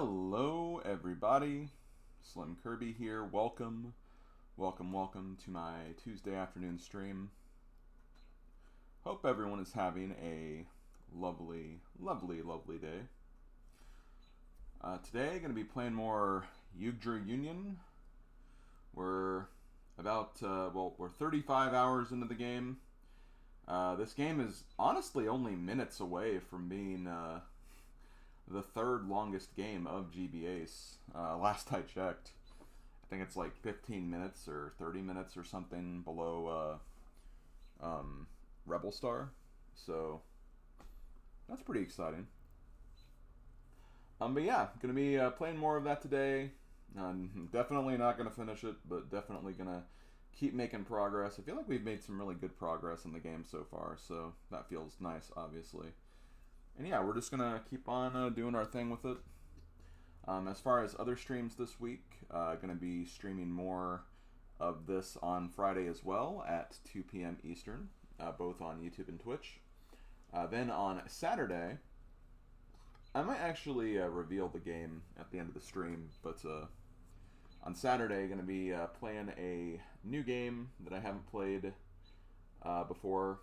Hello everybody, SlimKirby here. Welcome to my Tuesday afternoon stream. Hope everyone is having a lovely day. Today going to be playing more Yggdra Union. We're about, we're 35 hours into the game. This game is honestly only minutes away from being the third longest game of GBACE. Last I checked, I think it's like 15 minutes or 30 minutes or something below Rebel Star. So that's pretty exciting. But yeah, gonna be playing more of that today. Definitely not gonna finish it, but definitely gonna keep making progress. I feel like we've made some really good progress in the game so far, so that feels nice, obviously. And yeah, we're just gonna keep on doing our thing with it. As far as other streams this week, gonna be streaming more of this on Friday as well at 2 p.m. Eastern, both on YouTube and Twitch. Then on Saturday, I might actually reveal the game at the end of the stream, but on Saturday, gonna be playing a new game that I haven't played before,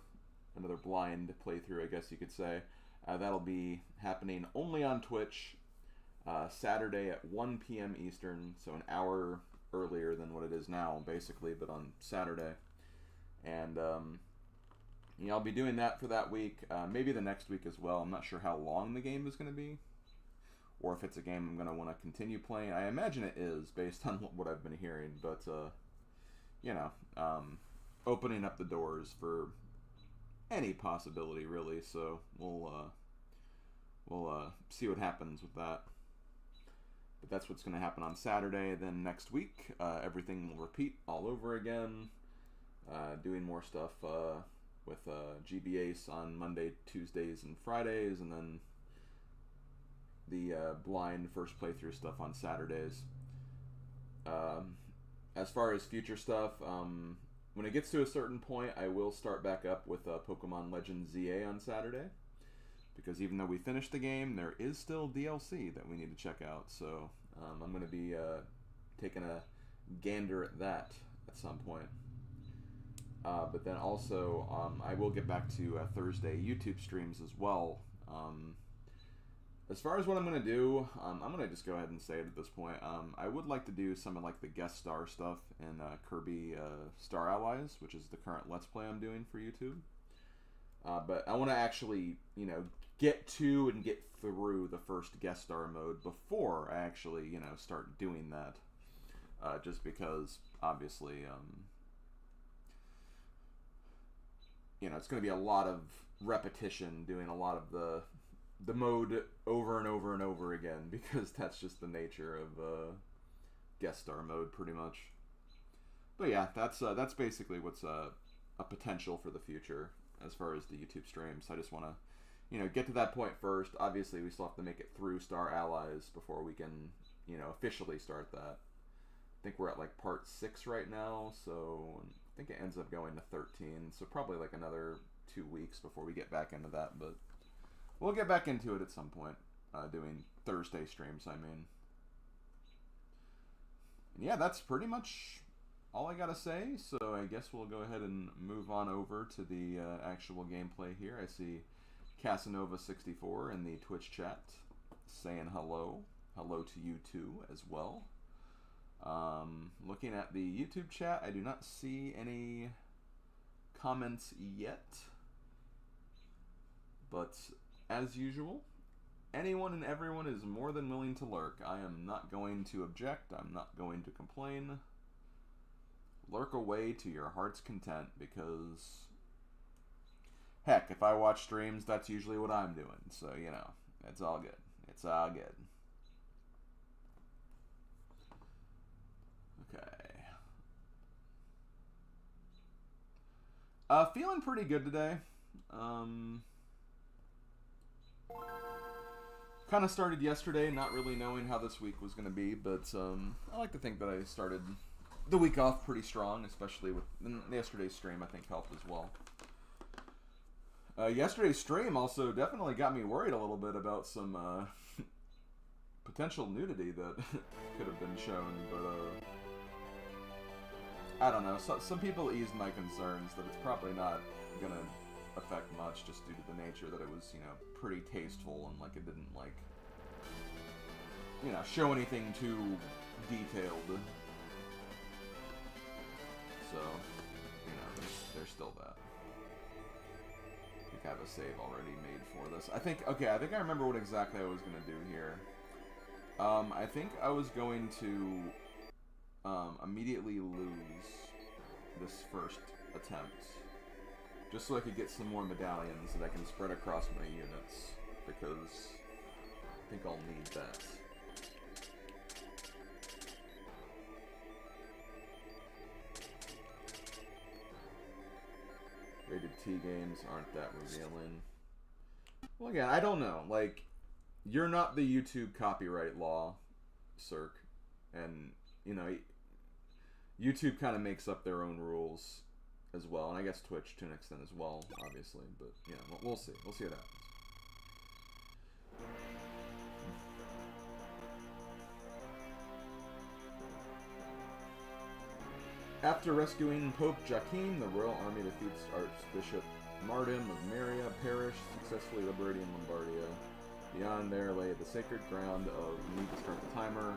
another blind playthrough, I guess you could say. That'll be happening only on Twitch Saturday at 1 p.m. Eastern, so an hour earlier than what it is now, basically, but on Saturday. And yeah, I'll be doing that for that week, maybe the next week as well. I'm not sure how long the game is going to be, or if it's a game I'm going to want to continue playing. I imagine it is, based on what I've been hearing, but, you know, opening up the doors for any possibility, really, so we'll see what happens with that. But that's what's going to happen on Saturday. Then next week, everything will repeat all over again, doing more stuff with GBACE on Monday, Tuesdays, and Fridays, and then the blind first playthrough stuff on Saturdays. As far as future stuff, when it gets to a certain point, I will start back up with Pokemon Legends ZA on Saturday. Because even though we finished the game, there is still DLC that we need to check out. So I'm going to be taking a gander at that at some point. But then also, I will get back to Thursday YouTube streams as well. As far as what I'm going to do, I'm going to just go ahead and say it at this point. I would like to do some of like the guest star stuff in Kirby Star Allies, which is the current Let's Play I'm doing for YouTube. But I want to actually, you know, get to and get through the first guest star mode before I actually, you know, start doing that. Just because, obviously, you know, it's going to be a lot of repetition doing a lot of the mode over and over and over again, because that's just the nature of guest star mode, pretty much. But yeah, that's basically what's a potential for the future as far as the YouTube streams. I just want to, you know, get to that point first. Obviously, we still have to make it through Star Allies before we can, you know, officially start that. I think we're at like part 6 right now, so I think it ends up going to 13. So probably like another 2 weeks before we get back into that, but we'll get back into it at some point, doing Thursday streams, I mean. And yeah, that's pretty much all I gotta say, so I guess we'll go ahead and move on over to the actual gameplay here. I see Casanova64 in the Twitch chat saying hello. Hello to you too as well. Looking at the YouTube chat, I do not see any comments yet, but as usual, anyone and everyone is more than willing to lurk. I am not going to object. I'm not going to complain. Lurk away to your heart's content, because heck, if I watch streams, that's usually what I'm doing. So, you know, it's all good. It's all good. Okay. Feeling pretty good today. Kind of started yesterday, not really knowing how this week was going to be, but I like to think that I started the week off pretty strong, especially with yesterday's stream. I think helped as well. Yesterday's stream also definitely got me worried a little bit about some potential nudity that could have been shown, but I don't know. Some people eased my concerns that it's probably not gonna affect much just due to the nature that it was, you know, pretty tasteful and like it didn't like, you know, show anything too detailed. So, you know, there's still that. I think I have a save already made for this. I think I remember what exactly I was going to do here. I think I was going to immediately lose this first attempt. Just so I could get some more medallions that I can spread across my units. Because I think I'll need that. Rated T games aren't that revealing. Well, again, I don't know. Like, you're not the YouTube copyright law, Cirque. And, you know, YouTube kind of makes up their own rules as well. And I guess Twitch to an extent as well, obviously. But, you know, we'll see. We'll see what happens. After rescuing Pope Joachim, the royal army defeats Archbishop Martin of Meria parish, successfully liberating Lombardia. Beyond there lay the sacred ground of, you need to start the timer,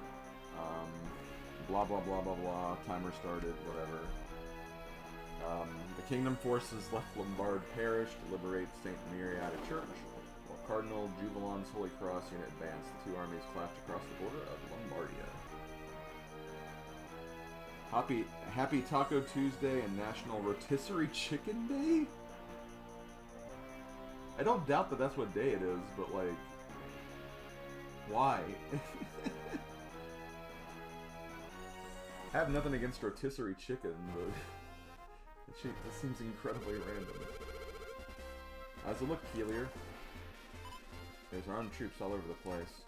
blah blah blah blah blah, timer started, whatever. The kingdom forces left Lombard parish to liberate St. Miriada Church, while Cardinal Jubilan's Holy Cross unit advanced. The two armies clashed across the border of Lombardia. Happy Taco Tuesday and National Rotisserie Chicken Day? I don't doubt that that's what day it is, but like, why? I have nothing against rotisserie chicken, but it seems incredibly random. How's it look, Keelier? There's armed troops all over the place.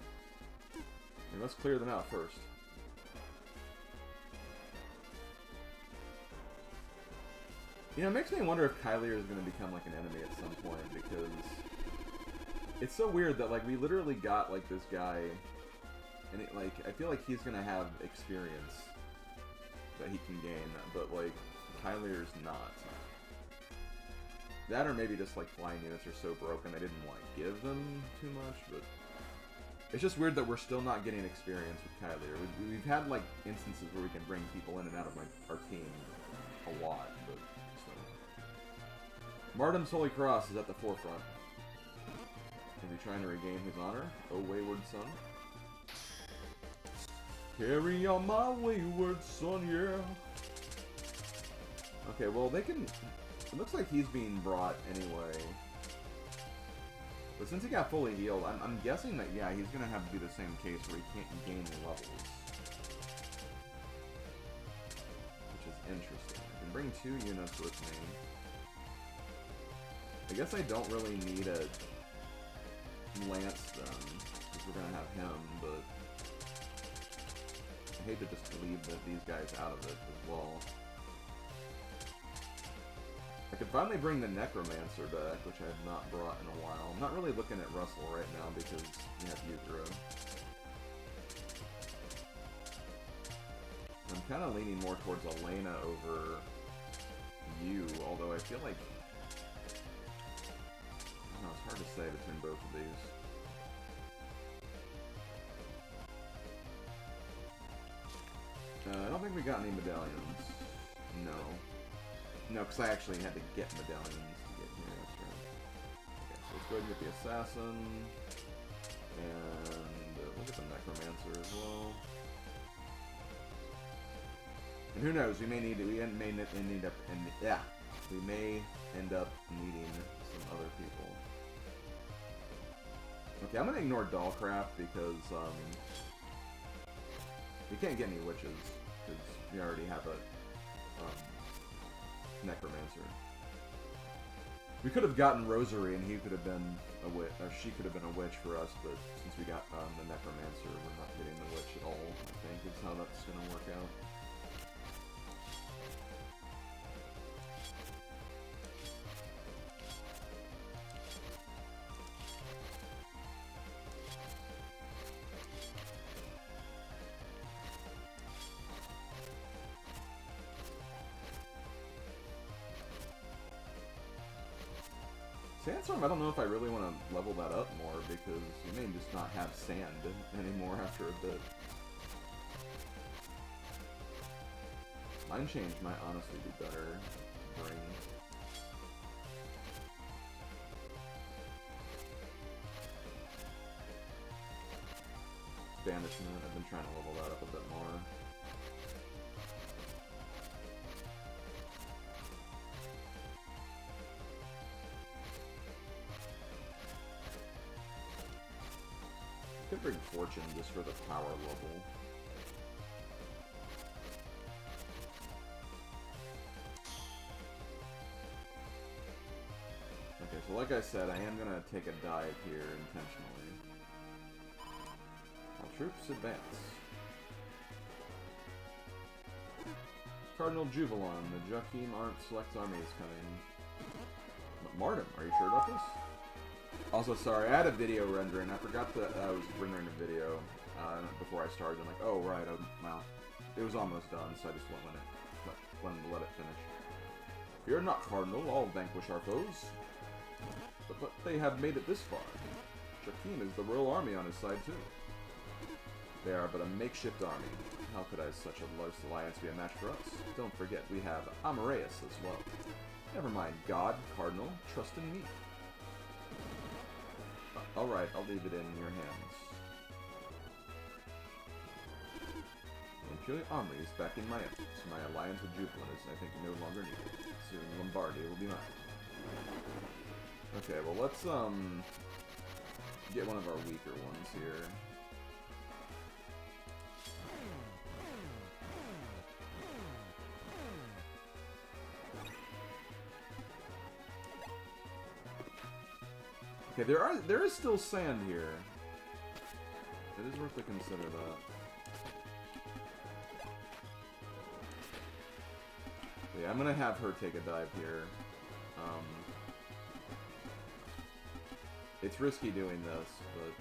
We must clear them out first. You know, it makes me wonder if Kylier is going to become like an enemy at some point, because it's so weird that like we literally got like this guy, and it, like I feel like he's going to have experience that he can gain, but like Kylier's not. That or maybe just like flying units are so broken I didn't want to give them too much, but it's just weird that we're still not getting experience with Kylier. We've had like instances where we can bring people in and out of like our team a lot, but Martin's Holy Cross is at the forefront. Is he trying to regain his honor? Oh, wayward son. Carry on my wayward son, yeah. Okay, well, they can... It looks like he's being brought anyway. But since he got fully healed, I'm guessing that, yeah, he's going to have to do the same case where he can't gain levels. Which is interesting. I can bring 2 units with me. I guess I don't really need a lance then, because we're gonna have him, but I hate to just leave these guys out of it as well. I could finally bring the Necromancer back, which I have not brought in a while. I'm not really looking at Russell right now because we have Yggdra. I'm kind of leaning more towards Elena over you, although I feel like no, it's hard to say between both of these. I don't think we got any medallions. No. No, because I actually had to get medallions to get here. That's right. Okay, so let's go ahead and get the Assassin. And we'll get the Necromancer as well. And who knows, we may end up needing some other people. Okay, I'm gonna ignore Dollcraft because we can't get any witches because we already have a Necromancer. We could have gotten Rosary and he could have been a witch, or she could have been a witch for us, but since we got the Necromancer, we're not getting the witch at all, I think is how that's gonna work out. Sandstorm, I don't know if I really want to level that up more, because you may just not have sand anymore after a bit. Mind Change might honestly be better. Bring. Banishment, I've been trying to level that up a bit more. Could bring Fortune just for the power level. Okay, so like I said, I am gonna take a dive here intentionally. All troops advance. Cardinal Juvelon, the Joachim Arndt Select Army is coming. Martin, are you sure about this? Also, sorry, I had a video rendering. I forgot that I was rendering a video before I started. I'm like, oh, right, well, it was almost done, so I just let it finish. Fear not, Cardinal, I'll vanquish our foes. But they have made it this far. Joachim is the royal army on his side, too. They are but a makeshift army. How could such a close alliance be a match for us? Don't forget, we have Amareus as well. Never mind, God, Cardinal, trust in me. Alright, I'll leave it in your hands. Imperial army is back in my efforts. My alliance with Juvelin is, I think, no longer needed. Soon Lombardia will be mine. Okay, well let's get one of our weaker ones here. Okay, there is still sand here. It is worth to consider that. Yeah, I'm gonna have her take a dive here. It's risky doing this, but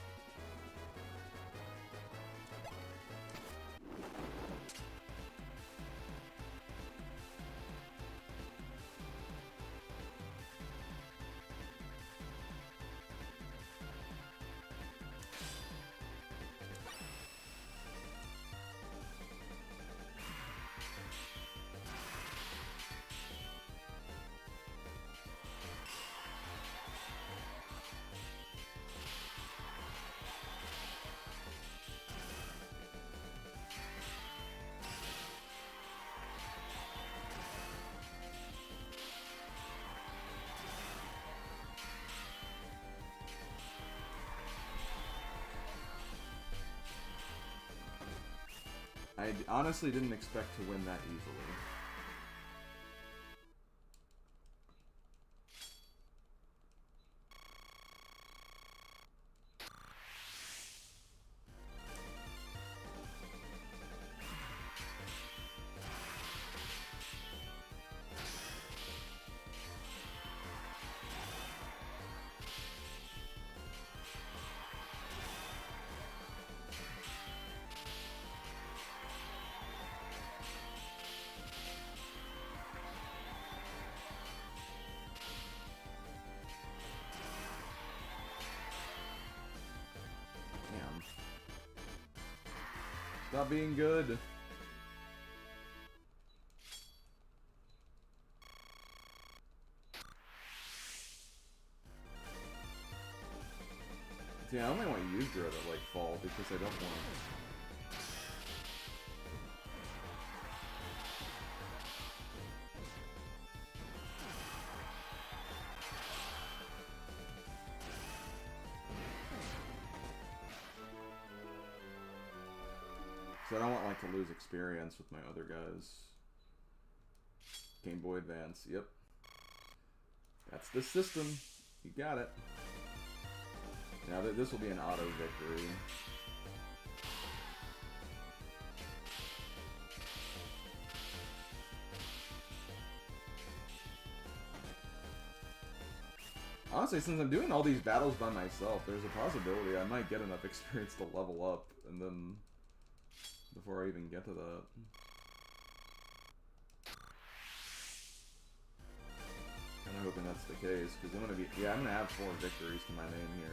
I honestly didn't expect to win that easily. Stop being good. See, I only want Yggdra to like fall because I don't want So I don't want like to lose experience with my other guys. Game Boy Advance, yep. That's the system. You got it. Now this will be an auto victory. Honestly, since I'm doing all these battles by myself, there's a possibility I might get enough experience to level up, and then before I even get to that. Kind of hoping that's the case, because I'm gonna be, yeah, I'm gonna have 4 victories to my name here.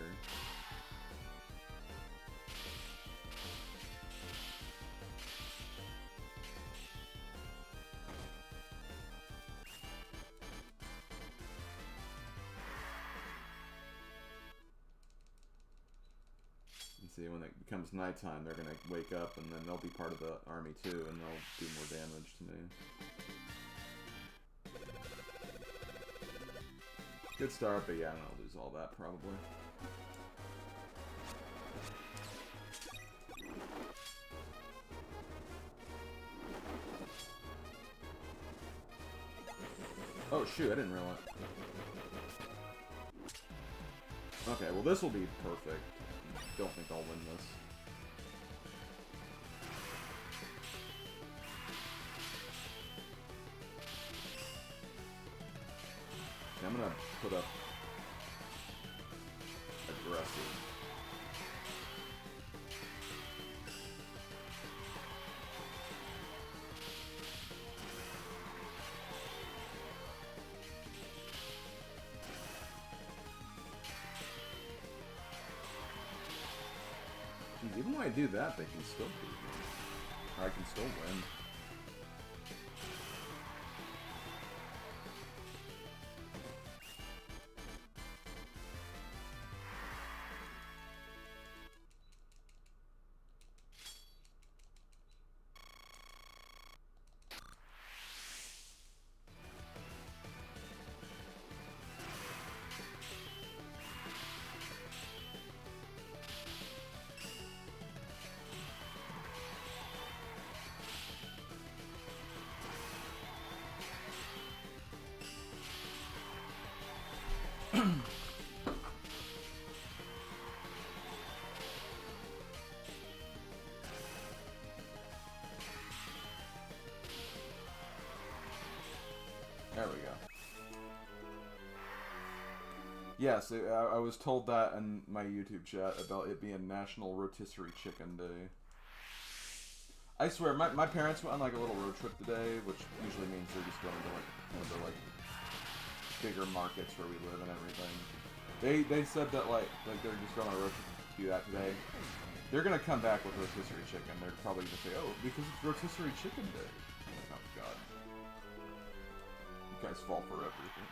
And see, when it becomes nighttime, they're gonna wake up, and then they'll be part of the army too, and they'll do more damage to me. Good start, but yeah, I'll lose all that probably. Oh shoot, I didn't realize. Okay, well this will be perfect. Don't think I'll win this. I'm gonna put up aggressive. Even when I do that, they can still beat me. Or I can still win. There we go. Yes, I was told that in my YouTube chat about it being National Rotisserie Chicken Day. I swear, my parents went on like a little road trip today, which usually means they're just going to like one of the like bigger markets where we live and everything. They said that like they're just going on a road trip to do that today. They're gonna come back with rotisserie chicken. They're probably gonna say, "Oh, because it's rotisserie chicken day." I'm like, oh god, you guys fall for everything.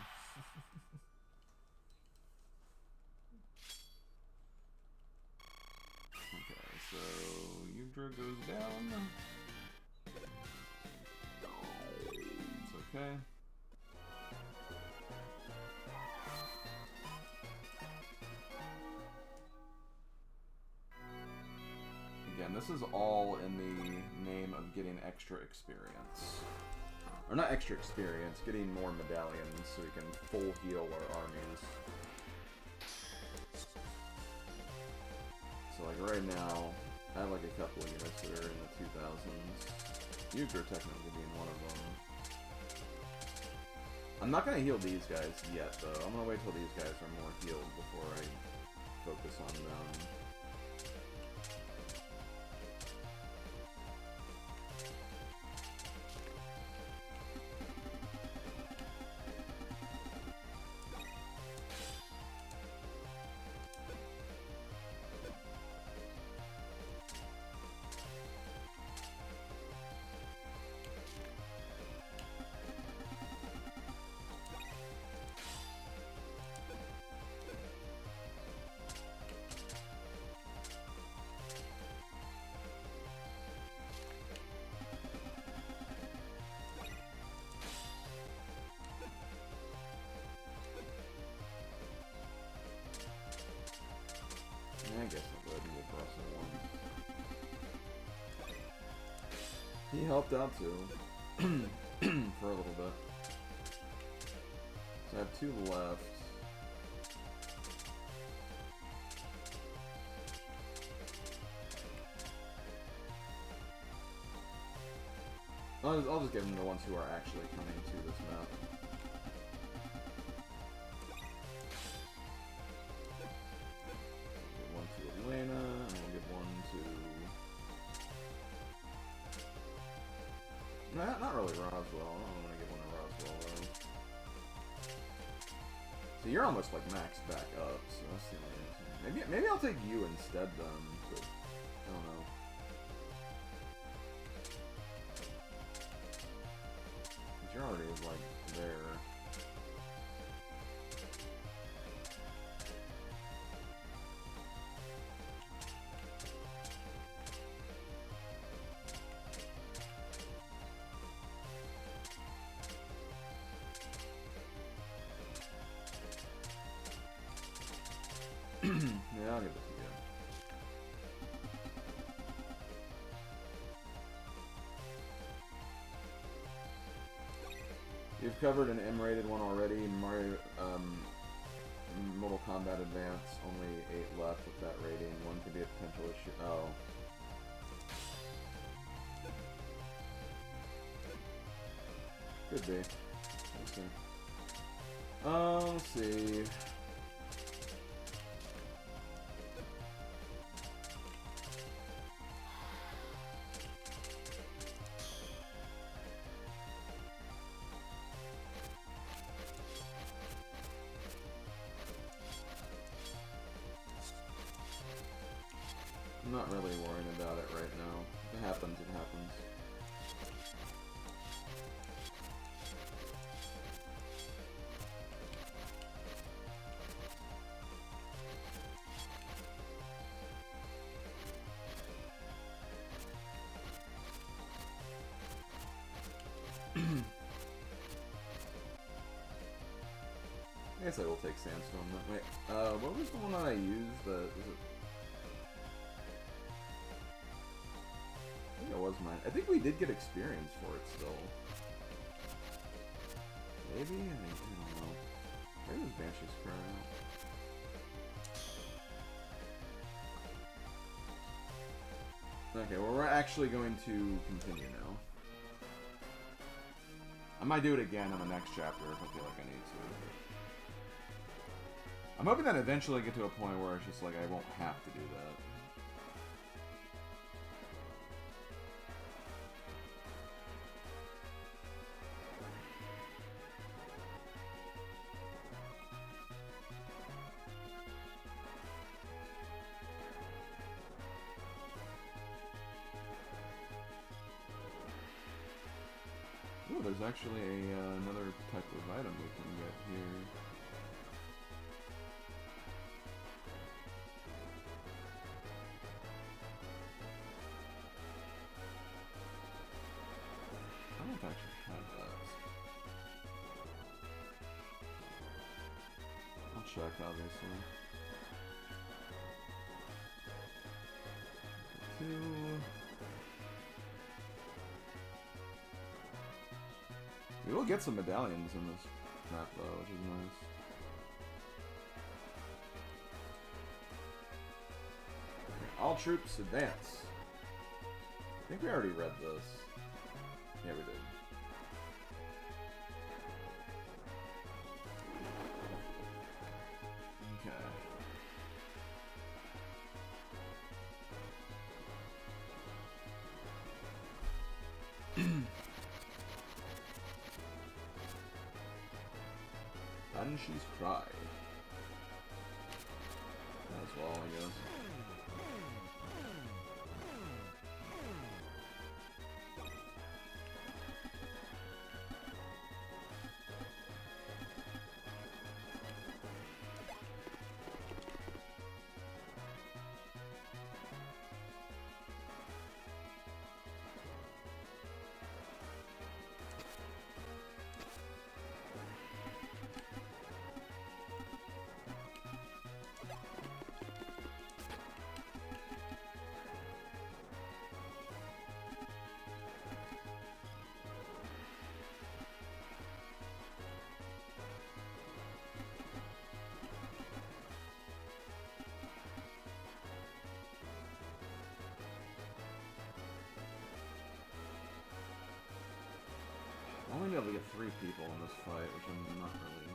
Okay, so Yggdra goes down. It's okay. Again, this is all in the name of getting extra experience. Or not extra experience, getting more medallions so we can full heal our armies. So like right now, I have like a couple of units that are in the 2000s. Yggdra technically being one of them. I'm not going to heal these guys yet though. I'm going to wait till these guys are more healed before I focus on them. I guess I'll go ahead and give Russell one. He helped out too. For a little bit. So I have 2 left. I'll just give them the ones who are actually coming to this map. Not really Roswell. I don't want to give one to Roswell though. So you're almost like maxed back up, so that's the only reason. Maybe I'll take you instead then, but I don't know. Cause you're already like there. Yeah, I'll give it to you. You've covered an M-rated one already. Mario, Mortal Kombat Advance, only 8 left with that rating. One could be a potential issue. Oh. Could be. Let's see. I'm not really worrying about it right now. If it happens, it happens. I guess I will take Sandstorm. Wait, what was the one that I used? Was it? I think it was mine. I think we did get experience for it still. Maybe? I don't know. Where does Banshee's Cry out? Okay, well we're actually going to continue now. I might do it again in the next chapter if I feel like I need to. I'm hoping that eventually I get to a point where it's just like I won't have to do that. Ooh, there's actually another type of item we can get here. I don't know if I actually have that. I'll check, obviously. We will get some medallions in this map though, which is nice. All troops advance. I think we already read this. Yeah, we did. Banshee's Cry. As well, I guess. I'm only able to get 3 people in this fight, which I'm not really...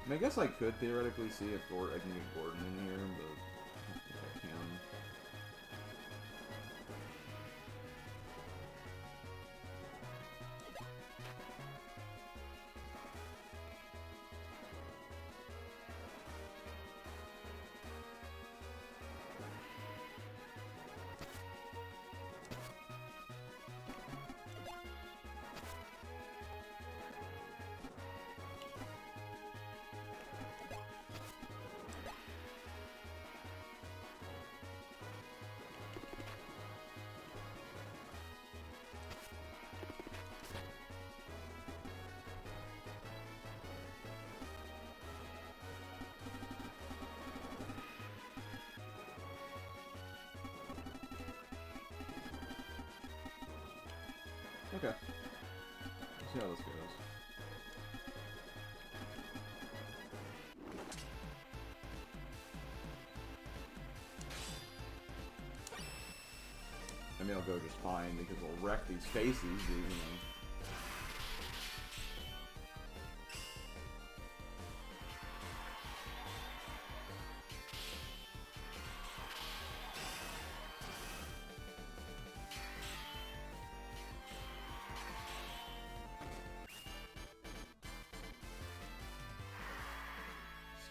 I mean, I guess I could theoretically see if I can get Gordon in here, but I don't think I can. Okay. Let's see how this goes. I mean, I'll go just fine because we'll wreck these faces, you know.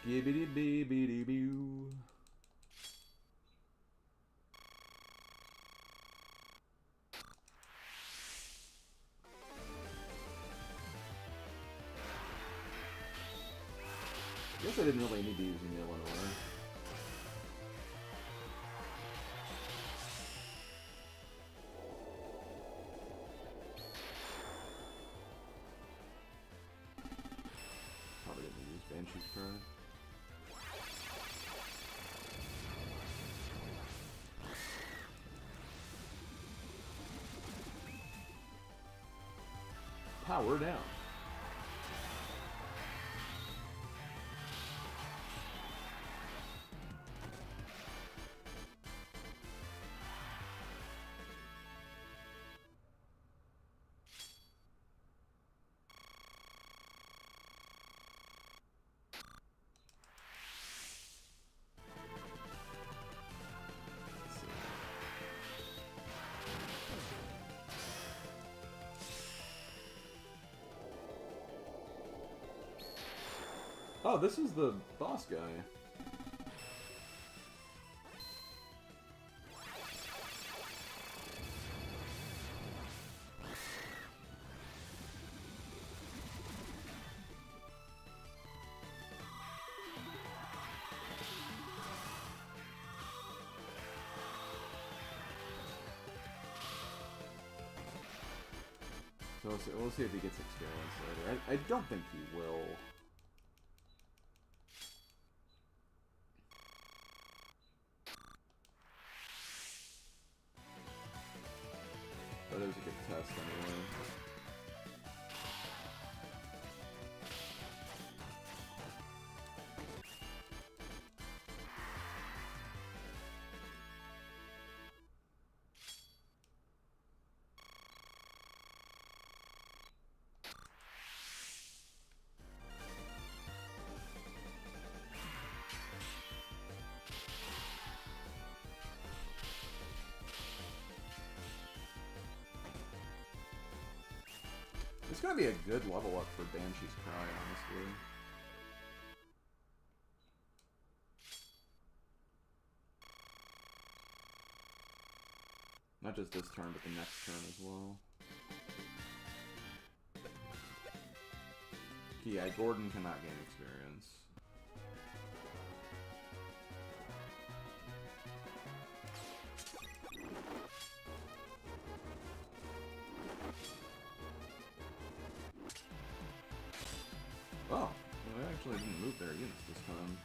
Skibbity-bee-bee-bee-boo. Guess I didn't really need to use the Eleanor. Probably didn't use Banshee's Cry. Power down. Oh, this is the boss guy. So we'll see if he gets experience later. I don't think he will. But it was a good test anyway. It's gonna be a good level up for Banshee's Cry, honestly. Not just this turn, but the next turn as well. Yeah, Gordon cannot gain experience. Oh, well, they actually didn't move their units this time.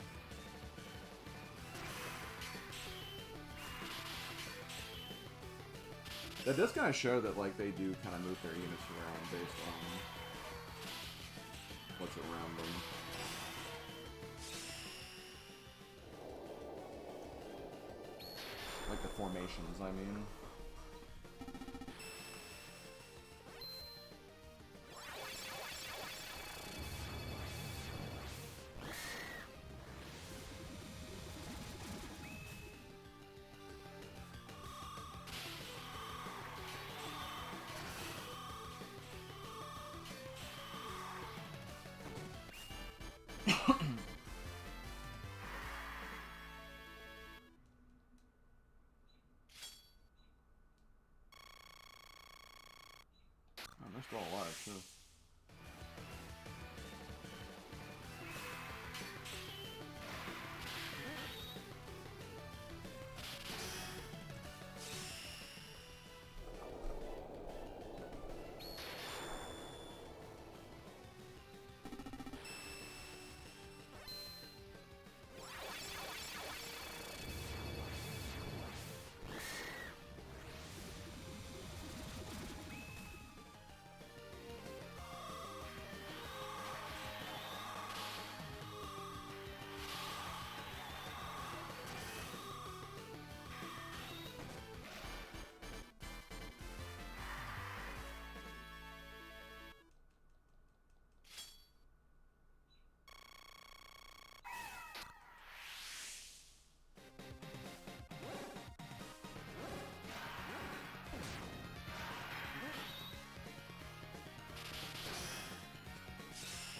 That does kind of show that, like, they do kind of move their units around based on what's around them. Like the formations, I mean. They're still alive, too.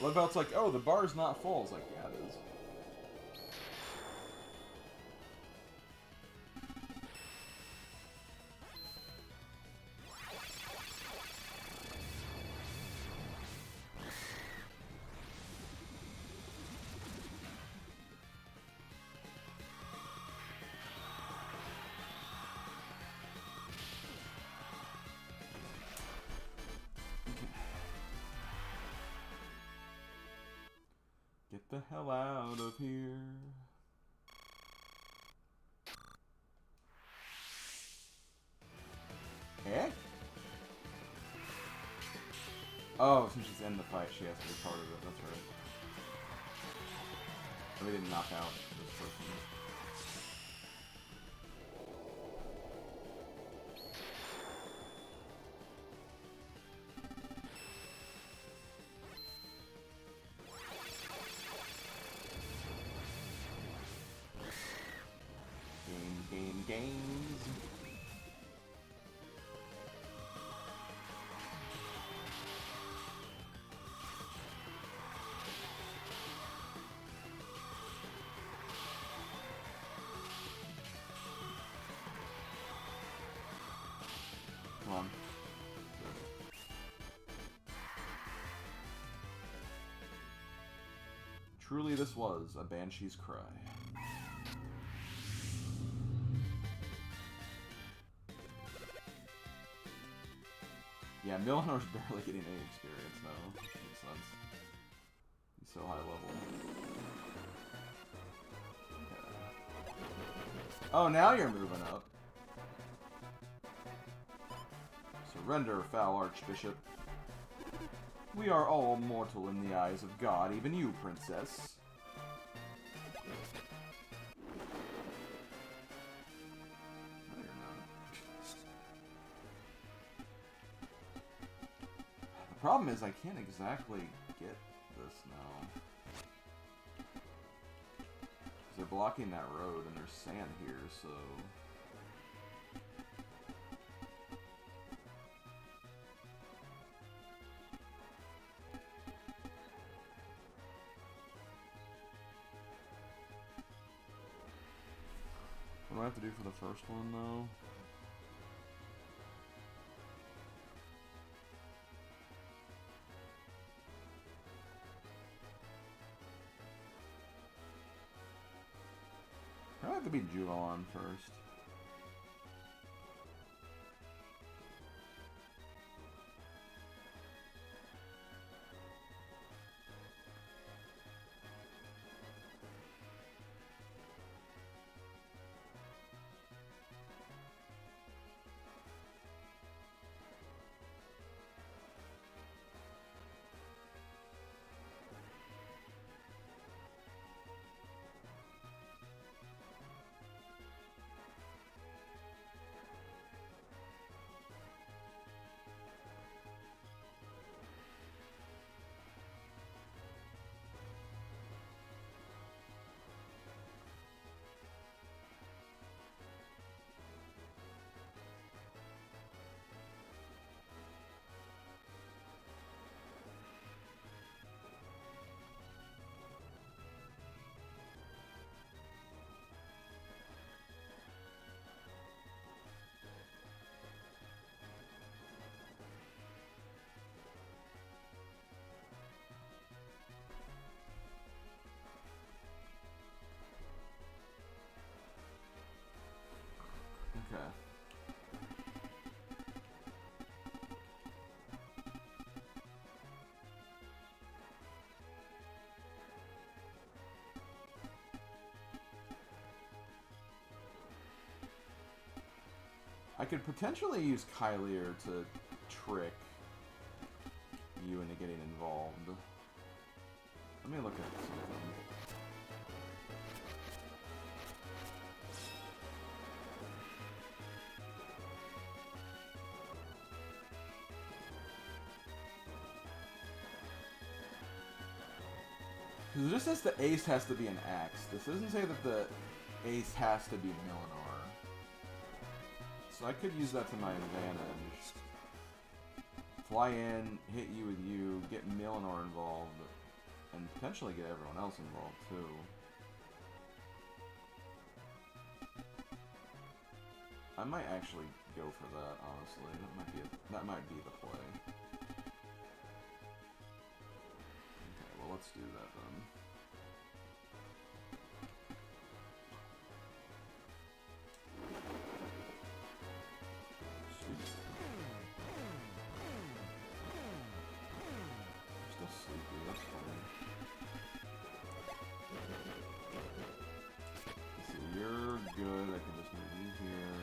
love how it's like, oh, the bar's not full. It's like, yeah, it is. Get the hell out of here. Eh? Oh, since she's in the fight, she has to be part of it. That's right. So we didn't knock out this person. Games. Come on. Truly, this was a Banshee's cry. Yeah, Milnor's barely getting any experience now. Makes sense. He's so high level. Okay. Oh, now you're moving up. Surrender, foul Archbishop. We are all mortal in the eyes of God, even you, Princess. The problem is I can't exactly get this now. Because they're blocking that road and there's sand here, so... What do I have to do for the first one, though? I have to beat Juvalon first. Okay. I could potentially use Kylier to trick you into getting involved. Let me look at something. Because it just says the ace has to be an axe. This doesn't say that the ace has to be Millenor. So I could use that to my advantage. Fly in, hit you with you, get Millenor involved. And potentially get everyone else involved too. I might actually go for that, honestly. That might be the play. Okay, well let's do that then. Still sleepy, that's fine. Let's see, you're good. I can just move you here.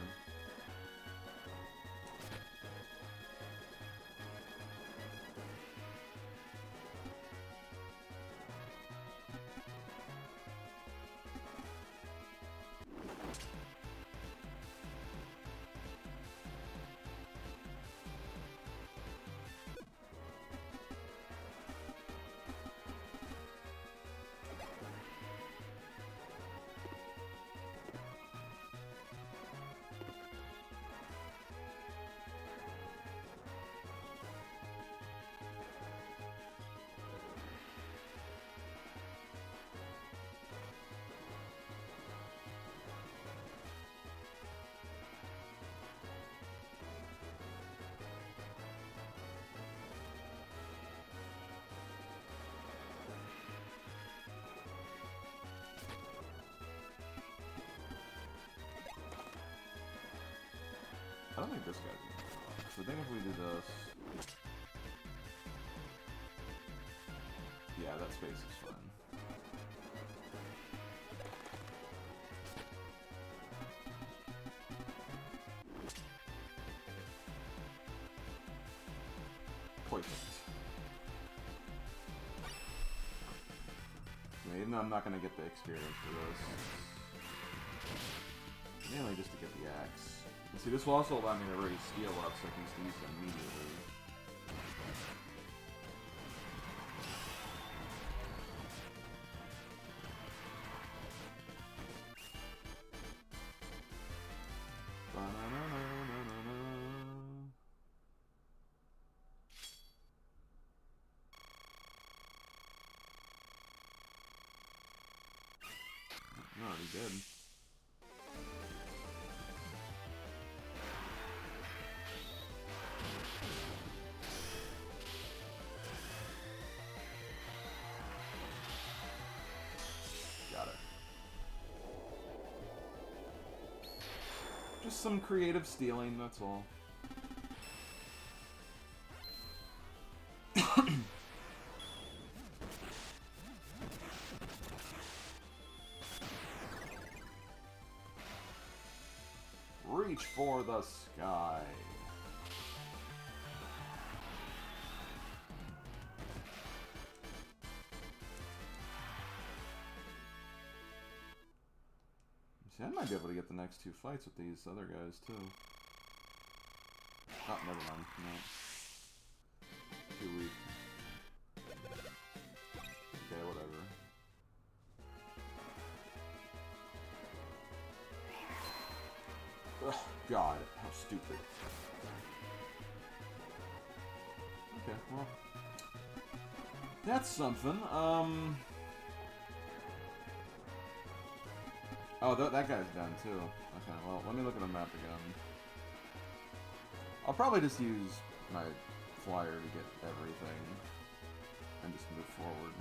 I don't think this guy's gonna go off. So I think if we do this... Yeah, that space is fine. Perfect. Yeah, even though I'm not gonna get the experience for this. Mainly just to get the axe. And see, this will also allow me to already steal up so I can just use it immediately. I'm already dead. Just some creative stealing, that's all. Reach for the sky. See, I might be able to get the next two fights with these other guys, too. Oh, never mind. No. Too weak. Okay, whatever. Ugh, God, how stupid. Okay, well. That's something. Oh, that guy's done too. Okay, well, let me look at the map again. I'll probably just use my flyer to get everything and just move forward.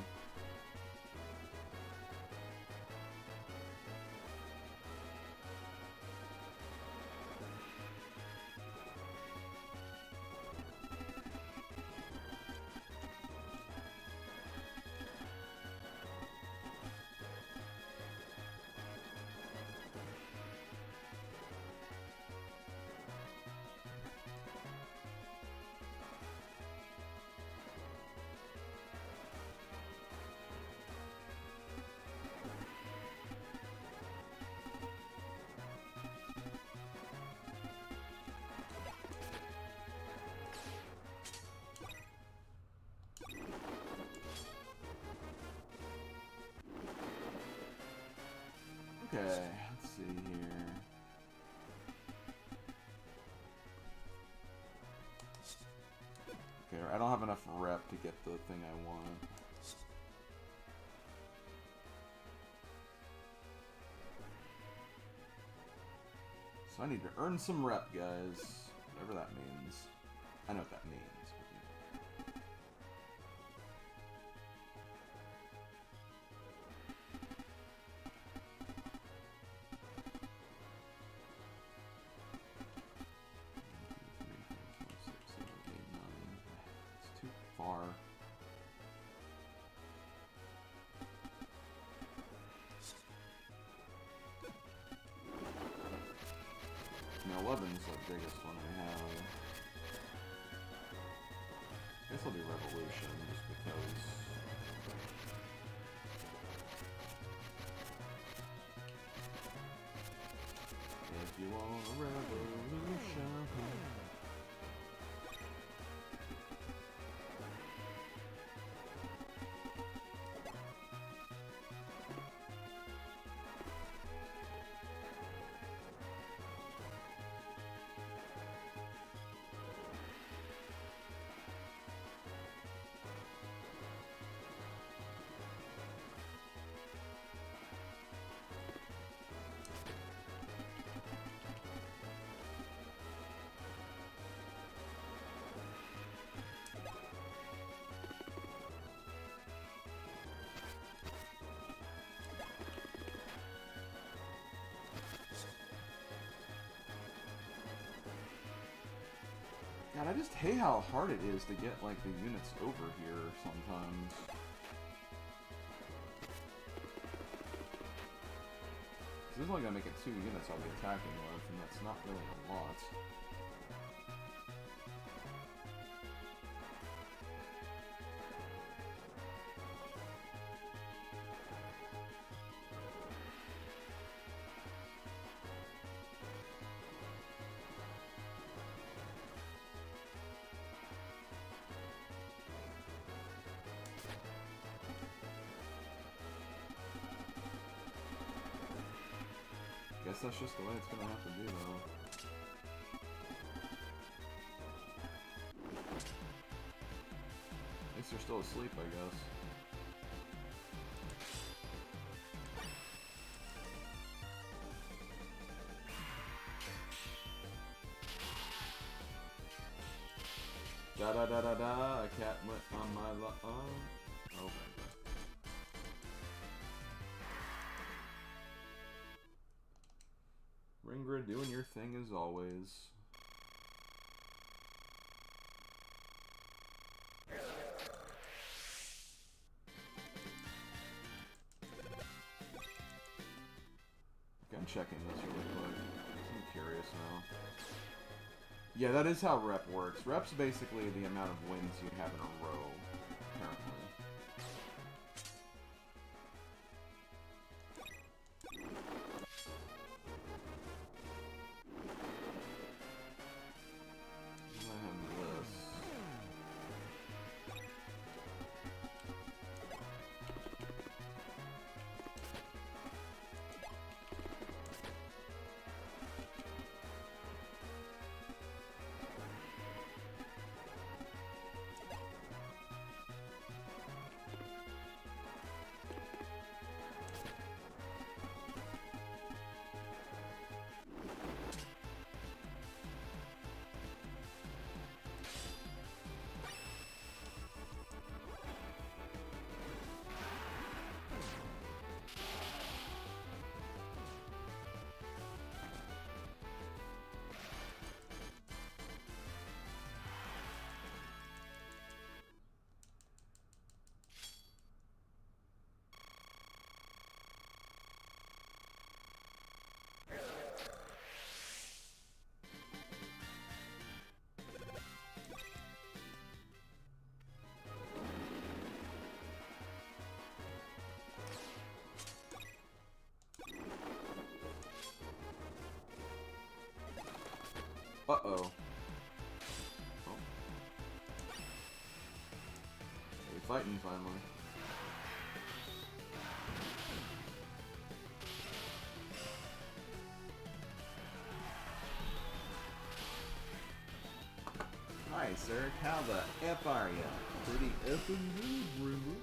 Okay, let's see here. Okay, I don't have enough rep to get the thing I want. So I need to earn some rep, guys. Whatever that means. I know what that means. It's too far. Now 11's the biggest one we have. I guess I'll do Revolution just because. If you want a revolution. God, I just hate how hard it is to get, like, the units over here sometimes. This is only gonna make it 2 units I'll be attacking with, and that's not really a lot. Guess that's just the way it's gonna have to be, though. At least they're still asleep, I guess. Da da da da da, a cat went on my lawn. Oh my god. Yggdra doing your thing as always. Okay, I'm checking this really quick. I'm curious now. Yeah, that is how rep works. Rep's basically the amount of wins you have in a row, apparently. Uh-oh. Oh. Are we fighting finally? Hi, sir. How the F are ya? Pretty up and good, rumor.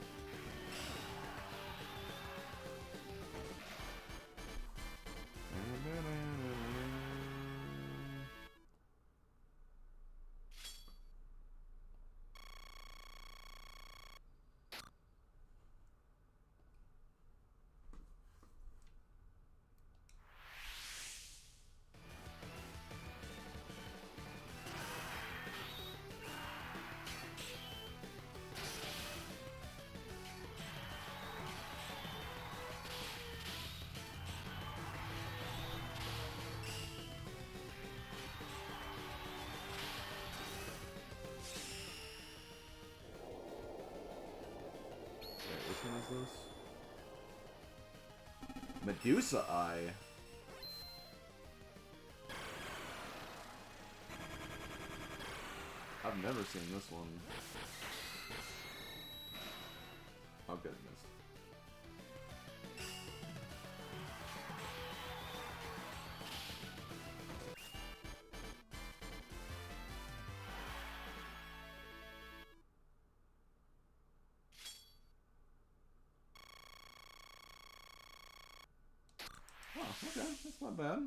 is this? Medusa Eye. I've never seen this one. Oh goodness. Oh, okay, that's not bad.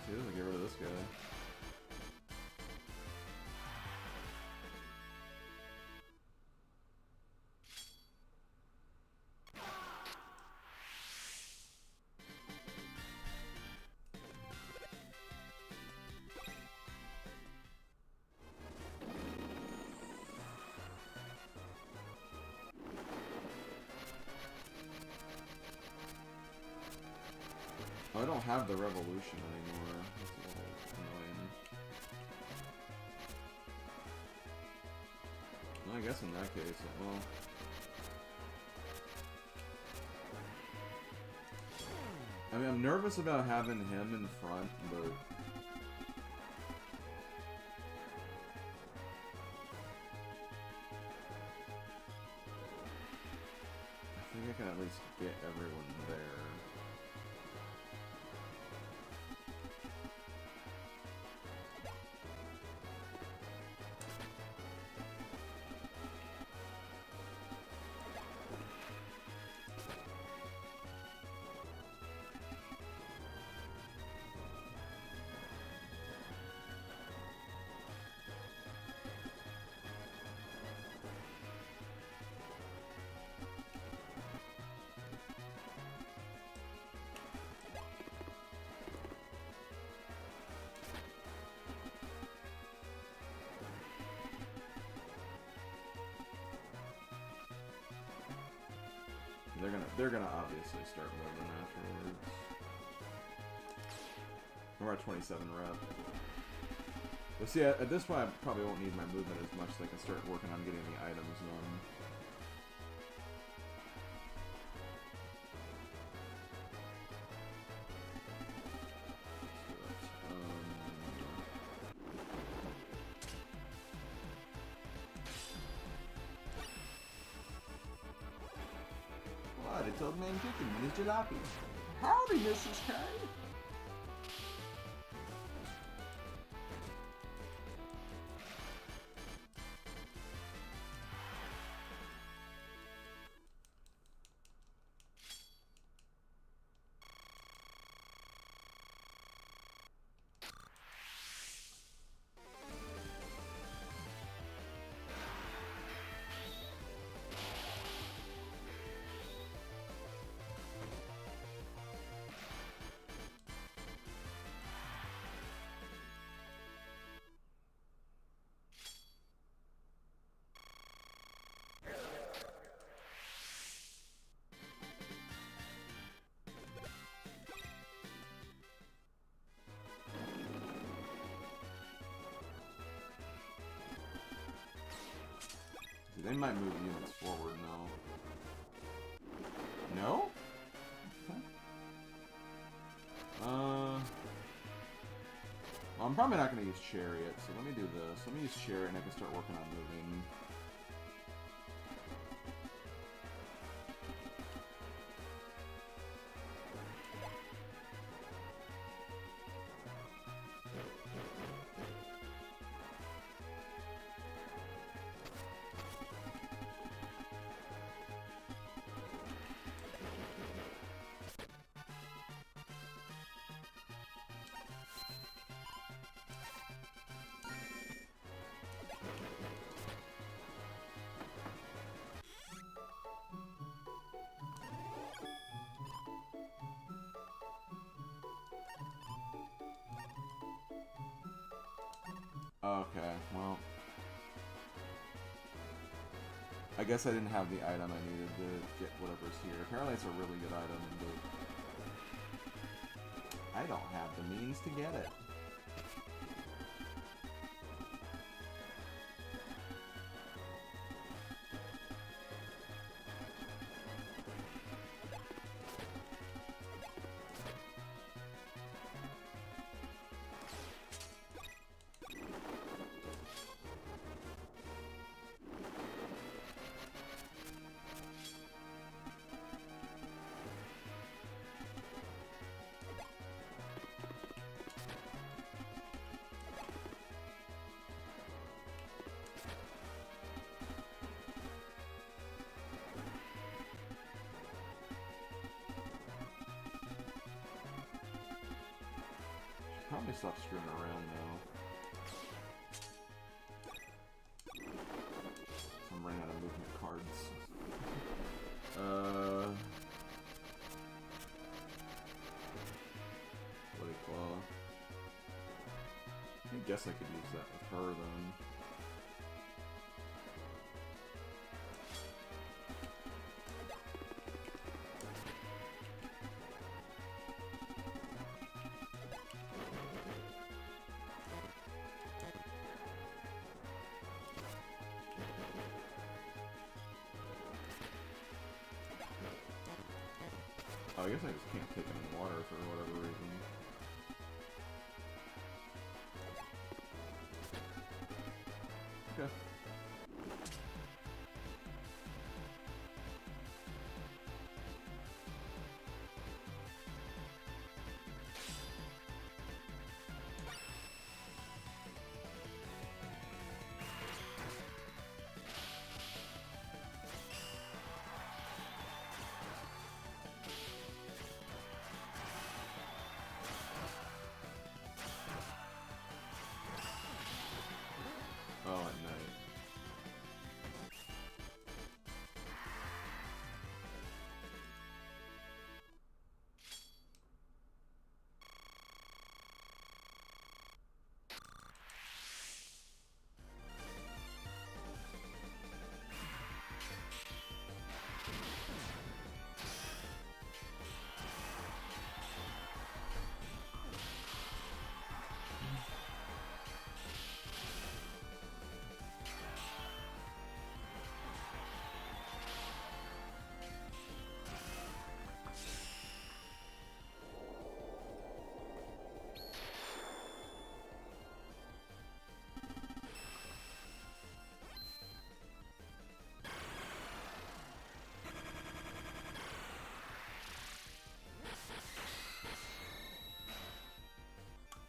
See, doesn't get rid of this guy. Oh, I don't have the revolution anymore. That's a little annoying. Well, I guess in that case, well... I mean, I'm nervous about having him in front, but... I think I can at least get everyone there. They're gonna obviously start moving afterwards. We're at 27 rep. But see, at this point I probably won't need my movement as much so I can start working on getting the items done. It's Old Man Chicken and his jalopy. Howdy, Mrs. K. They might move units forward now. No? Okay. Well, I'm probably not going to use Chariot, so let me do this. Let me use Chariot and I can start working on moving. Okay, well. I guess I didn't have the item I needed to get whatever's here. Apparently it's a really good item, but I don't have the means to get it. Probably stop screwing around now. So I'm running out of movement cards. Bloody Claw. I guess I could use that with her then. Oh, I guess I just can't take any water for whatever reason. Okay. Oh, at night.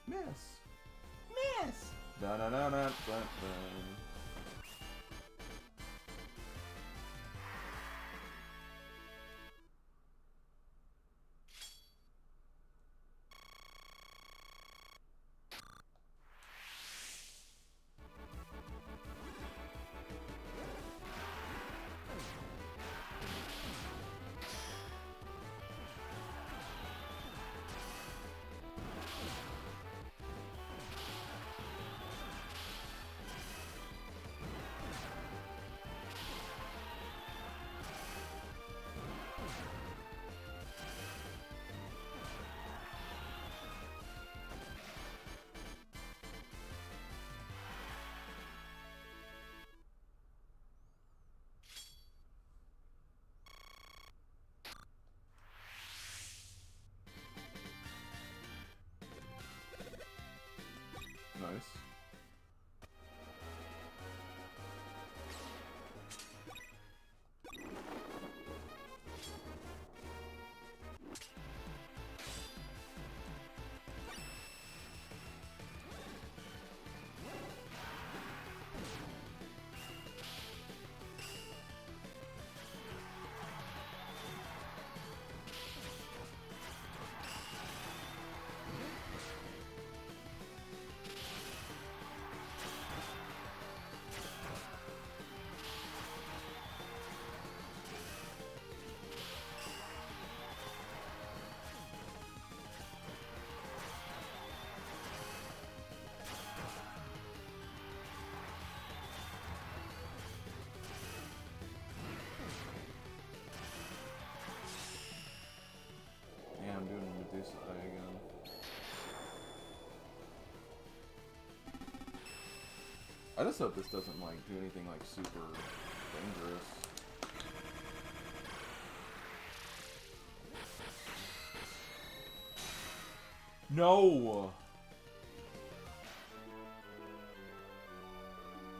Miss! Miss! Da da da da da da. I just hope this doesn't, like, do anything, like, super dangerous. No!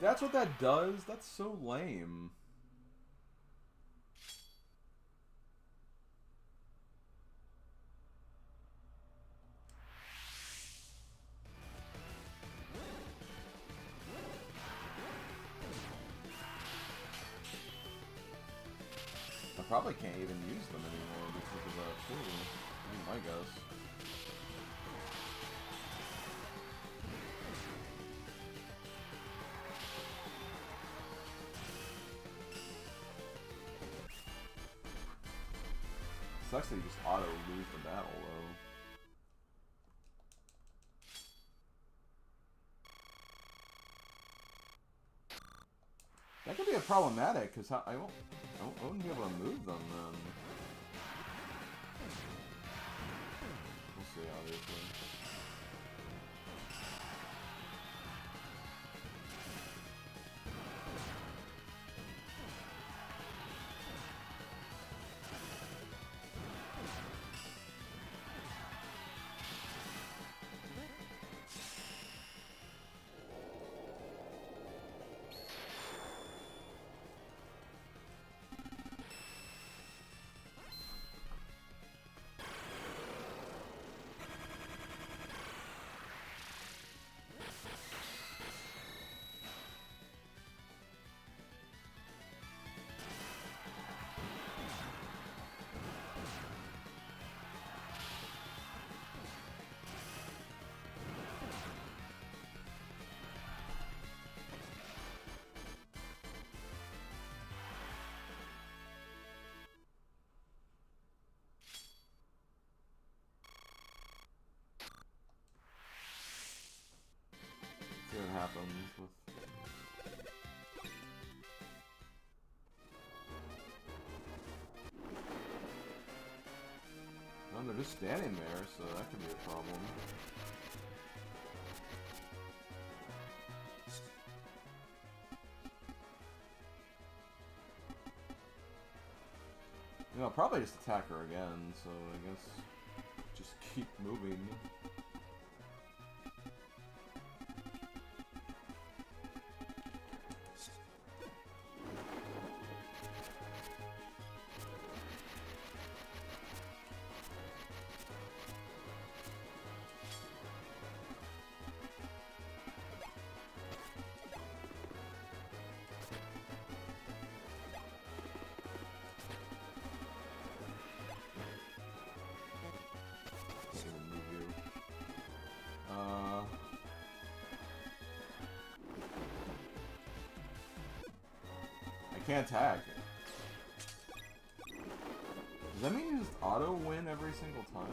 That's what that does? That's so lame. I probably can't even use them anymore because of that too. I guess. Sucks that you just auto lose the battle though. That could be a problematic because I wouldn't be able to move them then. We'll see, obviously. See what happens with... Well, they're just standing there, so that could be a problem. You know, I'll probably just attack her again, so I guess just keep moving. Can't tag. Does that mean you just auto win every single time?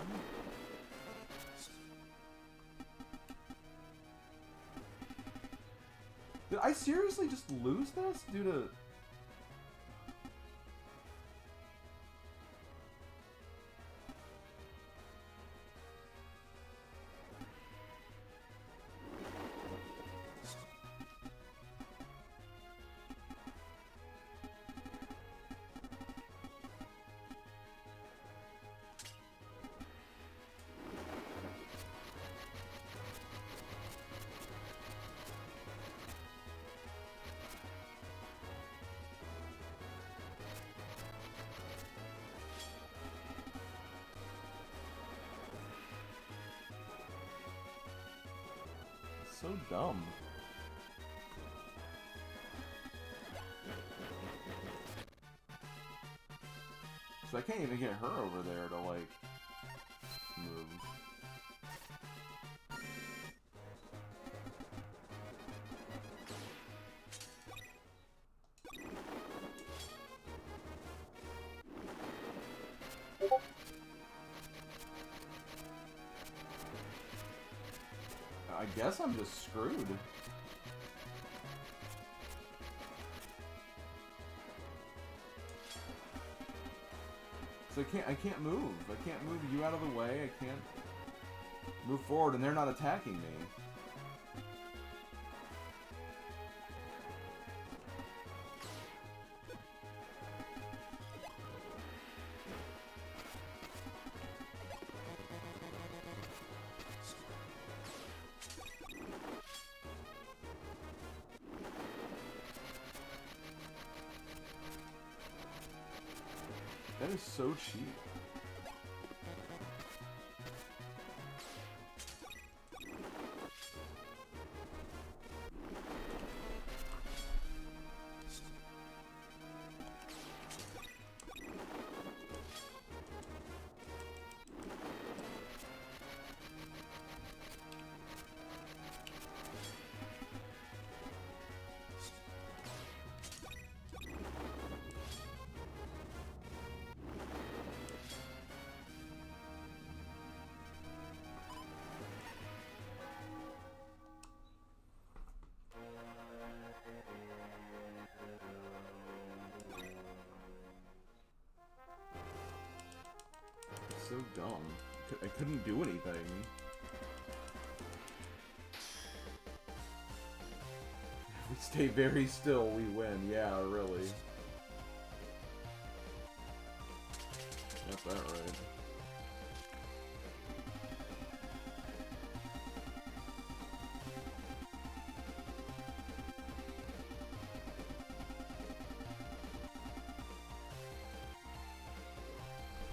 Did I seriously just lose this due to... So dumb. So I can't even get her over there to, like, move. I guess I'm just screwed. So I can't move. I can't move you out of the way. I can't move forward, and they're not attacking me. That is so cheap. So dumb. I couldn't do anything. If we stay very still, we win. Yeah, really. Got that right.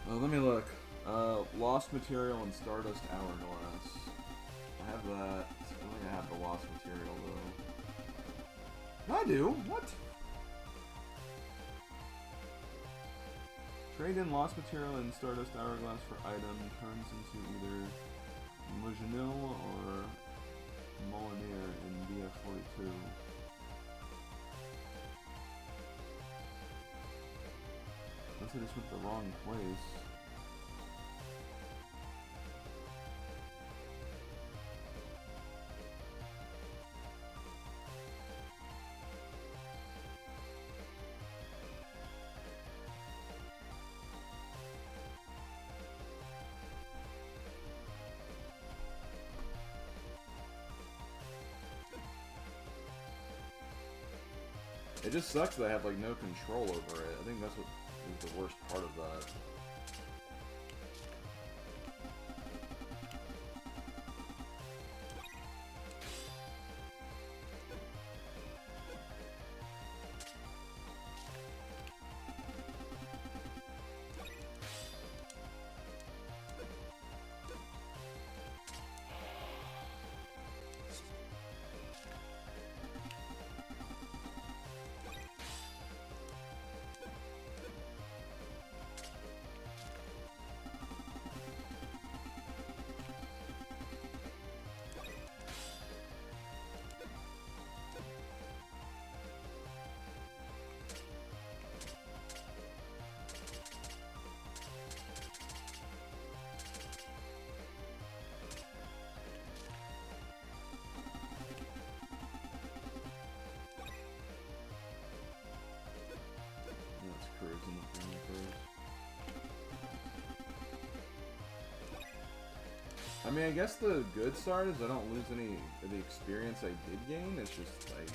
Let me look. Lost Material and Stardust Hourglass. I have that. I don't think I have the Lost Material, though. I do? What? Trade in Lost Material and Stardust Hourglass for item turns into either Mujanil or Molineer in BF42. Unless I just went the wrong place. It just sucks that I have like no control over it. I think that's what is the worst part of that. Cruising up there first. I mean, I guess the good side is I don't lose any of the experience I did gain. It's just like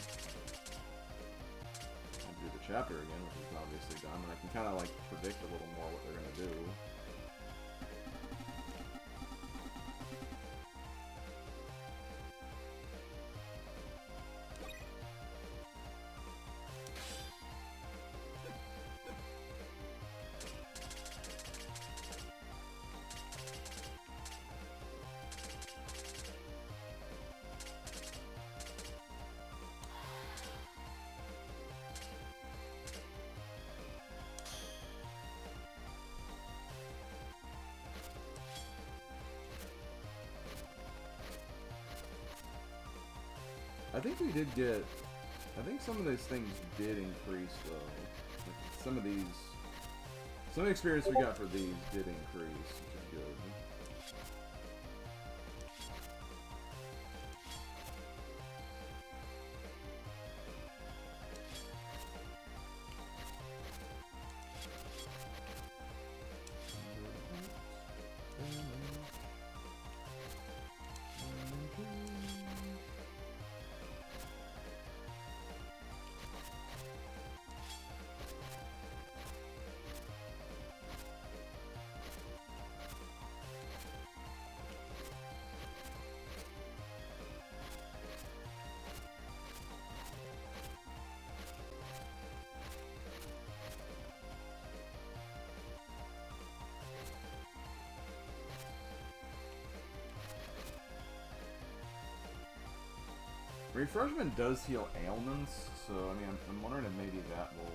I do the chapter again, which is obviously done, and I can kind of like predict a little more what they're gonna do. I think we did get... I think some of those things did increase, though. Like some of the experience we got for these did increase, which is good. Refreshment does heal ailments, so I mean, I'm wondering if maybe that will...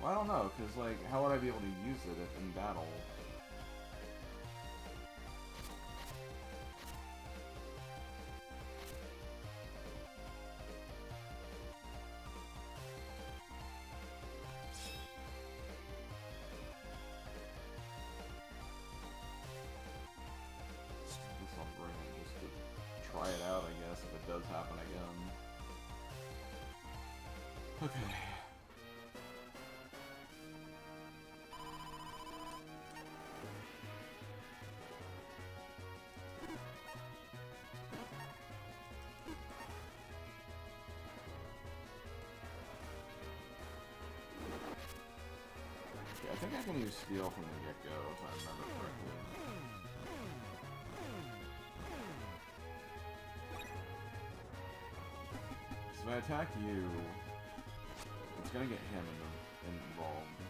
Well, I don't know, because, like, how would I be able to use it if in battle? Try it out, I guess, if it does happen again. Okay. Okay, I think I can use steel from the get-go, if I remember correctly. If I attack you, it's gonna get him involved.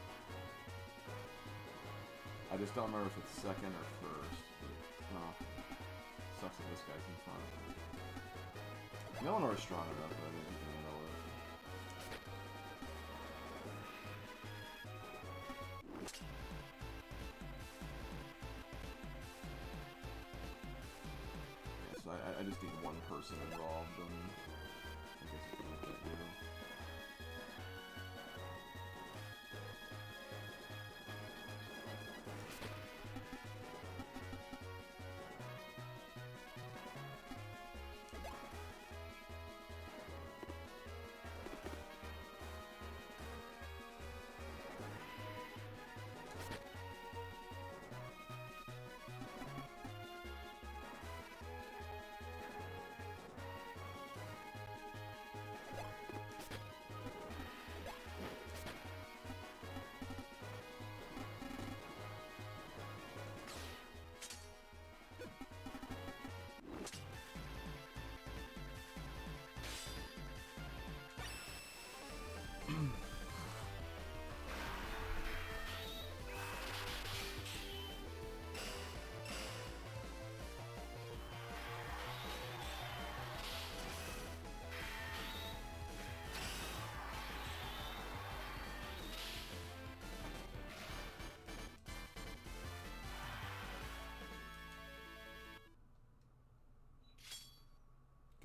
I just don't remember if it's second or first. But, oh, sucks that this guy's in front. Melinor's strong enough that I think he can handle it. Yeah, so I just need one person involved, and I guess we can look at you.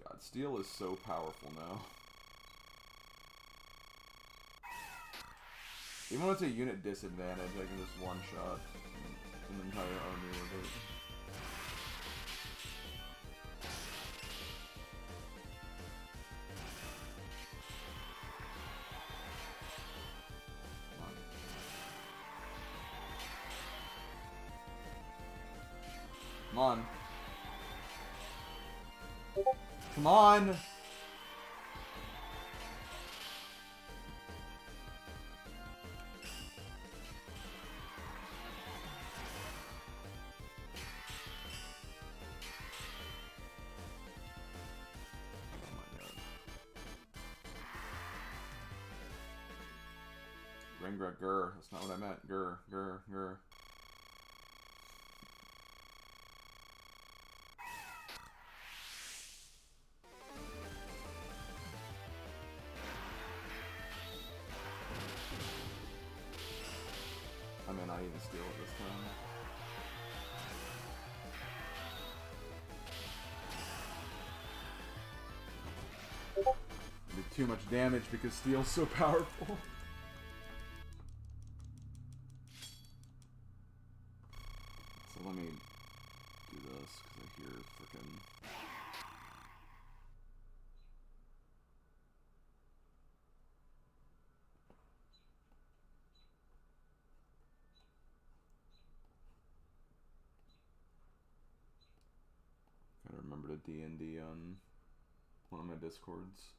God, steel is so powerful now. Even when it's a unit disadvantage, I can just one-shot an entire army with it. Come on. Come on! Yggdra, grr. That's not what I meant. Grr, grr, grr. I may not even steal it this time. I did too much damage because steel's so powerful. So let me do this because I hear frickin'. Gotta remember to D&D on one of my Discords.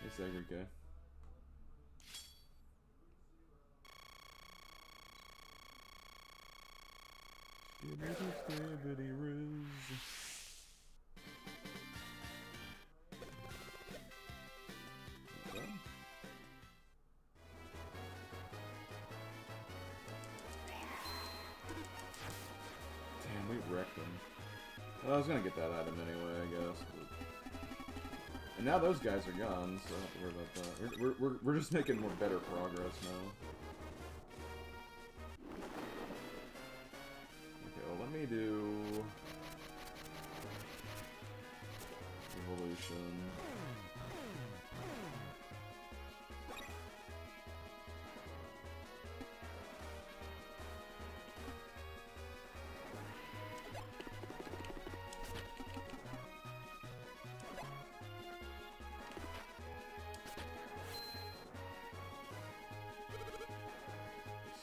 It's Enrique. Skibbity riz. Damn, we wrecked them. Well, I was gonna get that item anyway, I guess. But... And now those guys are gone, so I don't have to worry about that. We're just making more better progress now. Okay, well, let me do evolution.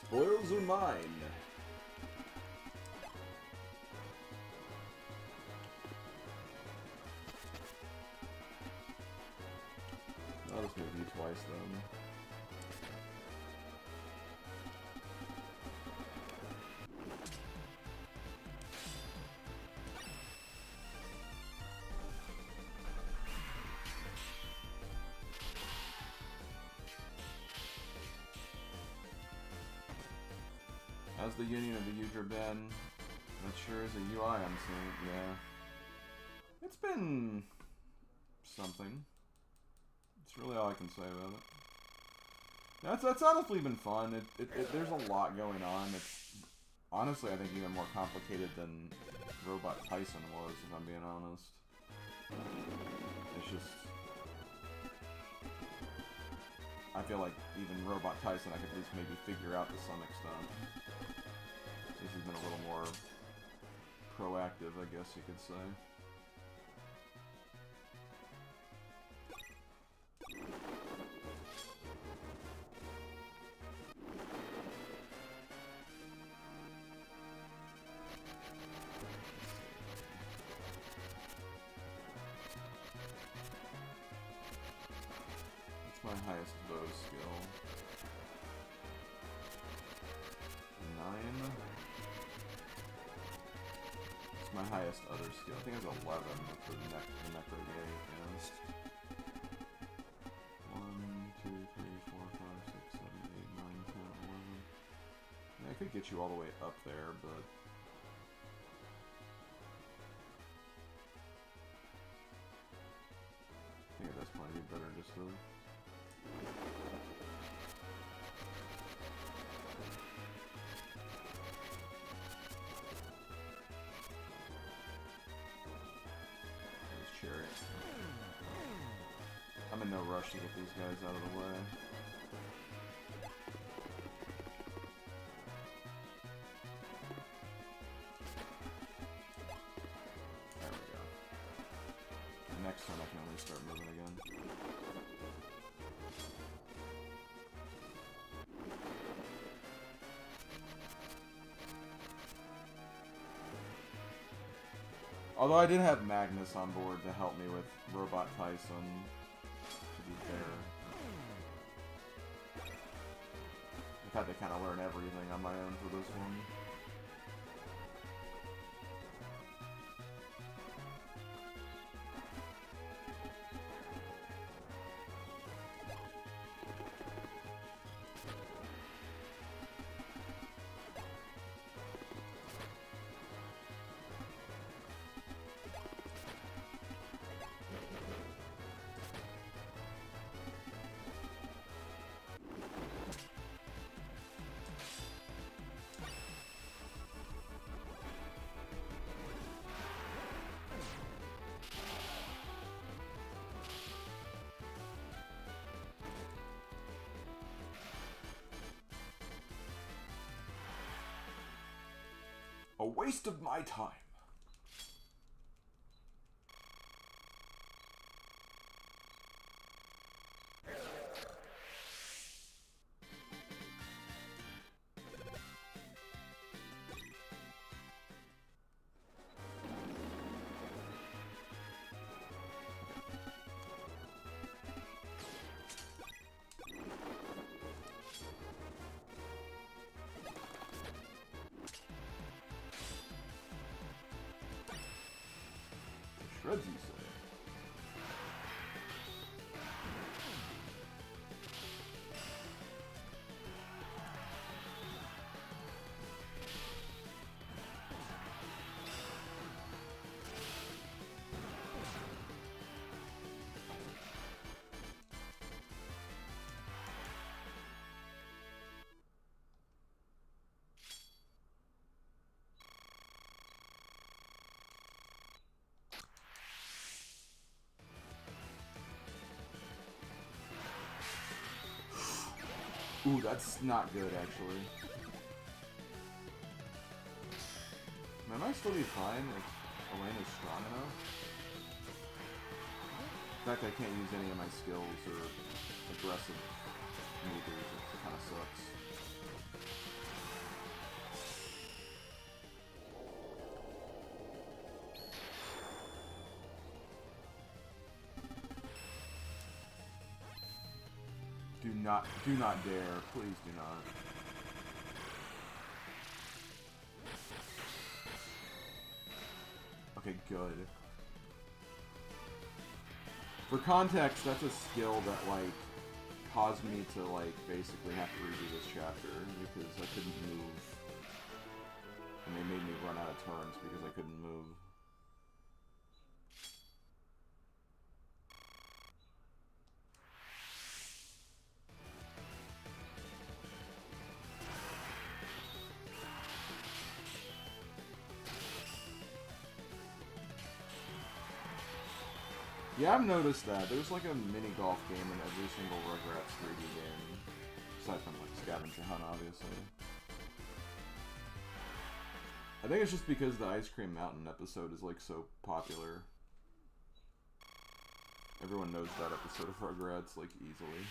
Spoils are mine. I'll just move you twice then. How's the union of the Yggdra been? That sure is a UI I'm seeing, yeah. It's been something. That's really all I can say about it. That's honestly been fun. There's a lot going on. It's honestly, I think, even more complicated than Robot Tyson was, if I'm being honest. It's just... I feel like even Robot Tyson I could at least maybe figure out to some extent. This has been a little more proactive, I guess you could say. It's my highest bow skill. 9. It's my highest other skill. I think it's 11 with the Necro Gate, yeah. 1, 2, 3, 4, 5, 6, 7, 8, 9, 10, 11. Yeah, I could get you all the way up there, but... I think at this point it'd be better just to... Chariot. I'm in no rush to get these guys out of the way. There we go. Next turn I can only start moving again. Although I did have Magnus on board to help me with Robot Tyson, to be fair. I've had to kind of learn everything on my own for this one. A waste of my time. Ooh, that's not good, actually. I might still be fine if Elena's strong enough. In fact, I can't use any of my skills or aggressive maneuvers, which kind of sucks. Do not dare. Please do not. Okay, good. For context, that's a skill that, like, caused me to, like, basically have to redo this chapter because I couldn't move. And they made me run out of turns because I couldn't move. Yeah, I've noticed that. There's like a mini golf game in every single Rugrats 3D game. Aside from like Scavenger Hunt, obviously. I think it's just because the Ice Cream Mountain episode is like so popular. Everyone knows that episode of Rugrats like easily.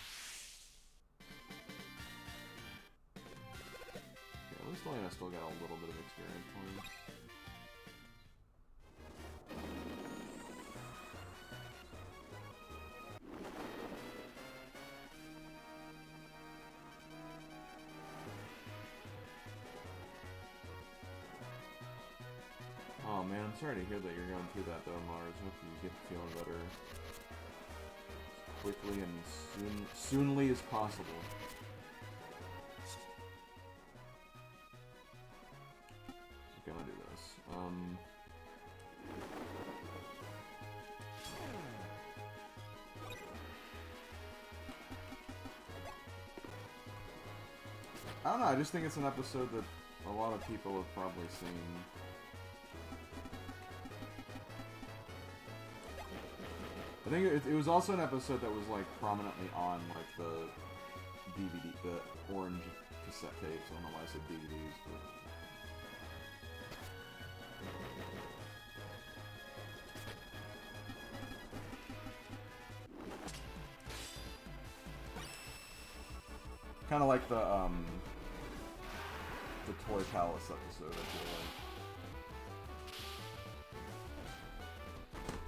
Okay, at least Elena still got a little bit of experience points. Oh man, I'm sorry to hear that you're going through that though, Mars. Hope you get feeling better as quickly and soonly as possible. Okay, I'm gonna do this. I don't know, I just think it's an episode that a lot of people have probably seen. I think it was also an episode that was like prominently on like the DVD, the orange cassette tapes. I don't know why I said DVDs, but kind of like the Toy Palace episode, I feel like.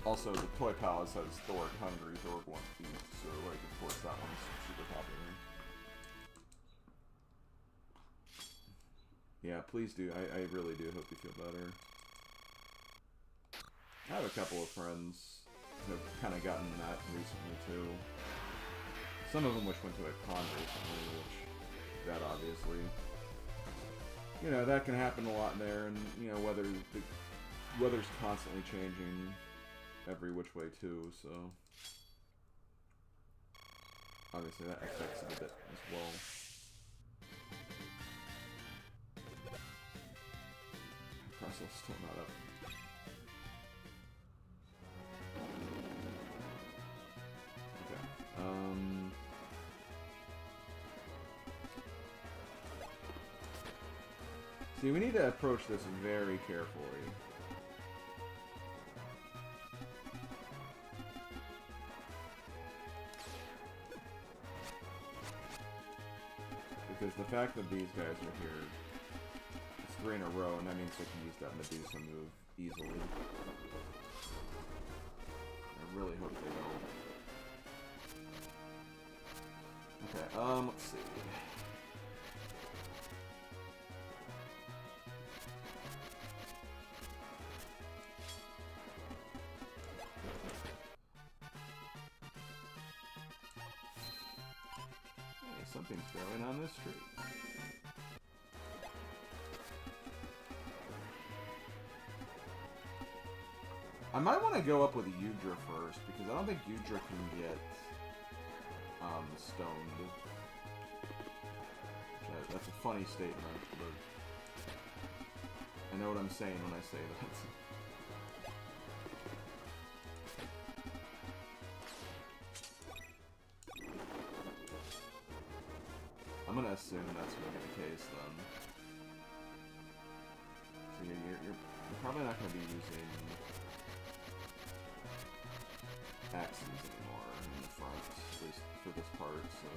Also, the Toy Palace has Thorg Hungry, Thorg Wants to Eat, so, like, of course that one's super popular. Yeah, please do. I really do hope you feel better. I have a couple of friends who have kind of gotten that recently, too. Some of them which went to a con recently, which, that obviously, you know, that can happen a lot there, and, you know, weather's constantly changing every which way too, so obviously that affects it a bit as well. Pressel's still not up. Okay. See, we need to approach this very carefully. Because the fact that these guys are here, it's 3 in a row, and that means I can use that Medusa move easily. I really hope they don't. Okay, let's see. Something's growing on this tree. I might want to go up with Yggdra first, because I don't think Yggdra can get stoned. That's a funny statement, but I know what I'm saying when I say that. I'm assume that's going to be the case then. So yeah, you're probably not going to be using axes anymore in the front, at least for this part, so...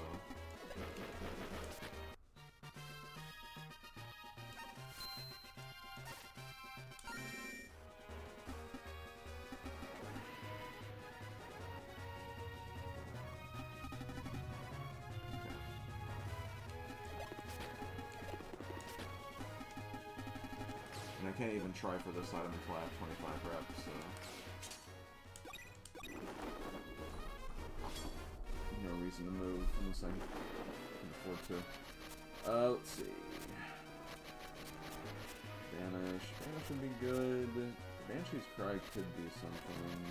And I can't even try for this item until I have 25 reps, so... No reason to move unless I can afford to. Let's see. Banish. Banish would be good. Banshee's Cry could be something.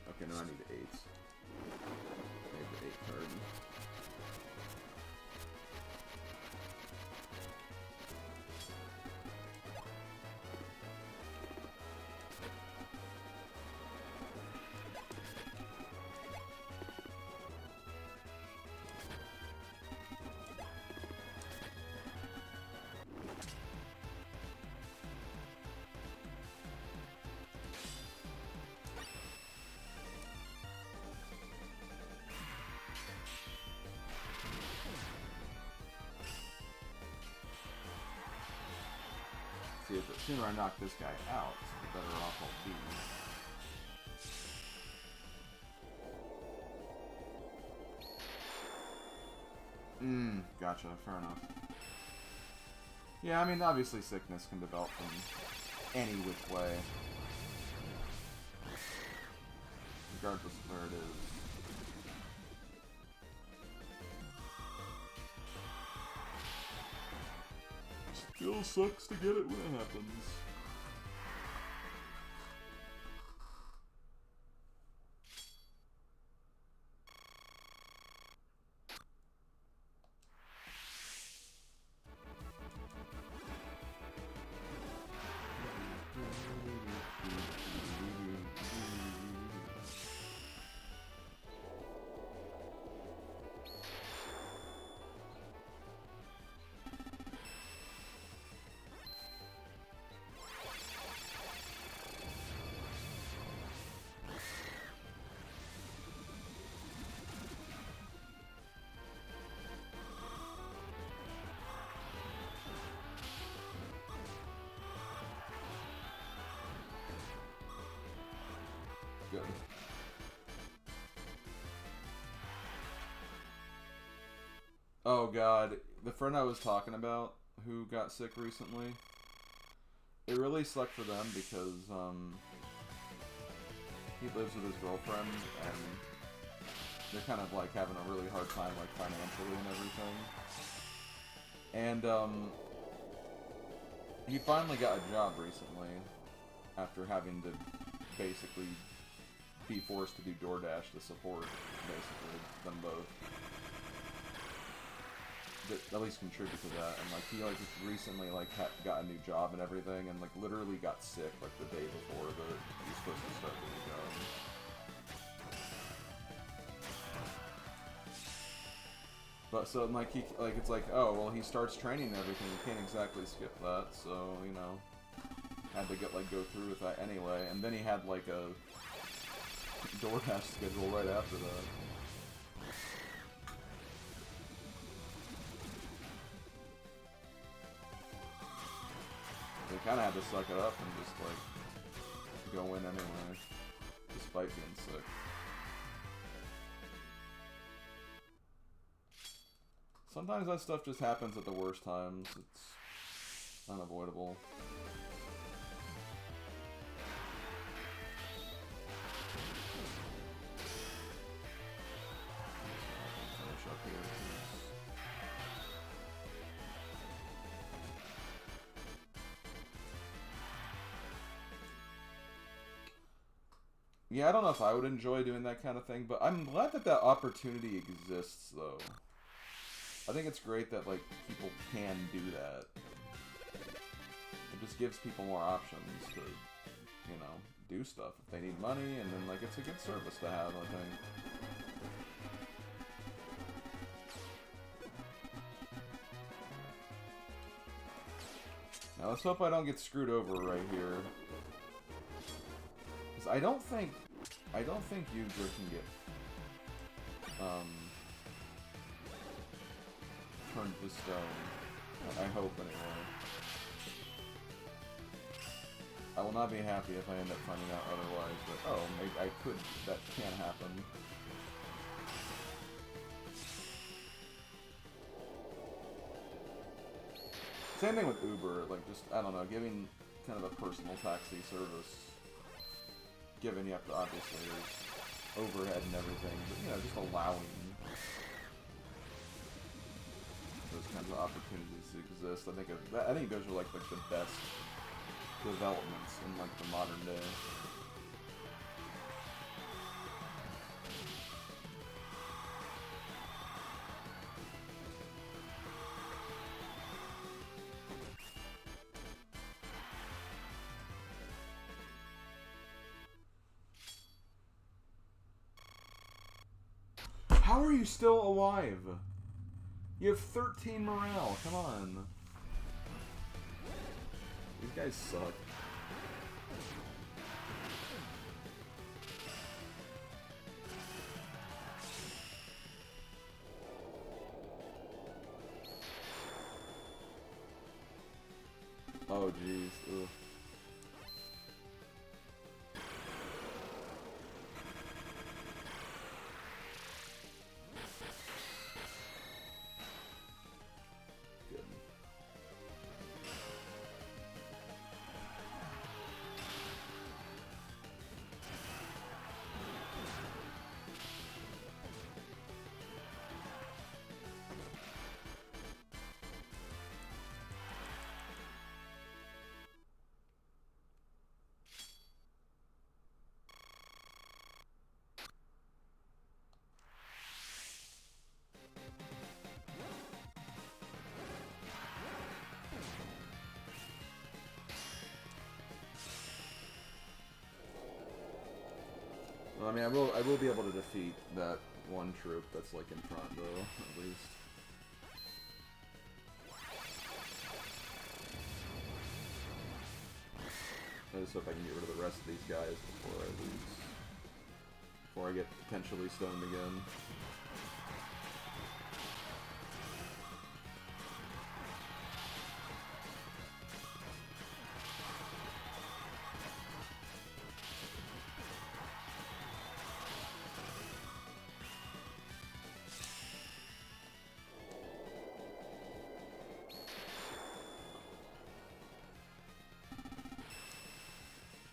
Okay, no, I need 8. I need the 8 card. See, if the sooner I knock this guy out, the better off I'll be. Gotcha, fair enough. Yeah, I mean, obviously sickness can develop from any which way. Regardless of where it is. Still sucks to get it when it happens. Good. Oh god, the friend I was talking about who got sick recently, it really sucked for them because he lives with his girlfriend and they're kind of like having a really hard time like financially and everything. And he finally got a job recently after having to basically be forced to do DoorDash to support, basically, them both. That at least contribute to that, and like he like just recently like got a new job and everything, and like literally got sick like the day before he was supposed to start the new job. But so like he like it's like, oh well, he starts training and everything, you can't exactly skip that, so you know, had to get like go through with that anyway, and then he had like a DoorDash schedule right after that. They kind of had to suck it up and just like go in anyway, despite being sick. Sometimes that stuff just happens at the worst times. It's unavoidable. Finish up here. Yeah, I don't know if I would enjoy doing that kind of thing, but I'm glad that that opportunity exists, though. I think it's great that, like, people can do that. It just gives people more options to, you know, do stuff if they need money, and then, like, it's a good service to have, I think. Now, let's hope I don't get screwed over right here. Because I don't think Yggdra can get, turned to stone. I hope, anyway. I will not be happy if I end up finding out otherwise, but, oh, maybe I could, that can happen. Same thing with Uber, like, just, I don't know, giving kind of a personal taxi service. Given you have to, obviously, there's overhead and everything, but, you know, just allowing those kinds of opportunities to exist. I think those are, like the best developments in, like, the modern day. How are you still alive? You have 13 morale, come on. These guys suck. Oh jeez, ugh. I mean, I will be able to defeat that one troop that's like in front, though, at least. I just hope I can get rid of the rest of these guys before I lose. Before I get potentially stoned again.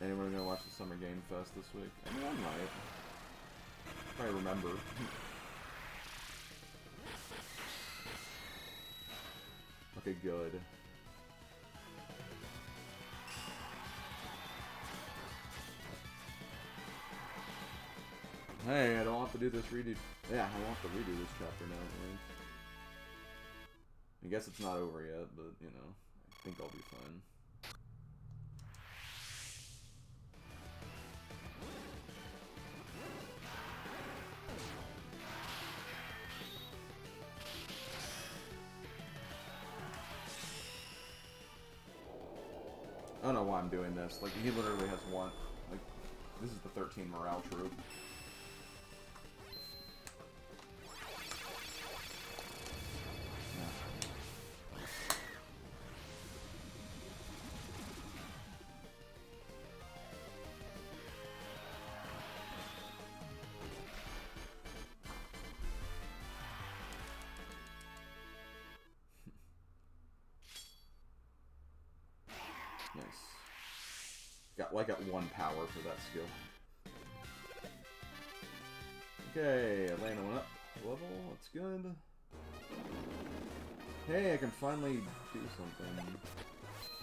Anyone gonna watch the Summer Game Fest this week? I mean, I might. If I remember. Okay, good. Hey, I don't have to do this redo. Yeah, I won't have to redo this chapter now, at least. I guess it's not over yet, but, you know, I think I'll be fine. I don't know why I'm doing this. Like, he literally has one. Like, this is the 13 morale troop. I got 1 power for that skill. Okay, Atlanta went up level, that's good. Hey, I can finally do something.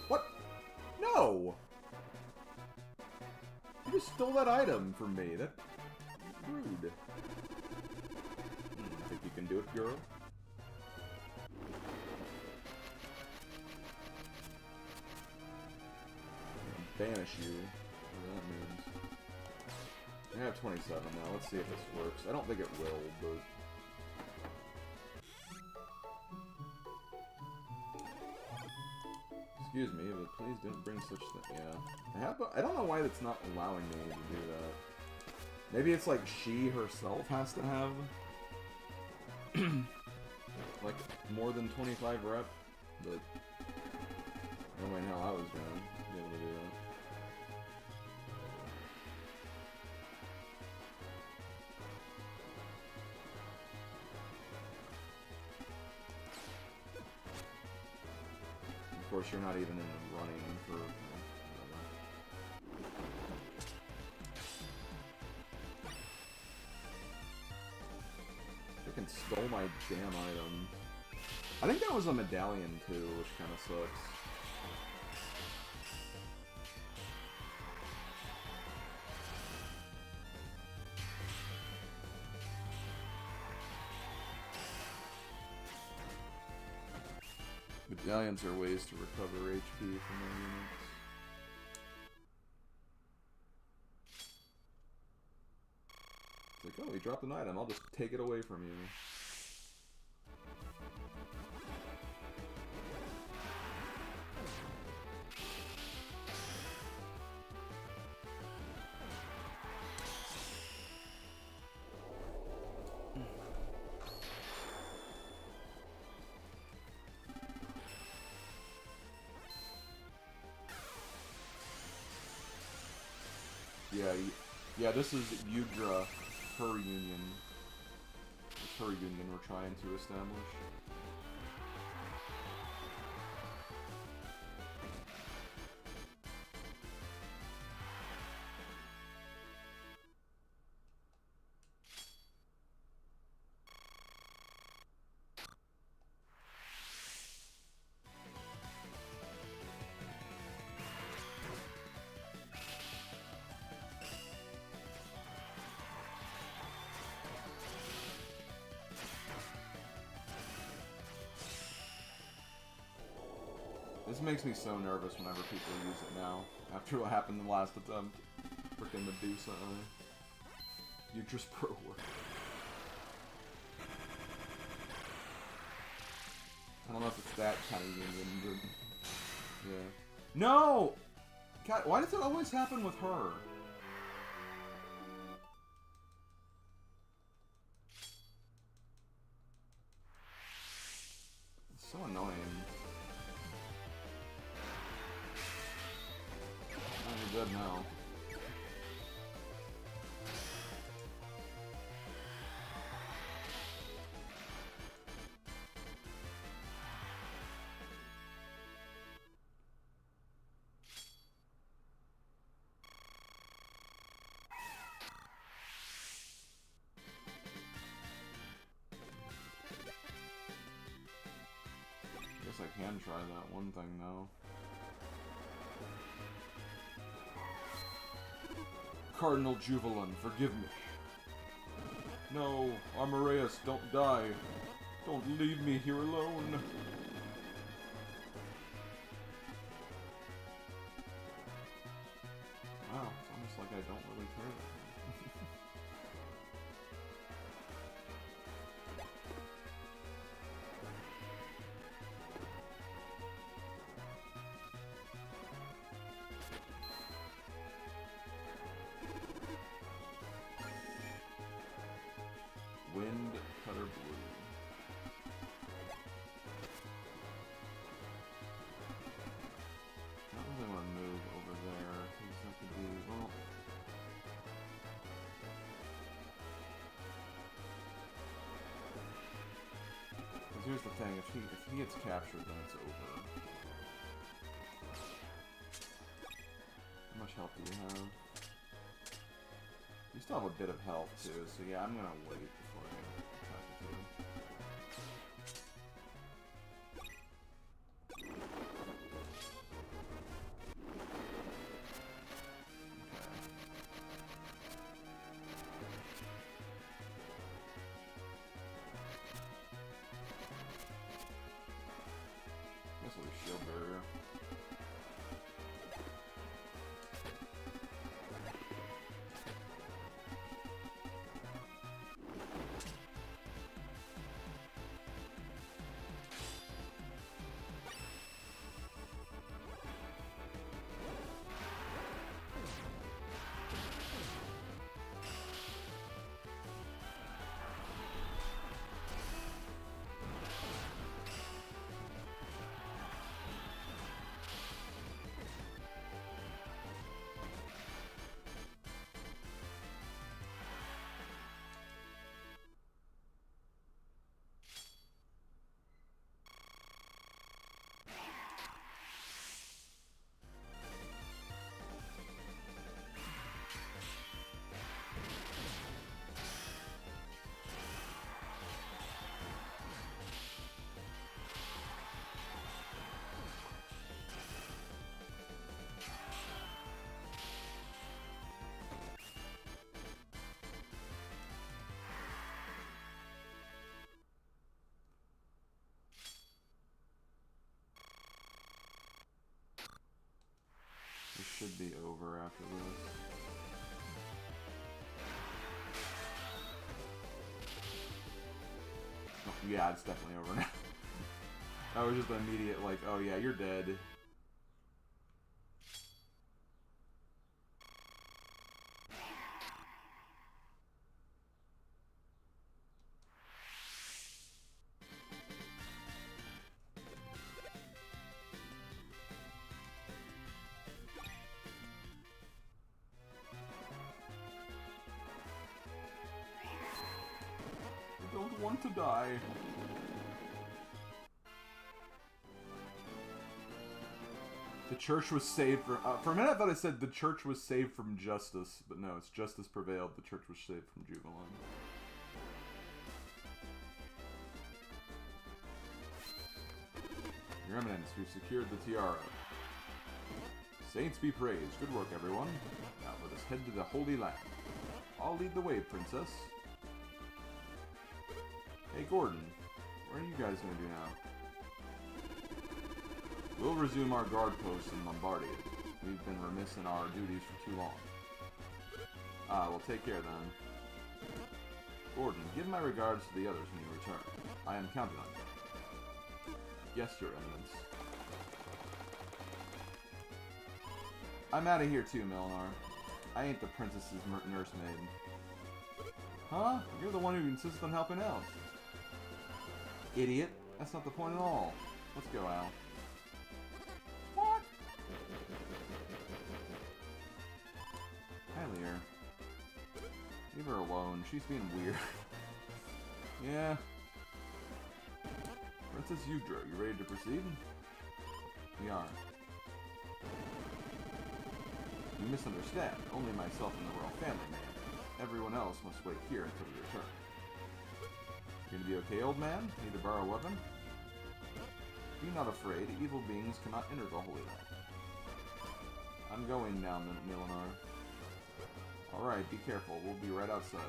What? No! You just stole that item from me. That's rude. I think you can do it, girl. Banish you. Whatever that means. I have 27 now. Let's see if this works. I don't think it will, but... Excuse me, but please don't bring such thing. Yeah. I don't know why that's not allowing me to do that. Maybe it's like she herself has to have... like, more than 25 rep, but... I don't know how I was gonna be able to do that. Of course, you're not even in the running for... Freaking stole my damn item. I think that was a medallion too, which kind of sucks. Medallions are ways to recover HP from their units. It's like, oh, we dropped an item, I'll just take it away from you. Yeah, this is Yggdra, her union. It's her union we're trying to establish. This makes me so nervous whenever people use it now, after what happened in the last attempt. Frickin' Medusa. You just pro work. I don't know if it's that kind of union, but... Yeah. No! God, why does it always happen with her? It's so annoying. You're dead now. Guess I can try that one thing now. Cardinal Juvelin, forgive me. No, Armoreus, don't die. Don't leave me here alone. Wow, it's almost like I don't really care that much. Wind Cutter Blue. I don't really want to move over there, because that could be, well... Because here's the thing, if he gets captured, then it's over. How much health do you have? You still have a bit of health too, so yeah, I'm gonna wait before I attack it too. Okay. after this. Oh, yeah, it's definitely over now. That was just an immediate, like, oh yeah, you're dead. I don't want to die. The church was saved from... for a minute I thought I said the church was saved from justice, but no, it's justice prevailed. The church was saved from Jubilant. Your Eminence, we've secured the tiara. Saints be praised. Good work, everyone. Now let us head to the Holy Land. I'll lead the way, Princess. Hey, Gordon. What are you guys going to do now? We'll resume our guard post in Lombardia. We've been remiss in our duties for too long. We'll take care then. Gordon, give my regards to the others when you return. I am counting on you. Yes, Your Eminence. I'm out of here too, Melinar. I ain't the princess's nursemaid. Huh? You're the one who insisted on helping out. Idiot. That's not the point at all. Let's go, Al. What? Hi, Lear. Leave her alone. She's being weird. Yeah. Princess Yggdra, you ready to proceed? We are. You misunderstand. Only myself and the royal family may. Everyone else must wait here until we return. You gonna be okay, old man? Need to borrow a weapon? Be not afraid. Evil beings cannot enter the Holy Land. I'm going now, Melinar. Alright, be careful. We'll be right outside.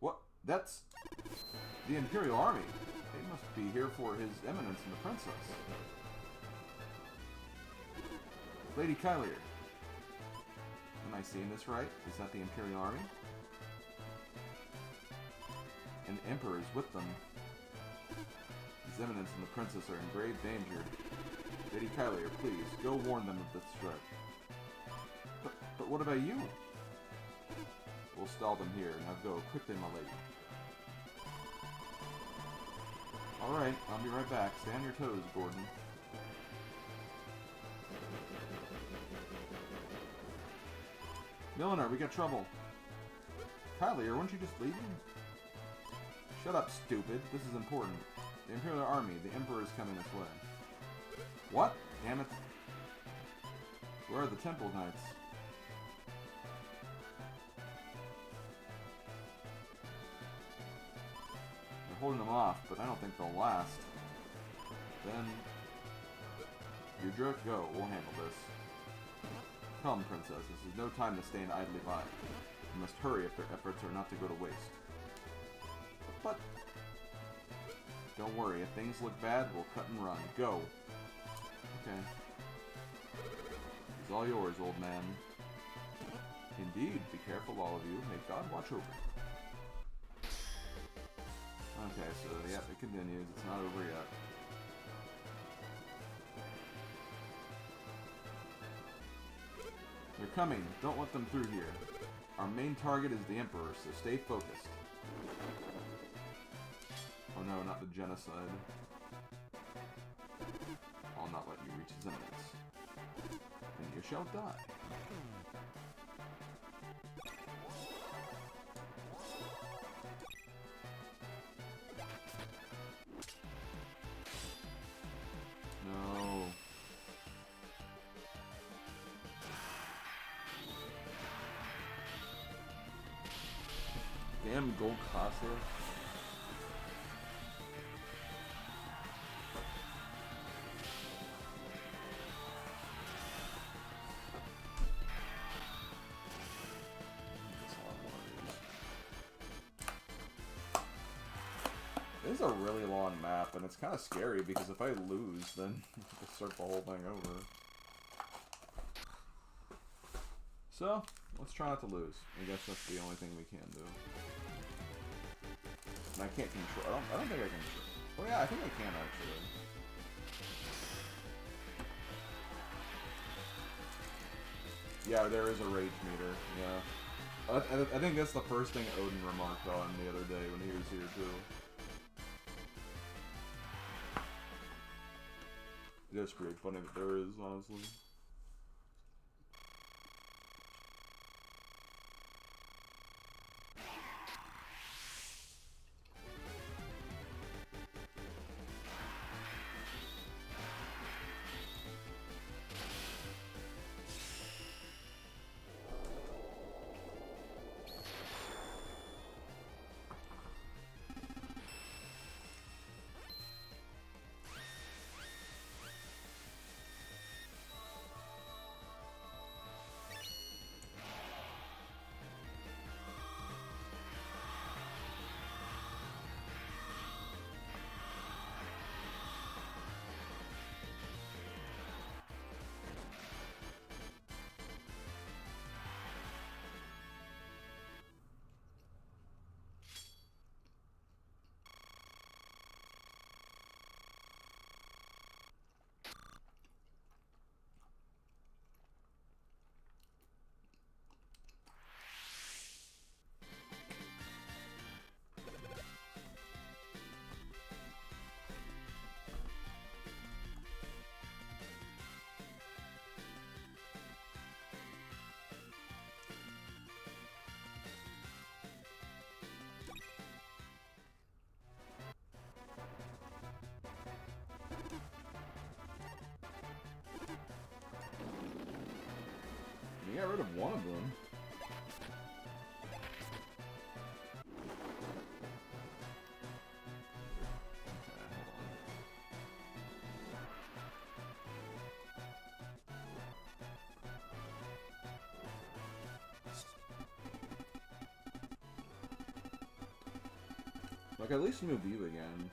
What? That's the Imperial Army. They must be here for His Eminence and the Princess. Lady Kylier. Am I seeing this right? Is that the Imperial Army? An Emperor is with them. His Eminence and the Princess are in grave danger. Lady Kylier, please, go warn them of this threat. But what about you? We'll stall them here. Now go, quickly, my lady. Alright, I'll be right back. Stay on your toes, Gordon. Melinar, we got trouble. Kylier, weren't you just leaving? Shut up, stupid. This is important. The Imperial Army, the Emperor is coming this way. What? Damn it. Where are the Temple Knights? They're holding them off, but I don't think they'll last. Then... Yggdra, go. We'll handle this. Come, Princess. This is no time to stand idly by. You must hurry if their efforts are not to go to waste. But... Don't worry. If things look bad, we'll cut and run. Go. Okay. It's all yours, old man. Indeed. Be careful, all of you. May God watch over you. Okay, so, yeah, it continues. It's not over yet. They're coming. Don't let them through here. Our main target is the Emperor, so stay focused. Oh no, not the genocide. I'll not let you reach His Eminence. And you shall die. No. Damn gold Casa. This is a really long map, and it's kind of scary because if I lose, then I start the whole thing over. So, let's try not to lose. I guess that's the only thing we can do. And I can't control. I don't think I can. Oh yeah, I think I can actually. Yeah, there is a rage meter. Yeah, I think that's the first thing Odin remarked on the other day when he was here too. It is pretty funny that there is, honestly. You got rid of one of them. Like, at least move you again.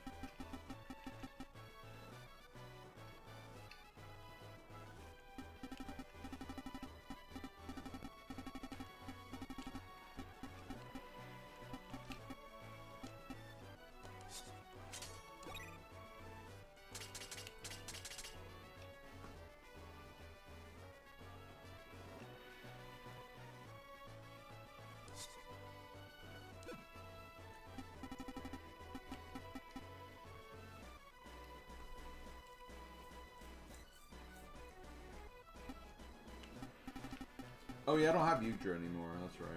Oh yeah, I don't have Yggdra anymore, that's right.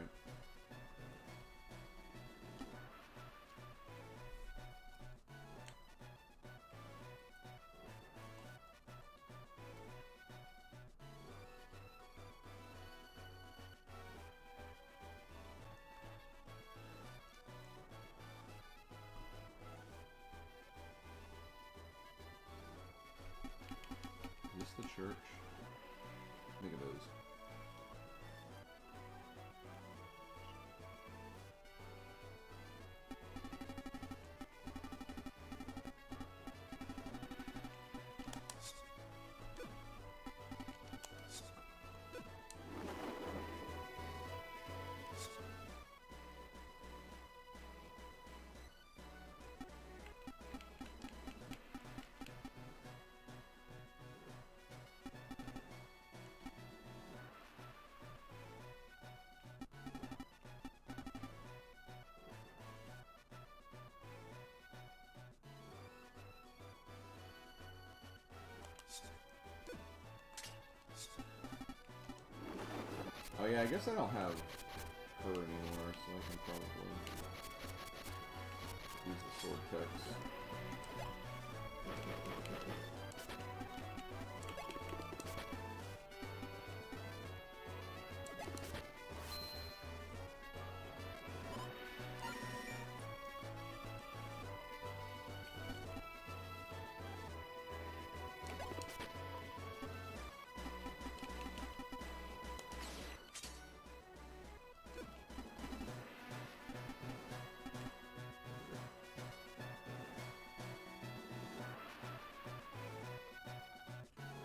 Is this the church? Look at those. Oh yeah, I guess I don't have her anymore, so I can probably use the sword text.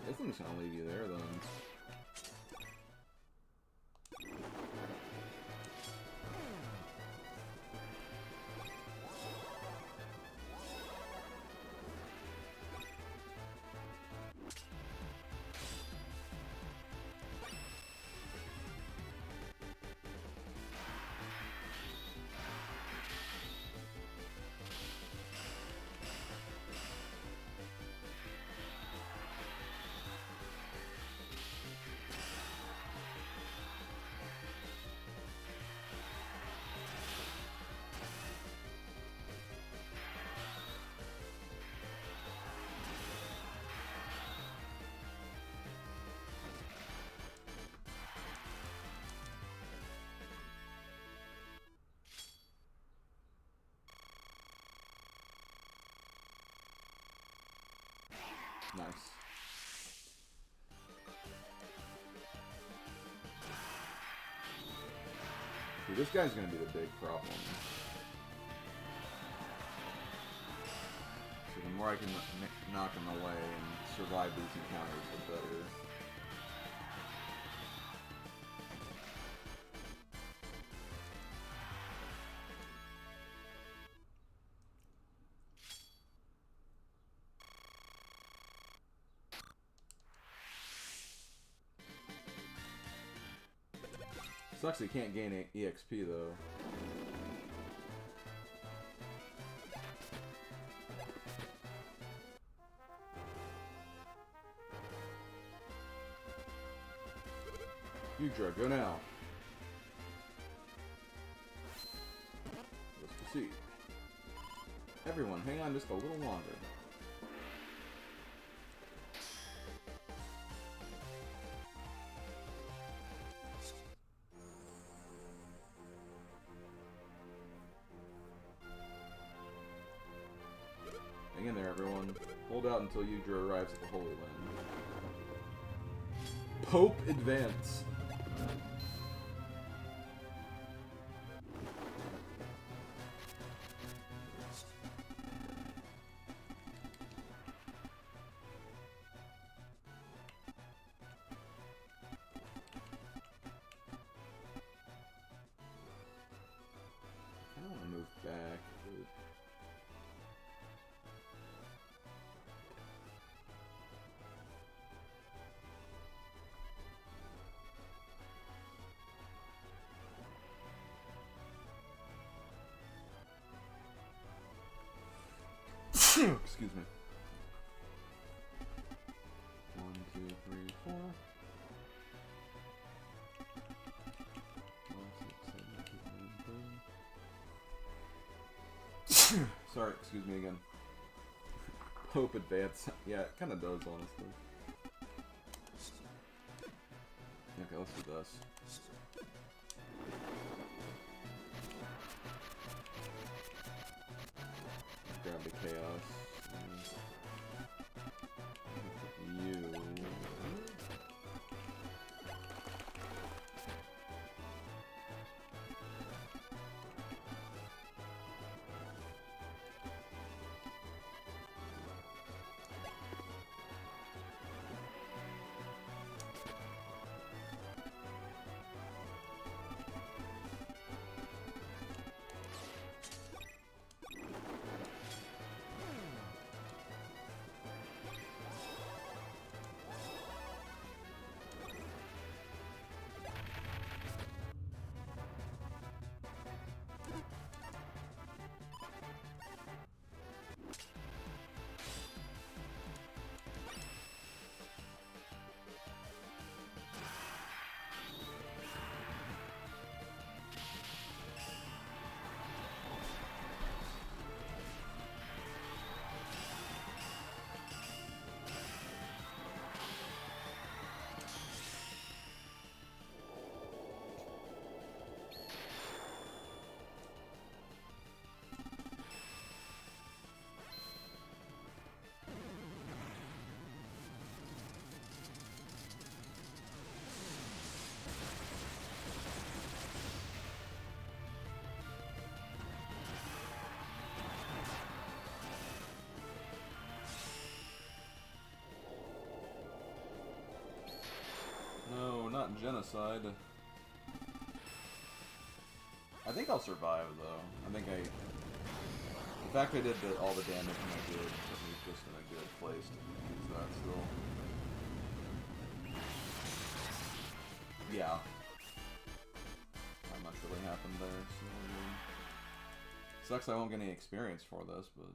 guess I'm just gonna leave you there then. Nice. Dude, this guy's gonna be the big problem. So the more I can knock him away and survive these encounters, the better. Sucks you can't gain EXP though. Yggdra, go now. Let's proceed. Everyone, hang on just a little longer. Hang in there, everyone. Hold out until Yggdra arrives at the Holy Land. Pope advance. I don't want to move back. Excuse me. 1, 2, 3, 4. 5, 6, 7, 8, 9, 10. Sorry, excuse me again. Hope advance. Yeah, it kind of does, honestly. Okay, let's do this. Grab the chaos. You. not genocide. I think I'll survive, though. I think the fact I did all the damage I did put me just in a good place to use that still. Yeah. Not much really happened there, so... Sucks I won't get any experience for this, but...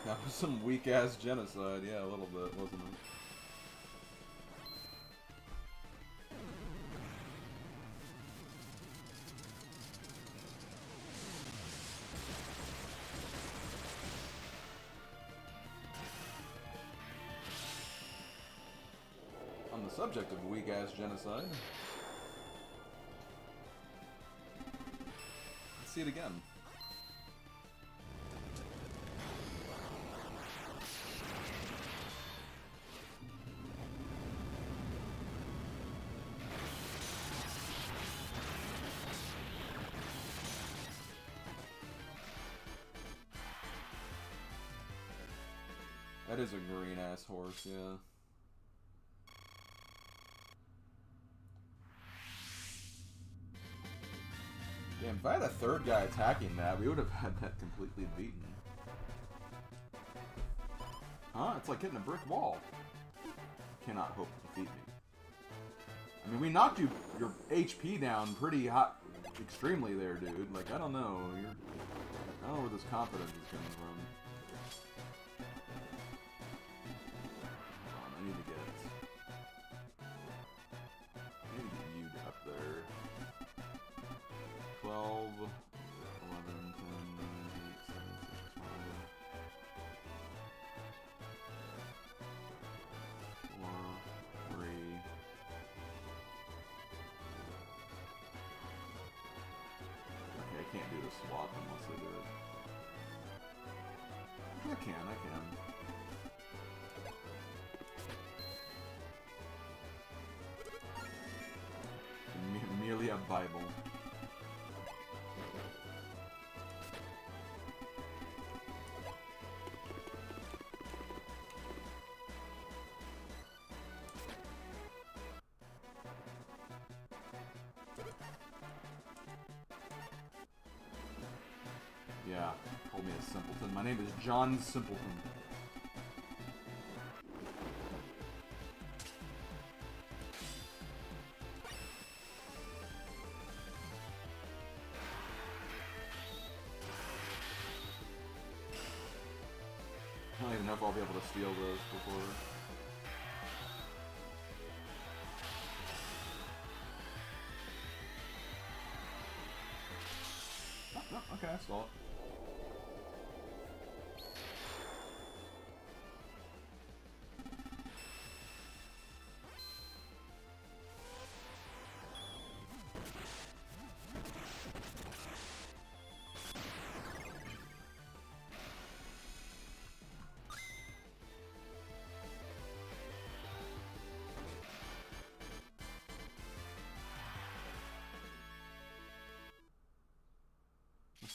That was some weak-ass genocide, yeah, a little bit, wasn't it? On the subject of weak-ass genocide, let's see it again. That is a green-ass horse, yeah. Damn, if I had a third guy attacking that, we would have had that completely beaten. Huh? It's like hitting a brick wall. Cannot hope to defeat me. I mean, we knocked your HP down pretty hot, extremely there, dude. Like, I don't know. I don't know where this confidence is coming from. I need to get you up there. 12, 11, 10, 9, 8, 7, 6, 5, 4, 3. Okay, I can't do the swap unless I do it. I can. Merely a Bible. Yeah, call me a simpleton. My name is John Simpleton. I don't even know if I'll be able to steal those before. Oh, no, okay, I saw it.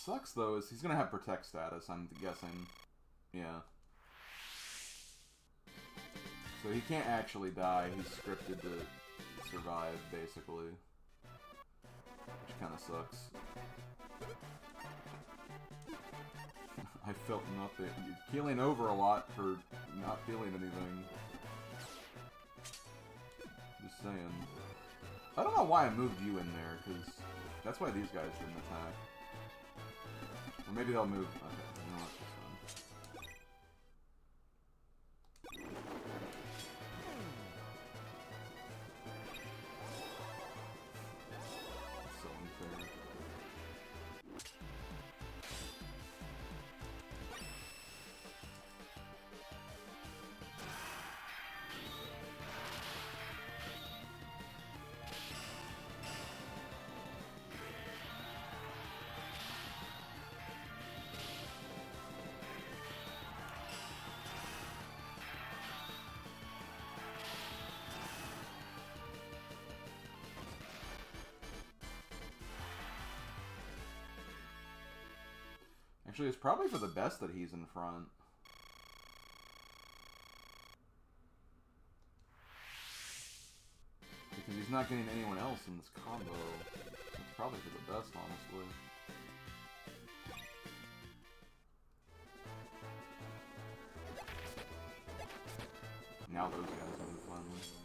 Sucks though is he's gonna have protect status, I'm guessing. Yeah. So he can't actually die, he's scripted to survive, basically. Which kinda sucks. I felt nothing. You're keeling over a lot for not feeling anything. Just saying. I don't know why I moved you in there, because that's why these guys didn't attack. Or maybe they'll move. Okay, you know what? That's so unfair. Actually, it's probably for the best that he's in front. Because he's not getting anyone else in this combo. It's probably for the best, honestly. Now those guys move finally. Let's see.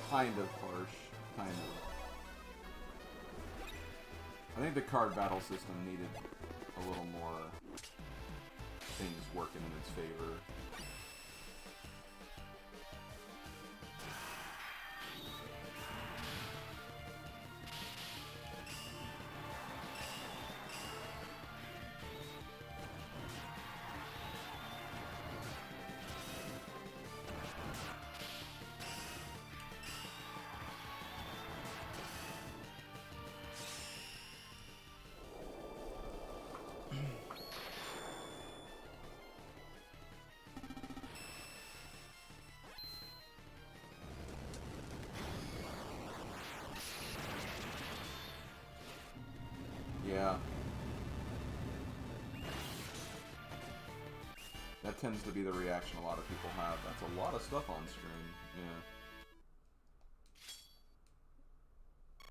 Kind of harsh. Kind of. I think the card battle system needed a little more things working in its favor. Yeah. That tends to be the reaction a lot of people have. That's a lot of stuff on screen. Yeah.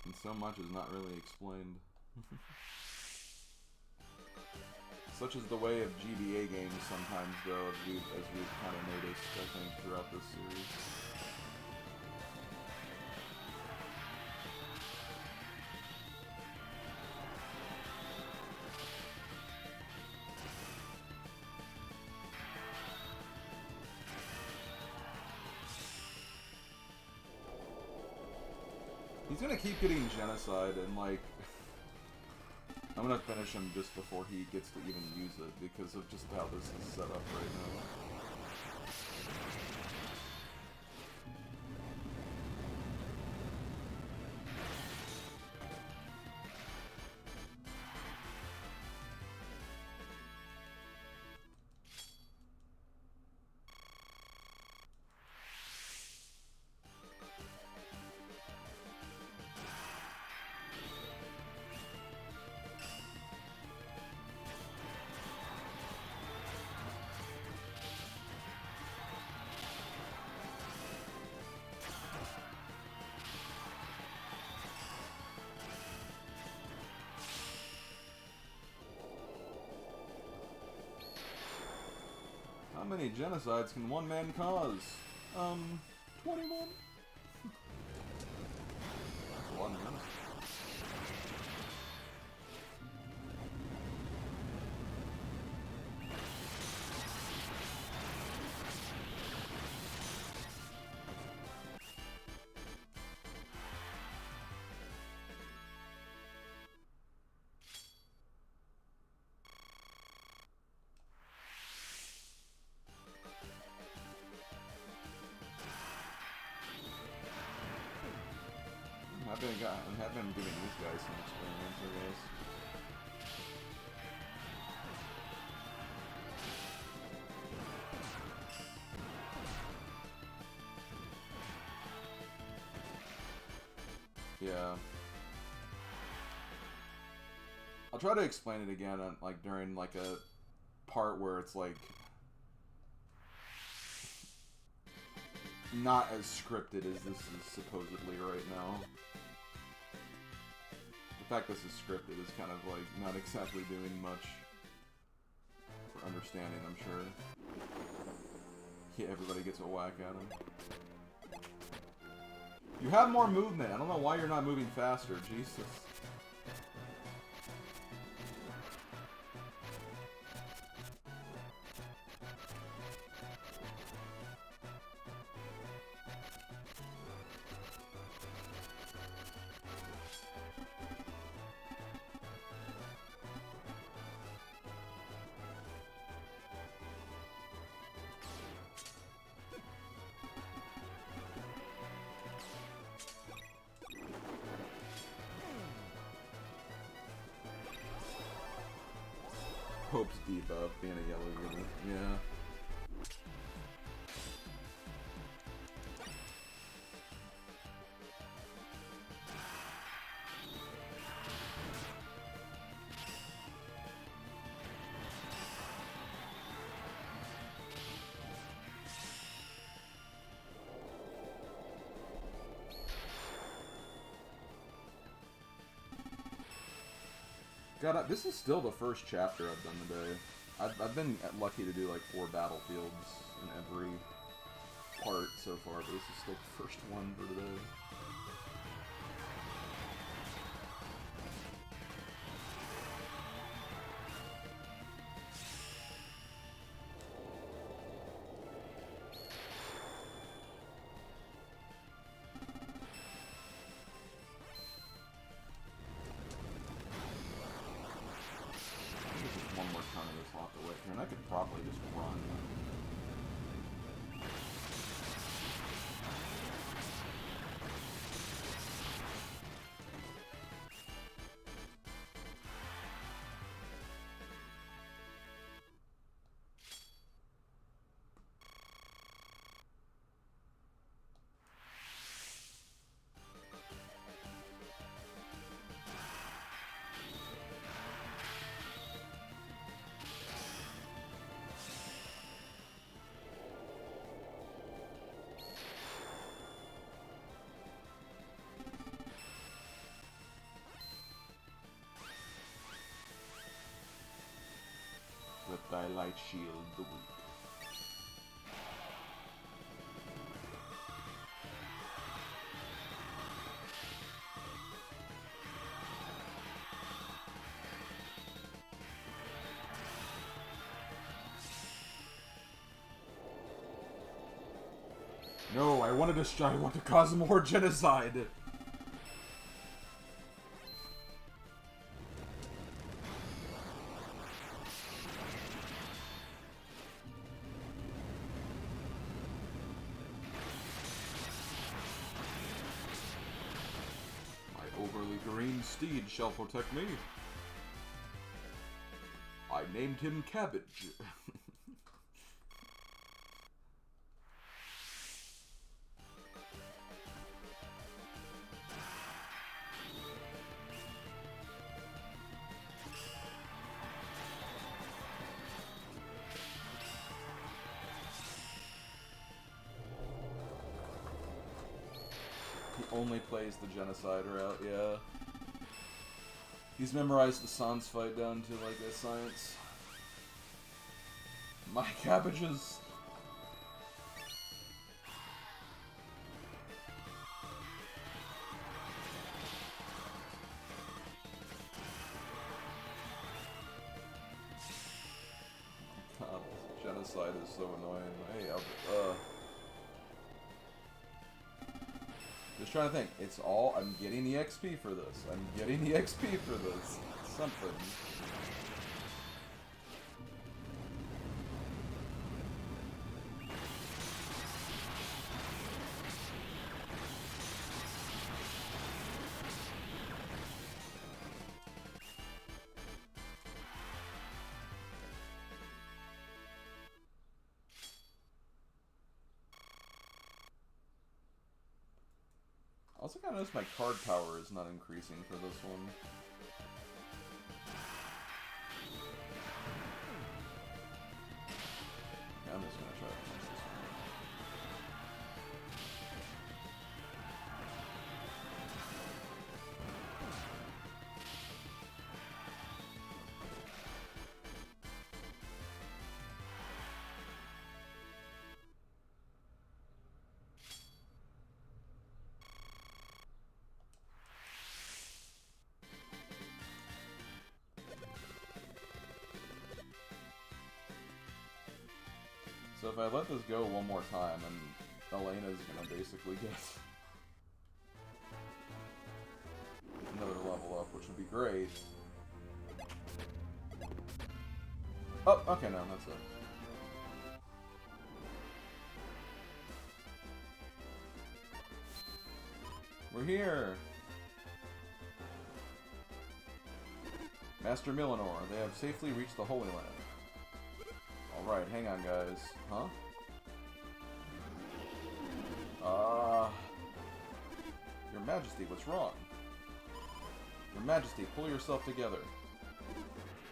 And so much is not really explained. Such is the way of GBA games sometimes, though, as we've kind of noticed, I think, throughout this series. He's gonna keep getting genocide, and like, I'm gonna finish him just before he gets to even use it because of just how this is set up right now. How many genocides can one man cause? 21? That's a lot of genocide. I've been giving these guys some experiments, I guess. Yeah. I'll try to explain it again, like, during, like, a part where it's, like, not as scripted as this is supposedly right now. The fact this is scripted is kind of, like, not exactly doing much for understanding, I'm sure. Yeah, everybody gets a whack at him. You have more movement. I don't know why you're not moving faster. Jesus. Hope's debuff being a yellow unit. Yeah. God, this is still the first chapter I've done today. I've been lucky to do like 4 battlefields in every part so far, but this is still the first one for today. I could probably just run. With thy light shield the weak. No, I want to cause more genocide. Steed shall protect me. I named him Cabbage. He only plays the genocide route, yeah. He's memorized the Sans fight down to, like, a science. My cabbages! God, genocide is so annoying. Hey, just trying to think. It's all, I'm getting the XP for this. I'm getting the XP for this. Something. Also, kind of noticed my card power is not increasing for this one. Yeah, I'm just gonna try to finish this one. So if I let this go one more time, and Elena's gonna basically get another level up, which would be great. Oh, okay, no, that's it. We're here! Master Millinor, they have safely reached the Holy Land. Alright, hang on, guys. Huh? Your Majesty, what's wrong? Your Majesty, pull yourself together.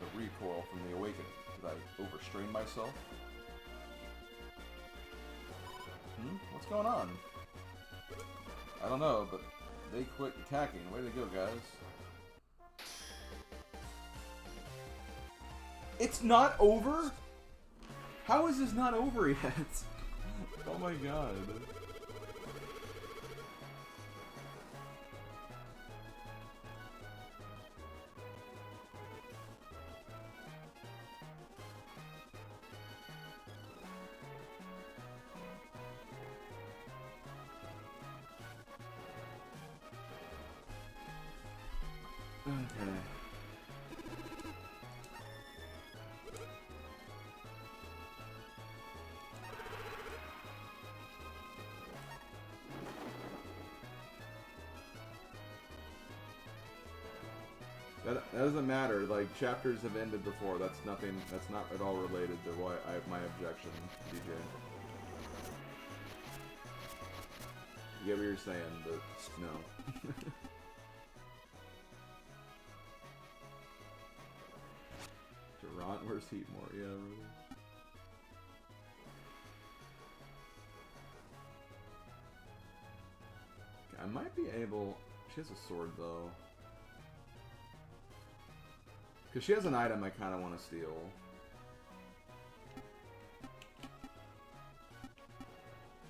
The recoil from the awakening. Did I overstrain myself? What's going on? I don't know, but they quit attacking. Way to go, guys. It's not over? How is this not over yet? Oh my god. Okay. That doesn't matter. Like, chapters have ended before. That's nothing. That's not at all related to why I have my objection, DJ. You get what you're saying, but no. Durant, where's Heatmore? Yeah, really. Okay, I might be able. She has a sword though. Because she has an item I kind of want to steal.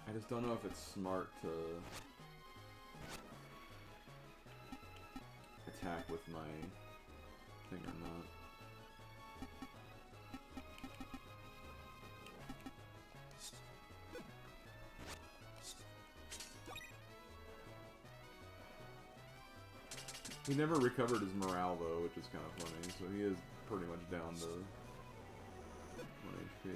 I just don't know if it's smart to attack with my thing or not. He never recovered his morale though, which is kind of funny, so he is pretty much down to 1 HP.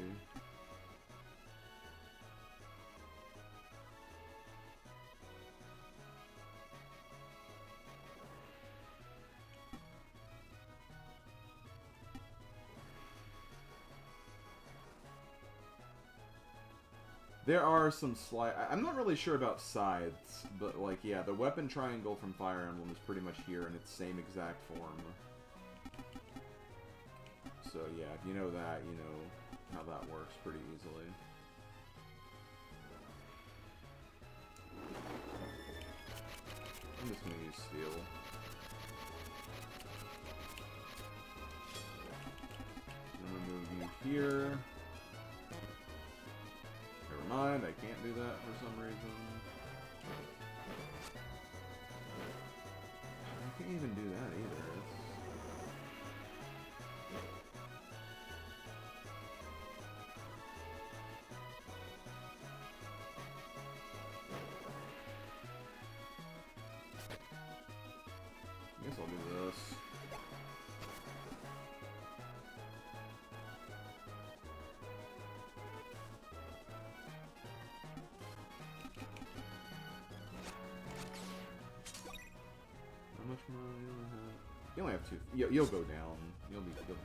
There are some slight... I'm not really sure about scythes, but, like, yeah, the weapon triangle from Fire Emblem is pretty much here in its same exact form. So, yeah, if you know that, you know how that works pretty easily. I'm just gonna use Steel. I'm gonna move you here. Never mind, I can't do that for some reason. I can't even do that either. I guess I'll do this. How much more do you have? You only have 2. You'll go down. You'll be finished.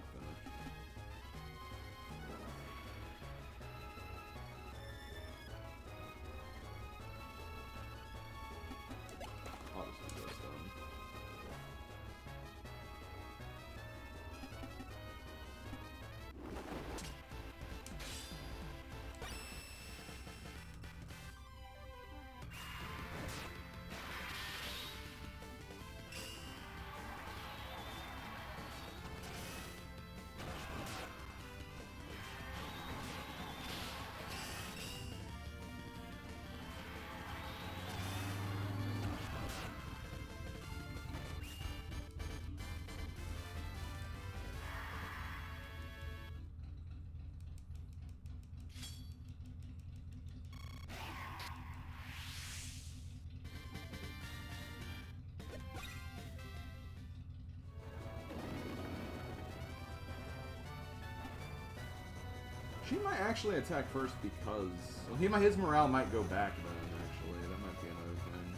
She might actually attack first because... Well, his morale might go back then, actually. That might be another thing.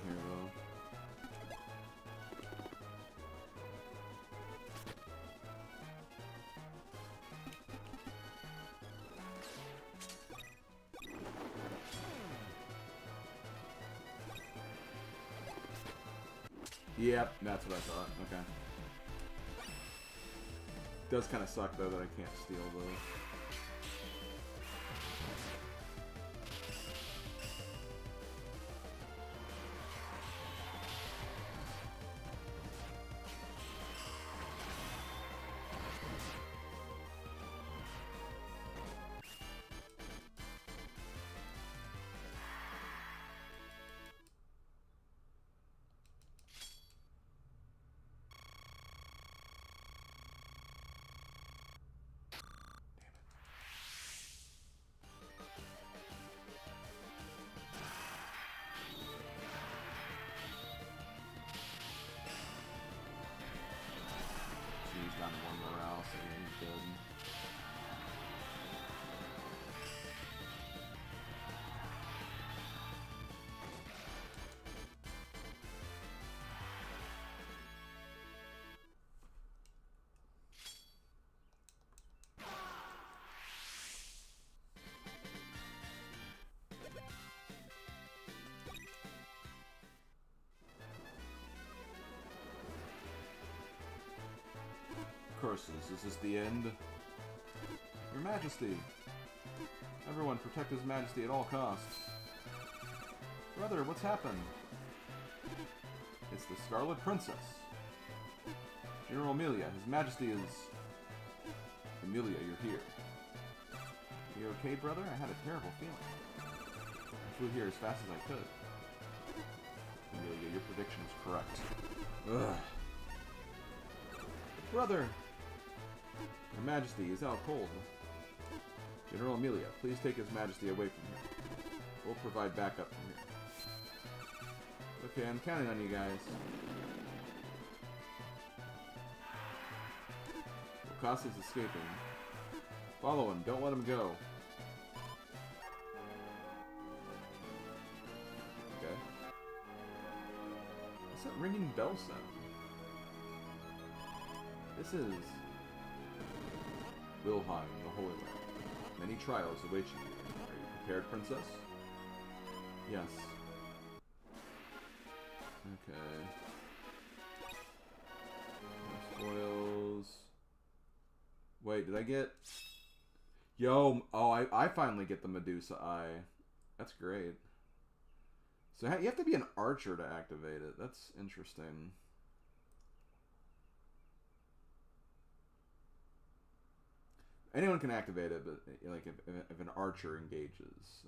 Here, though. Yep, that's what I thought. Okay. Does kind of suck, though, that I can't steal those. He's down to 1 morale, so yeah, he's good. Curses, is this the end? Your Majesty! Everyone protect His Majesty at all costs. Brother, what's happened? It's the Scarlet Princess. General Amelia, His Majesty is... Amelia, you're here. Are you okay, brother? I had a terrible feeling. I flew here as fast as I could. Amelia, your prediction is correct. Ugh. Brother! Your Majesty is out cold. General Amelia, please take His Majesty away from here. We'll provide backup from here. Okay, I'm counting on you guys. Lucasa's escaping. Follow him, don't let him go. Okay. What's that ringing bell sound? This is Wilhelm, the Holy Land. Many trials await you. Are you prepared, Princess? Yes. Okay. Spoils. Wait, did I get... Yo, oh, I finally get the Medusa Eye. That's great. So you have to be an archer to activate it. That's interesting. Anyone can activate it, but like if an archer engages,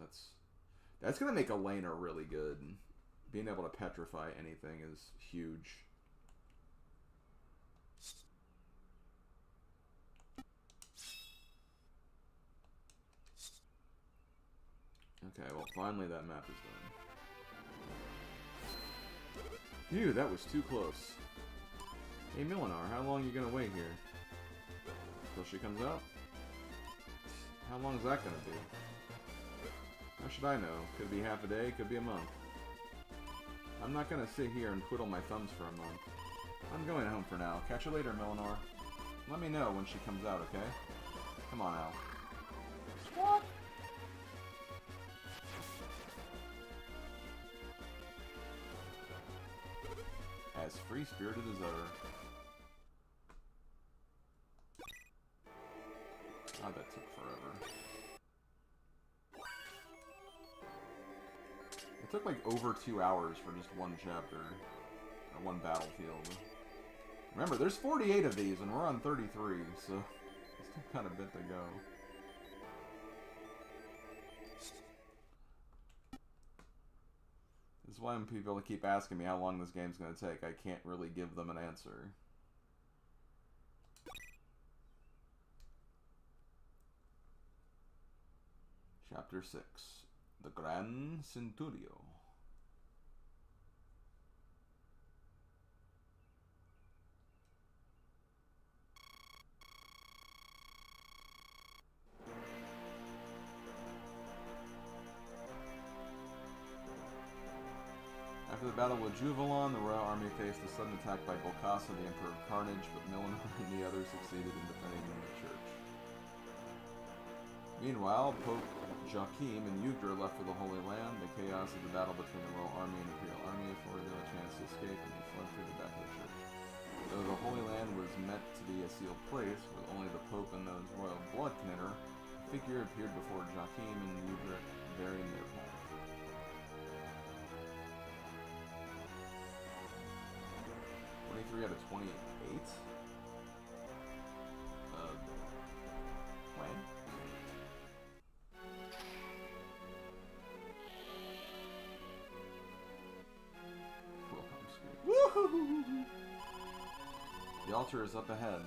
that's gonna make Elena really good. Being able to petrify anything is huge. Okay, well finally that map is done. Phew, that was too close. Hey Milinar, how long are you gonna wait here? Till she comes out? How long is that gonna be? How should I know? Could be half a day, could be a month. I'm not gonna sit here and twiddle my thumbs for a month. I'm going home for now. Catch you later, Milinar. Let me know when she comes out, okay? Come on, Al. What? As free-spirited as ever. God, that took forever. It took like over 2 hours for just one chapter. Or one battlefield. Remember, there's 48 of these and we're on 33, so it's still kind of a bit to go. This is why when people keep asking me how long this game's going to take, I can't really give them an answer. Chapter 6. The Gran Centurio. After the battle with Juvalon, the royal army faced a sudden attack by Golkasa, the Emperor of Carnage, but Milanor and the others succeeded in defending the church. Meanwhile, Pope Joachim and Yggdra left for the Holy Land. The chaos of the battle between the royal army and the imperial army afforded them a chance to escape, and they fled through the back of the church. Though the Holy Land was meant to be a sealed place, with only the Pope and those royal blood can enter, a figure appeared before Joachim and Yggdra, bearing their path. 23 out of 28. When? Woohoo! The altar is up ahead.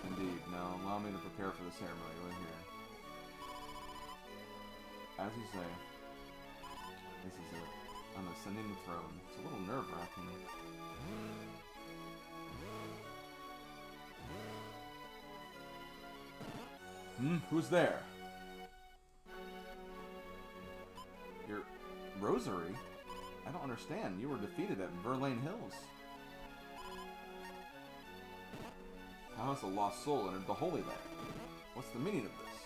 Indeed. Now allow me to prepare for the ceremony right here. As you say, this is it. I'm ascending the throne. It's a little nerve-wracking. Who's there? Your rosary? I don't understand. You were defeated at Verlaine Hills. How has a lost soul entered the Holy Land? What's the meaning of this?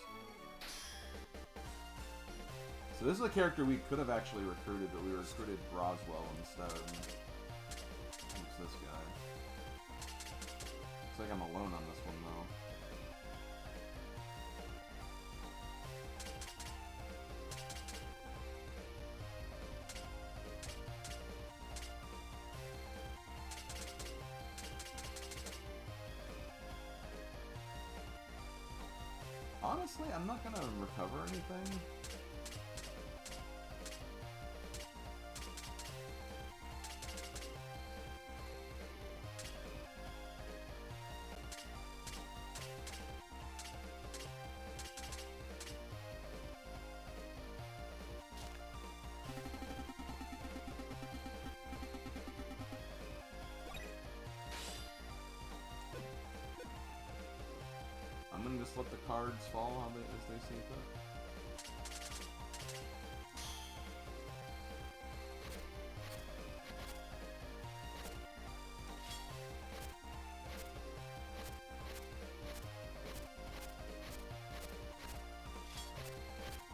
So this is a character we could have actually recruited, but we recruited Roswell instead. Who's this guy? Looks like I'm alone on this one, though. Honestly, I'm not gonna recover anything. I'm gonna just let the cards fall as they see fit.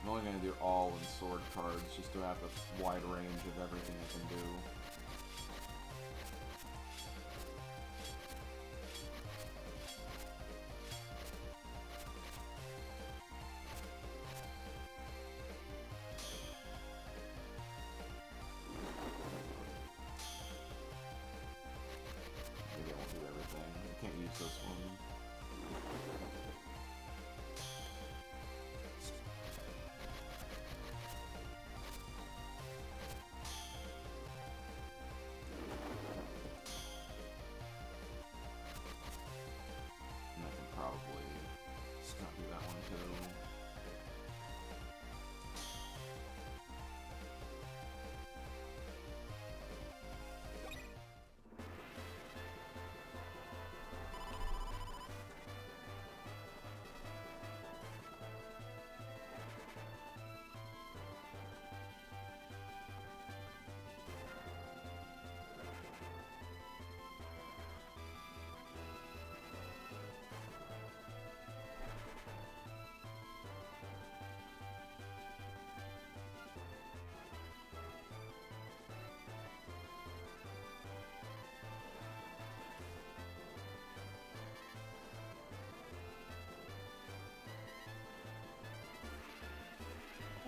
I'm only gonna do all in sword cards just to have a wide range of everything I can do. This one. And I can probably not do that one too.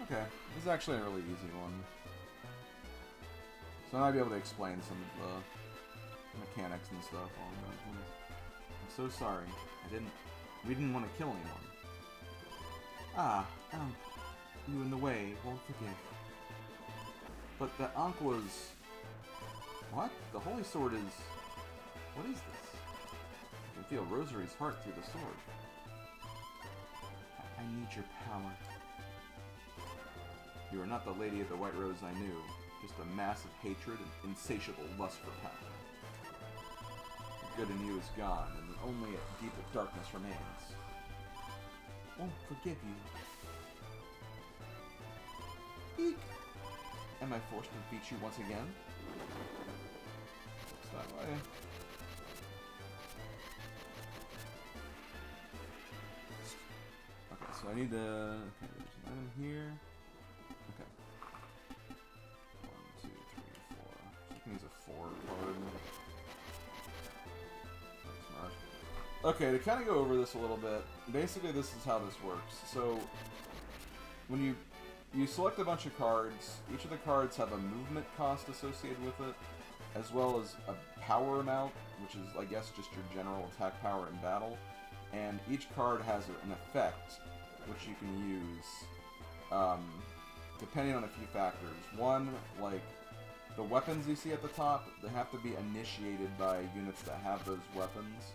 Okay, this is actually a really easy one. So I might be able to explain some of the mechanics and stuff. I'm so sorry. We didn't want to kill anyone. You in the way, won't forgive. But the Ankh was... What? The Holy Sword is... What is this? I can feel Rosary's heart through the sword. I need your power. You are not the lady of the white rose I knew, just a mass of hatred and insatiable lust for power. The good in you is gone, and only a deep darkness remains. Won't forgive you. Eek! Am I forced to beat you once again? Looks that way. Okay, so I need to... Okay, there's an item here. Okay. 1, 2, 3, 4. So I can use a 4 card. Thanks, Mirage. Okay, to kind of go over this a little bit, basically this is how this works. So, when you select a bunch of cards, each of the cards have a movement cost associated with it, as well as a power amount, which is, I guess, just your general attack power in battle. And each card has an effect, which you can use, depending on a few factors. One, like, the weapons you see at the top, they have to be initiated by units that have those weapons.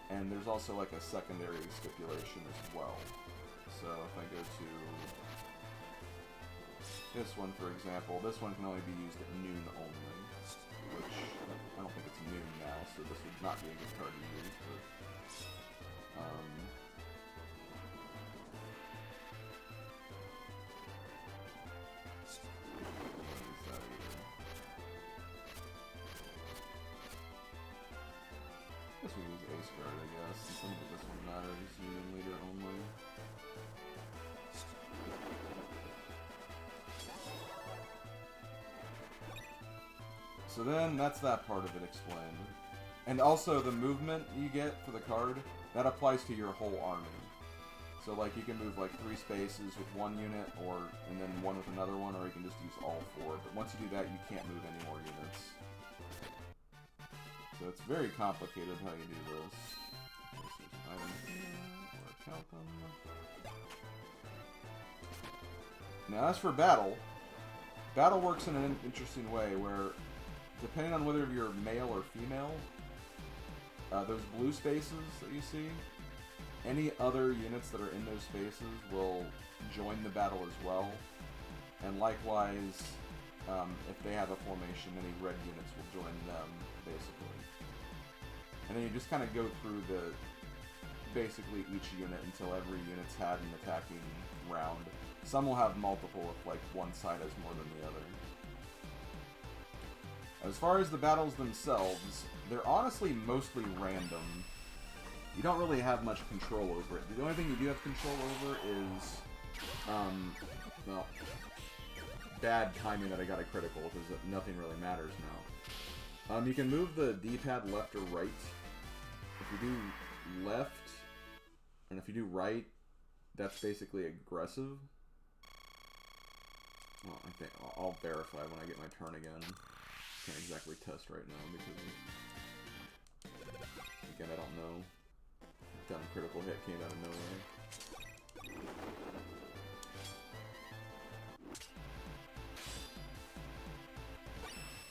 And there's also, like, a secondary stipulation as well. So, if I go to this one, for example, this one can only be used at noon only, which I don't think it's noon now, so this would not be a good card to use, but, I guess we use Ace Guard, I guess. I think that this one matters, Union Leader only. So then, that's that part of it explained. And also, the movement you get for the card, that applies to your whole army. So, like, you can move, like, 3 spaces with one unit, and then one with another one, or you can just use all 4. But once you do that, you can't move any more units. So it's very complicated how you do this. Okay, so there's an item here, or a Calcum. Now, as for battle, battle works in an interesting way, where depending on whether you're male or female, those blue spaces that you see, any other units that are in those spaces will join the battle as well. And likewise, if they have a formation, any red units will join them, basically. And then you just kind of go through basically each unit until every unit's had an attacking round. Some will have multiple if, like, one side has more than the other. As far as the battles themselves, they're honestly mostly random. You don't really have much control over it. The only thing you do have control over is, well, bad timing that I got a critical, because nothing really matters now. You can move the D-pad left or right. If you do left, and if you do right, that's basically aggressive. Well, I think I'll verify when I get my turn again. Can't exactly test right now because, again, I don't know. Dumb critical hit came out of nowhere.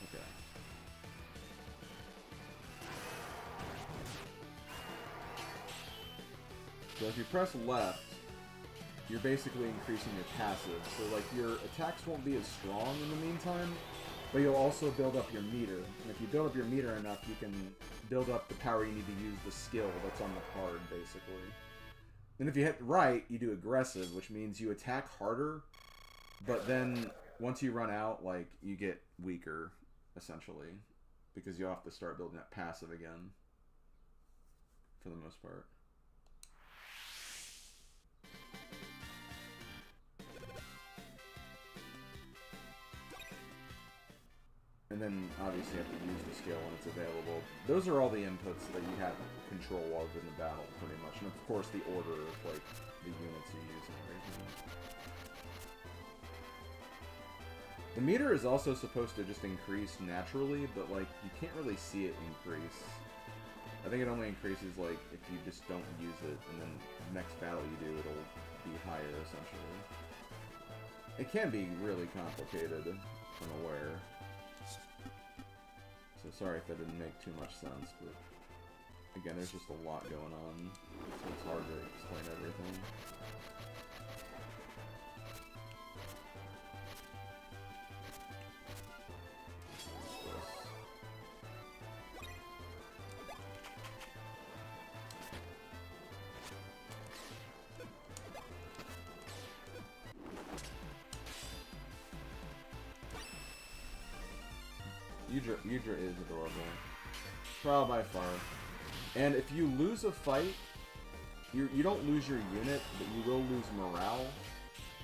Okay. So if you press left, you're basically increasing your passive. So, like, your attacks won't be as strong in the meantime, but you'll also build up your meter. And if you build up your meter enough, you can build up the power you need to use the skill that's on the card, basically. And if you hit right, you do aggressive, which means you attack harder, but then once you run out, like, you get weaker, essentially, because you have to start building that passive again, for the most part. And then, obviously, you have to use the skill when it's available. Those are all the inputs that you have control of in the battle, pretty much. And, of course, the order of, like, the units you use and everything. The meter is also supposed to just increase naturally, but, like, you can't really see it increase. I think it only increases, like, if you just don't use it, and then the next battle you do, it'll be higher, essentially. It can be really complicated, I'm aware. So sorry if that didn't make too much sense, but again, there's just a lot going on, so it's hard to explain everything. Yggdra is adorable. Trial by far. And if you lose a fight, you don't lose your unit, but you will lose morale.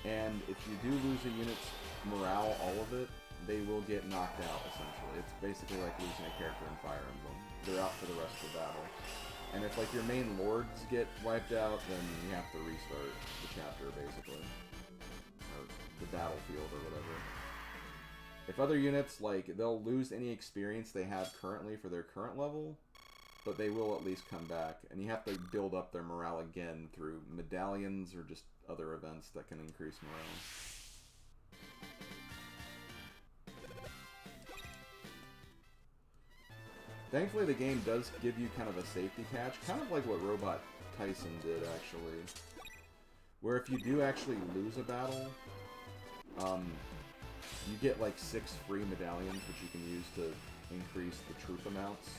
And if you do lose a unit's morale, all of it, they will get knocked out, essentially. It's basically like losing a character in Fire Emblem. They're out for the rest of the battle. And if, like, your main lords get wiped out, then you have to restart the chapter, basically. Or the battlefield, or whatever. If other units, like, they'll lose any experience they have currently for their current level, but they will at least come back. And you have to build up their morale again through medallions or just other events that can increase morale. Thankfully, the game does give you kind of a safety catch, kind of like what Robot Tyson did, actually. Where if you do actually lose a battle, you get like 6 free medallions, which you can use to increase the troop amounts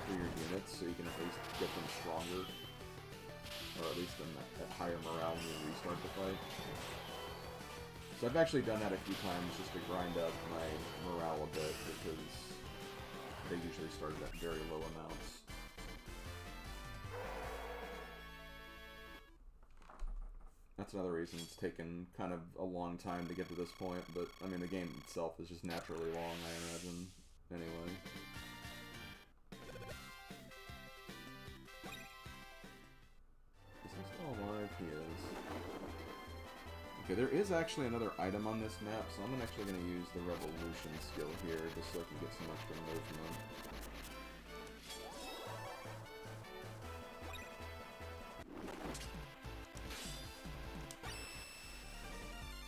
for your units, so you can at least get them stronger, or at least them at higher morale when you restart the fight. So I've actually done that a few times just to grind up my morale a bit, because they usually started at very low amounts. That's another reason it's taken kind of a long time to get to this point, but I mean the game itself is just naturally long, I imagine, anyway. Is he still alive? He is. Okay, there is actually another item on this map, so I'm actually going to use the Revolution skill here, just so I can get some extra movement.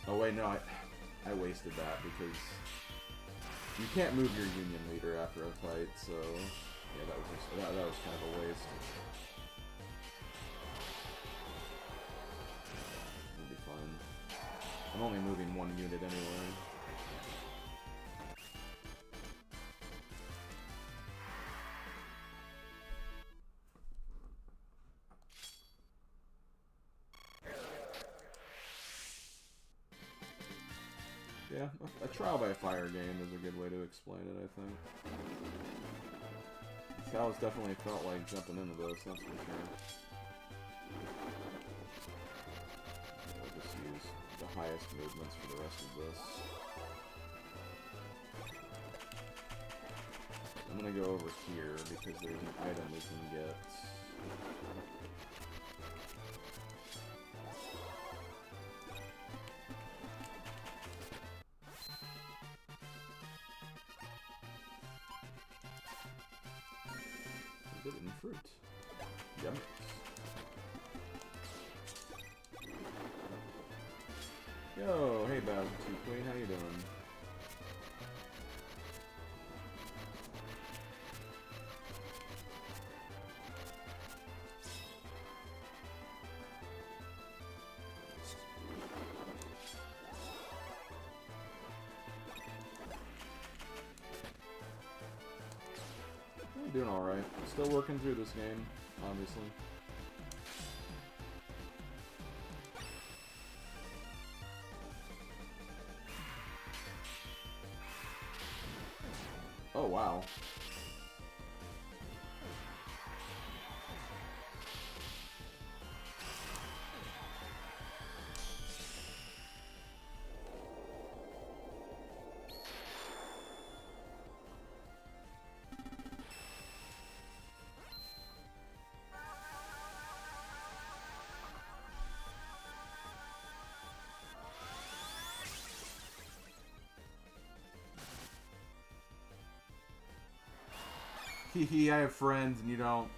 Oh wait, no, I wasted that because you can't move your Union leader after a fight, so yeah, that was kind of a waste. It'll be fine. I'm only moving one unit anyway. Yeah, a trial by fire game is a good way to explain it, I think. That's how it's definitely felt like jumping into this, that's for sure. I'll just use the highest movements for the rest of this. I'm gonna go over here because there's an item we can get. Forbidden fruit. Yum. Yo, hey Bowser 2 Queen, how you doing? I'm doing alright. Still working through this game, obviously. Oh, wow. Hehe, I have friends and you don't.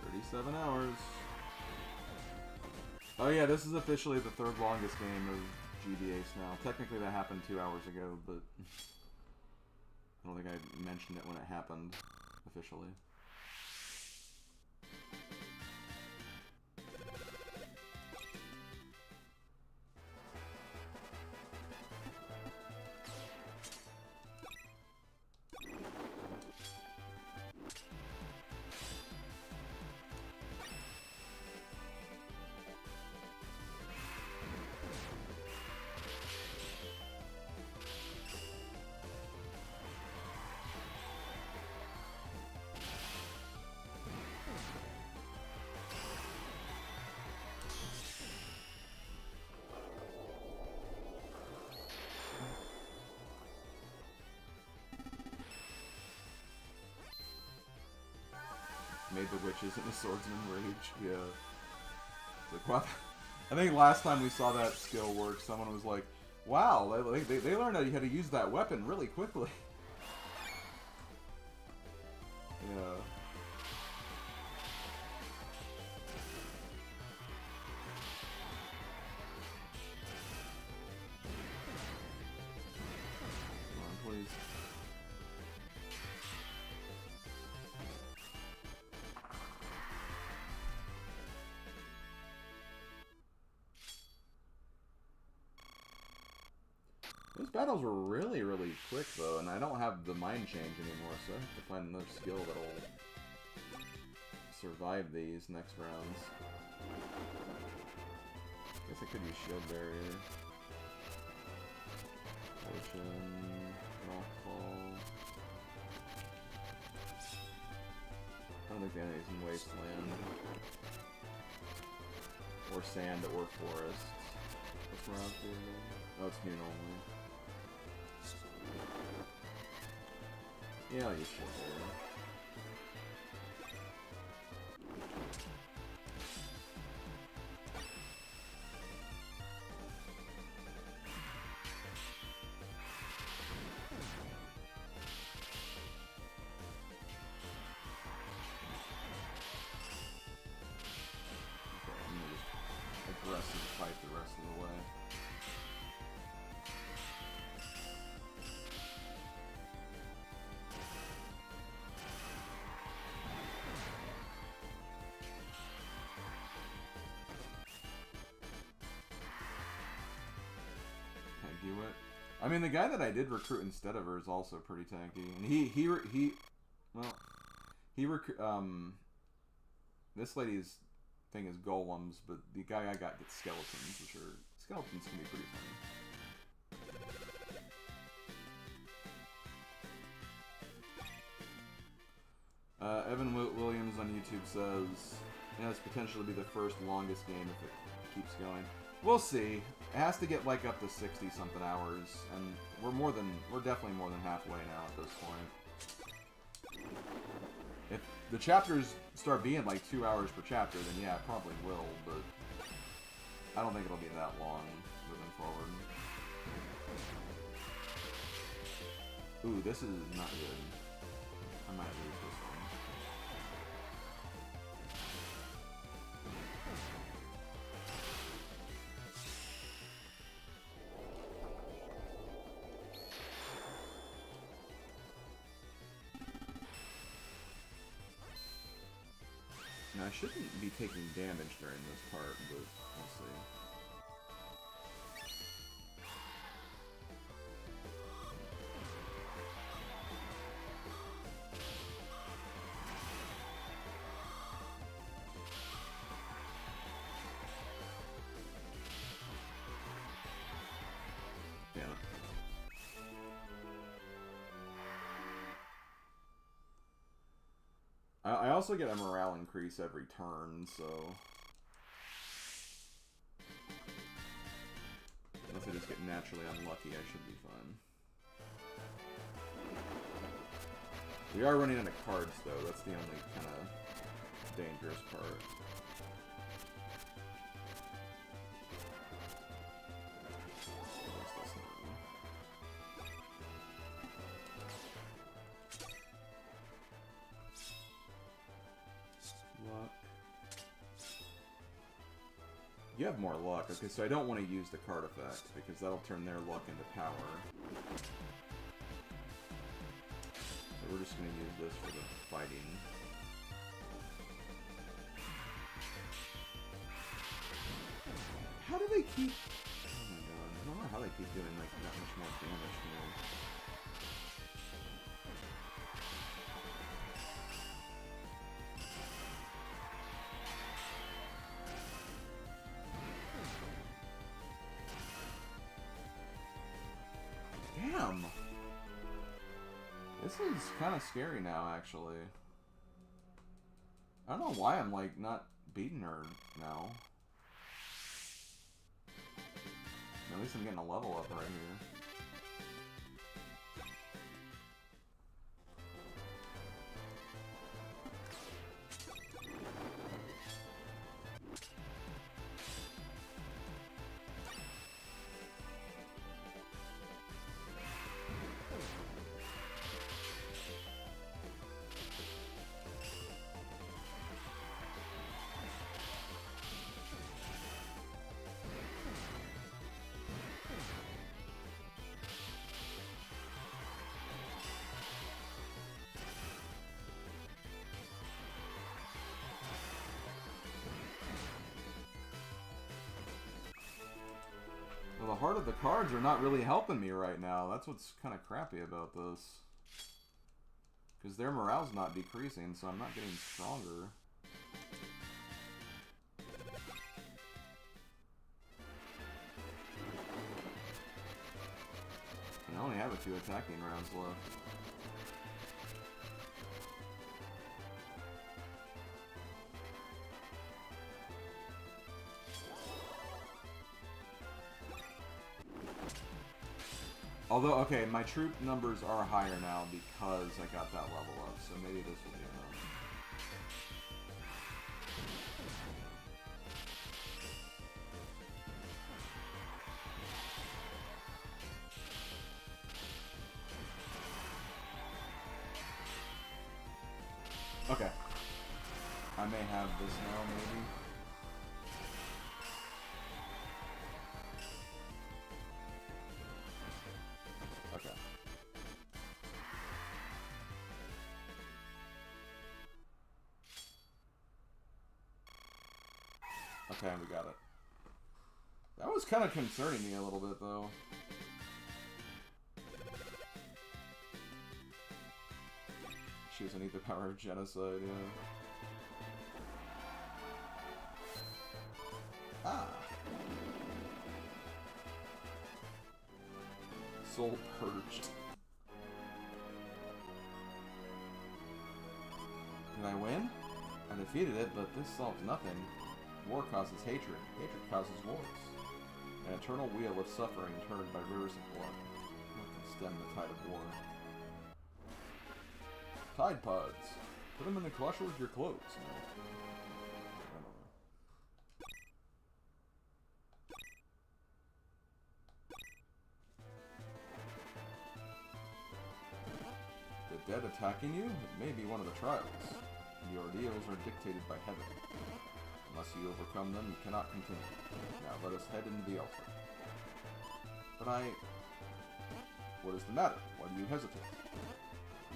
"37 hours. Oh yeah, this is officially the 3rd longest game of GBACE now. Technically that happened 2 hours ago, but I don't think I mentioned it when it happened officially. save the witches in the Swordsman Rage. Yeah. Like, wow. I think last time we saw that skill work, someone was like, wow, they learned how to use that weapon really quickly. Yeah. Come on, please. Those battles were really, really quick, though, and I don't have the mind change anymore, so I have to find another skill that'll survive these next rounds. Guess I could use Shield Barrier. Potion, Rockfall. I don't think the enemy's in Wasteland. Or Sand or Forest. What's around here again? Oh, it's Noon only. Yeah, I'll use Shield Barrier. Aggressive fight the rest of the way. Can I do it? I mean, the guy that I did recruit instead of her is also pretty tanky, and this lady's thing is golems, but the guy I got gets skeletons, which are... Skeletons can be pretty funny. Evan Williams on YouTube says, it has potential to be the first longest game if it keeps going. We'll see. It has to get like up to 60-something hours, and we're definitely more than halfway now at this point. If the chapters start being like 2 hours per chapter, then yeah, it probably will, but I don't think it'll be that long moving forward. Ooh, this is not good. I might lose this one. Now, I shouldn't be taking damage during this part, but we'll see. Damn it. I also get a morale increase every turn, so... Unless I just get naturally unlucky, I should be fine. We are running out of cards, though. That's the only kind of dangerous part. Luck. You have more luck. Okay, so I don't want to use the card effect, because that'll turn their luck into power. So we're just going to use this for the fighting. How do they keep... Oh my god, I don't know how they keep doing like that much more damage to me. Damn! This is kind of scary now, actually. I don't know why I'm, like, not beating her now. At least I'm getting a level up right here. Well, the heart of the cards are not really helping me right now. That's what's kind of crappy about this. Because their morale's not decreasing, so I'm not getting stronger. I only have a few attacking rounds left. Although, okay, my troop numbers are higher now because I got that level up, so maybe this will be enough. Okay. I may have this now, maybe. Okay. Okay, we got it. That was kind of concerning me a little bit, though. She doesn't need the power of genocide, yeah. Ah. Soul purged. Did I win? I defeated it, but this solves nothing. War causes hatred. Hatred causes wars. An eternal wheel of suffering turned by rivers of blood. What can stem the tide of war? Tide pods. Put them in the crusher with your clothes. I don't know. The dead attacking you? It may be one of the trials. The ordeals are dictated by heaven. Unless you overcome them, you cannot continue. Now let us head into the altar. But What is the matter? Why do you hesitate?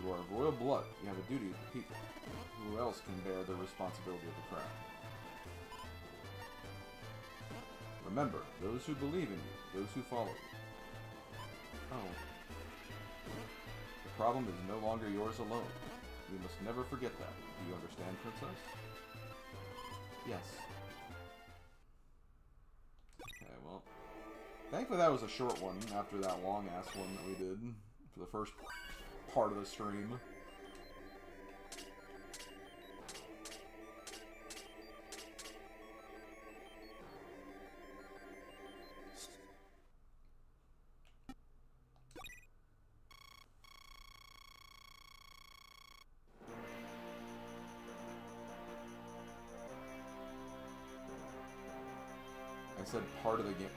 You are of royal blood. You have a duty to the people. Who else can bear the responsibility of the crown? Remember, those who believe in you, those who follow you. Oh. The problem is no longer yours alone. You must never forget that. Do you understand, Princess? Yes. Okay, well. Thankfully that was a short one after that long-ass one that we did for the first part of the stream. I said part of the game.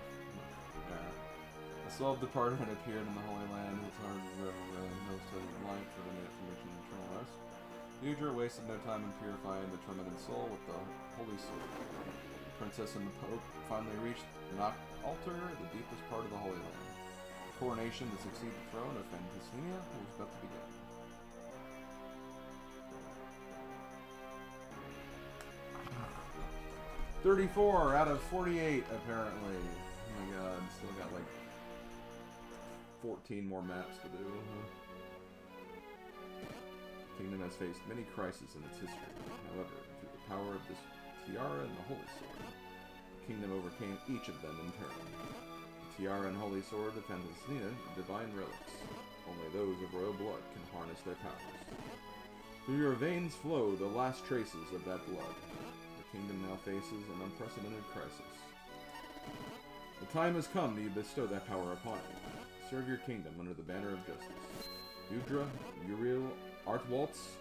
Yeah. A soul departed and appeared in the Holy Land. His heart is no study of light, for the information and eternal rest. Yggdra wasted no time in purifying the tormented soul with the Holy Sword. The Princess and the Pope finally reached the Knock Altar, the deepest part of the Holy Land. The coronation to succeed the throne of Fantasenia was about to begin. $34 out of 48, apparently. Oh my god, still got like 14 more maps to do. The kingdom has faced many crises in its history. However, through the power of this tiara and the Holy Sword, the kingdom overcame each of them in turn. The tiara and Holy Sword of Fantasenia are divine relics. Only those of royal blood can harness their powers. Through your veins flow the last traces of that blood. The kingdom now faces an unprecedented crisis. The time has come to bestow that power upon you. Serve your kingdom under the banner of justice. Yggdra, Uriel, Artwaltz,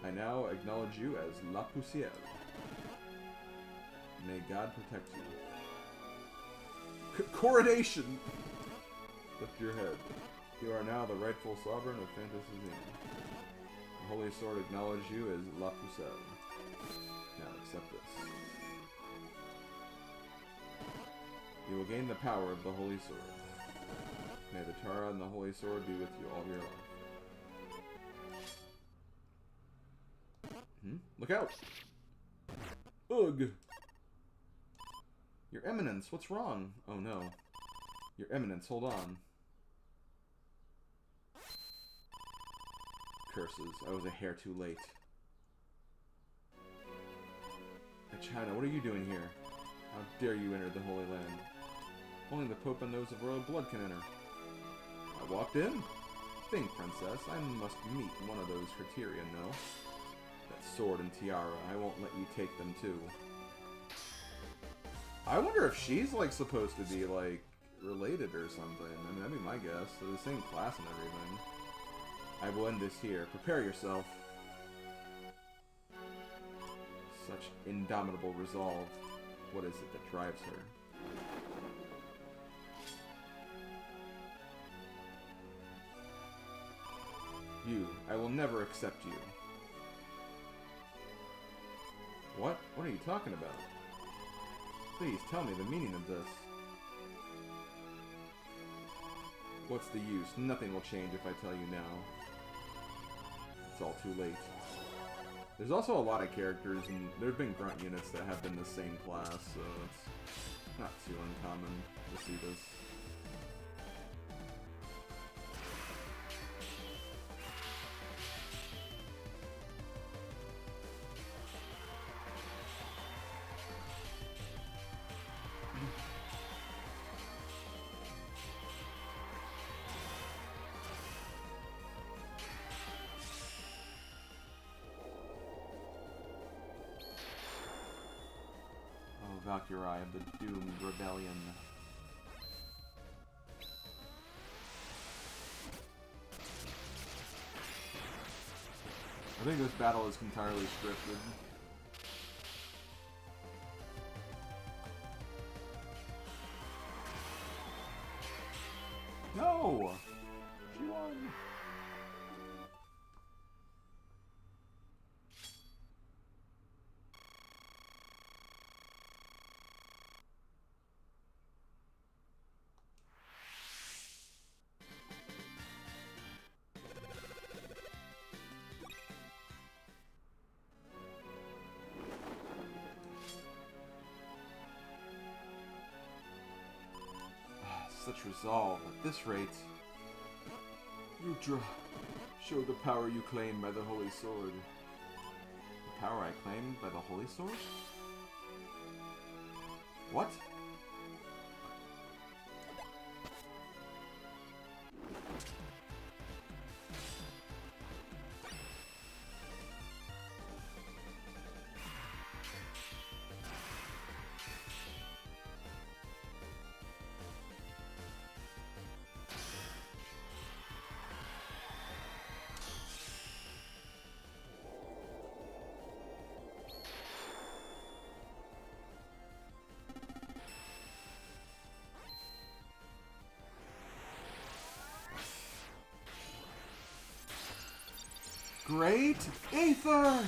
I now acknowledge you as La Poussière. May God protect you. Coronation! Lift your head. You are now the rightful sovereign of Fantasenia. The Holy Sword acknowledges you as La Poussière. Now accept this. You will gain the power of the Holy Sword. May the Tara and the Holy Sword be with you all your life. Look out! Ugh! Your Eminence, what's wrong? Oh no. Your Eminence, hold on. Curses, I was a hair too late. China, what are you doing here? How dare you enter the Holy Land? Only the Pope and those of royal blood can enter. I walked in. Think, Princess, I must meet one of those criterion, no? That sword and tiara, I won't let you take them too. I wonder if she's, like, supposed to be, like, related or something. I mean, that'd be my guess. They're the same class and everything. I will end this here. Prepare yourself. Such indomitable resolve. What is it that drives her? You. I will never accept you. What? What are you talking about? Please, tell me the meaning of this. What's the use? Nothing will change if I tell you now. It's all too late. There's also a lot of characters, and there have been grunt units that have been the same class, so it's not too uncommon to see this. Valkyrie of the Doomed Rebellion. I think this battle is entirely scripted. No! She won! Such resolve, at this rate. Yggdra, show the power you claim by the Holy Sword. The power I claim by the Holy Sword? What? Great Ether!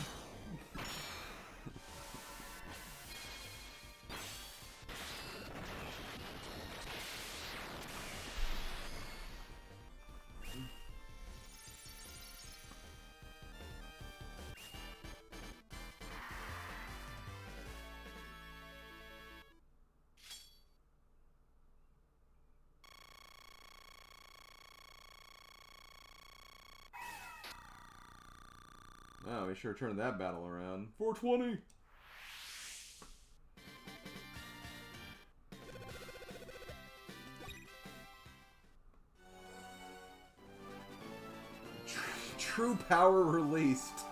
Oh, we sure turned that battle around. 420! True power released.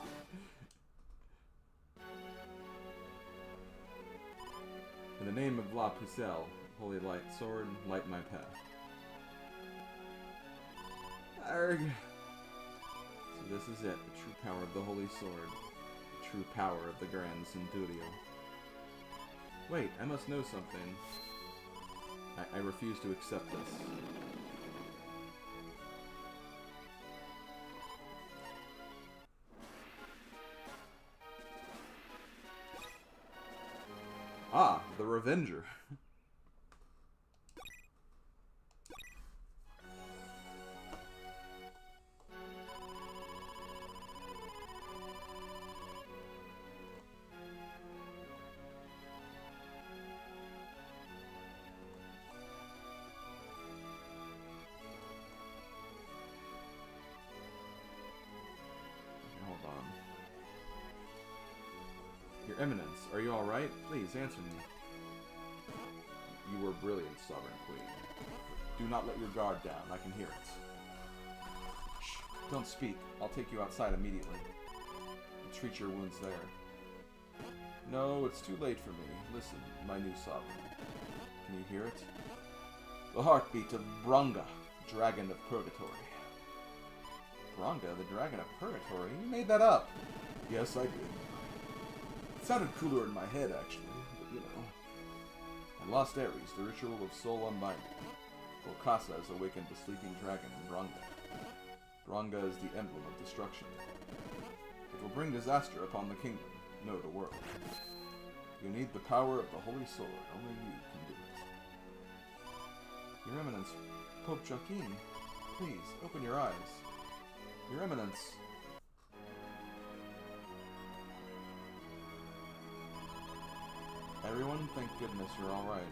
In the name of La Pucelle, Holy Light Sword, light my path. Arg. So this is it, the true power of the Holy Sword. The true power of the Grand Centurio. Wait, I must know something. I refuse to accept this. Ah, the Revenger. Eminence, are you alright? Please, answer me. You were brilliant, Sovereign Queen. Do not let your guard down. I can hear it. Shh. Don't speak. I'll take you outside immediately. I'll treat your wounds there. No, it's too late for me. Listen, my new sovereign. Can you hear it? The heartbeat of Branga, Dragon of Purgatory. Branga, the Dragon of Purgatory? You made that up. Yes, I did. It sounded cooler in my head, actually, but you know. In Lost Ares, the ritual of soul unbinding. Golkasa has awakened the sleeping dragon in Branga. Branga is the emblem of destruction. It will bring disaster upon the kingdom, no, the world. You need the power of the Holy Sword. Only you can do it. Your Eminence, Pope Joaquin, please, open your eyes. Your Eminence. Everyone, thank goodness you're alright.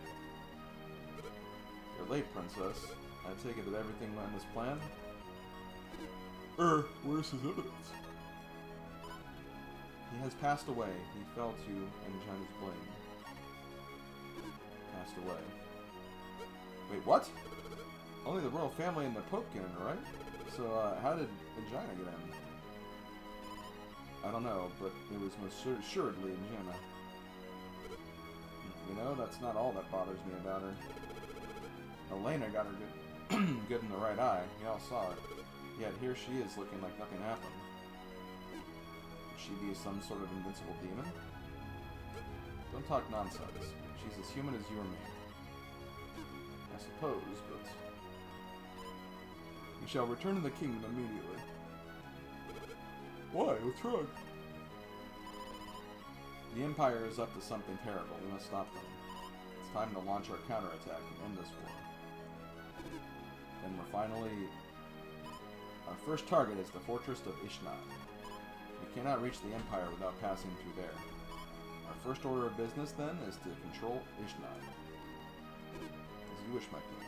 You're late, Princess. I take it that everything went as planned? Where's his evidence? He has passed away. He fell to Angina's blade. Passed away. Wait, what? Only the royal family and the Pope get in, right? So, how did Angina get in? I don't know, but it was most assuredly Angina. You know, that's not all that bothers me about her. Elena got her good in the right eye. Y'all saw it. Yet here she is looking like nothing happened. Could she be some sort of invincible demon? Don't talk nonsense. She's as human as you or me. I suppose, but... We shall return to the kingdom immediately. Why? What's wrong? The Empire is up to something terrible. We must stop them. It's time to launch our counterattack and end this war. Then we're finally... Our first target is the fortress of Yggdra. We cannot reach the Empire without passing through there. Our first order of business, then, is to control Yggdra. As you wish, my queen.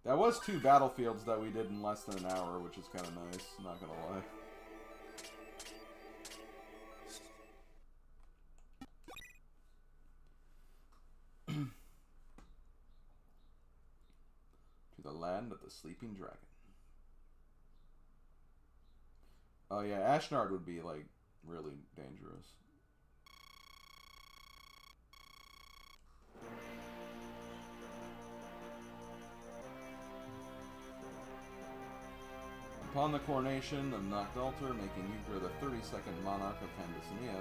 That was 2 battlefields that we did in less than an hour, which is kind of nice, not gonna lie. To the land of the sleeping dragon. Oh yeah, Ashnard would be, like, really dangerous. Upon the coronation of Noctalter, making Yggdra the 32nd monarch of Pandicinia,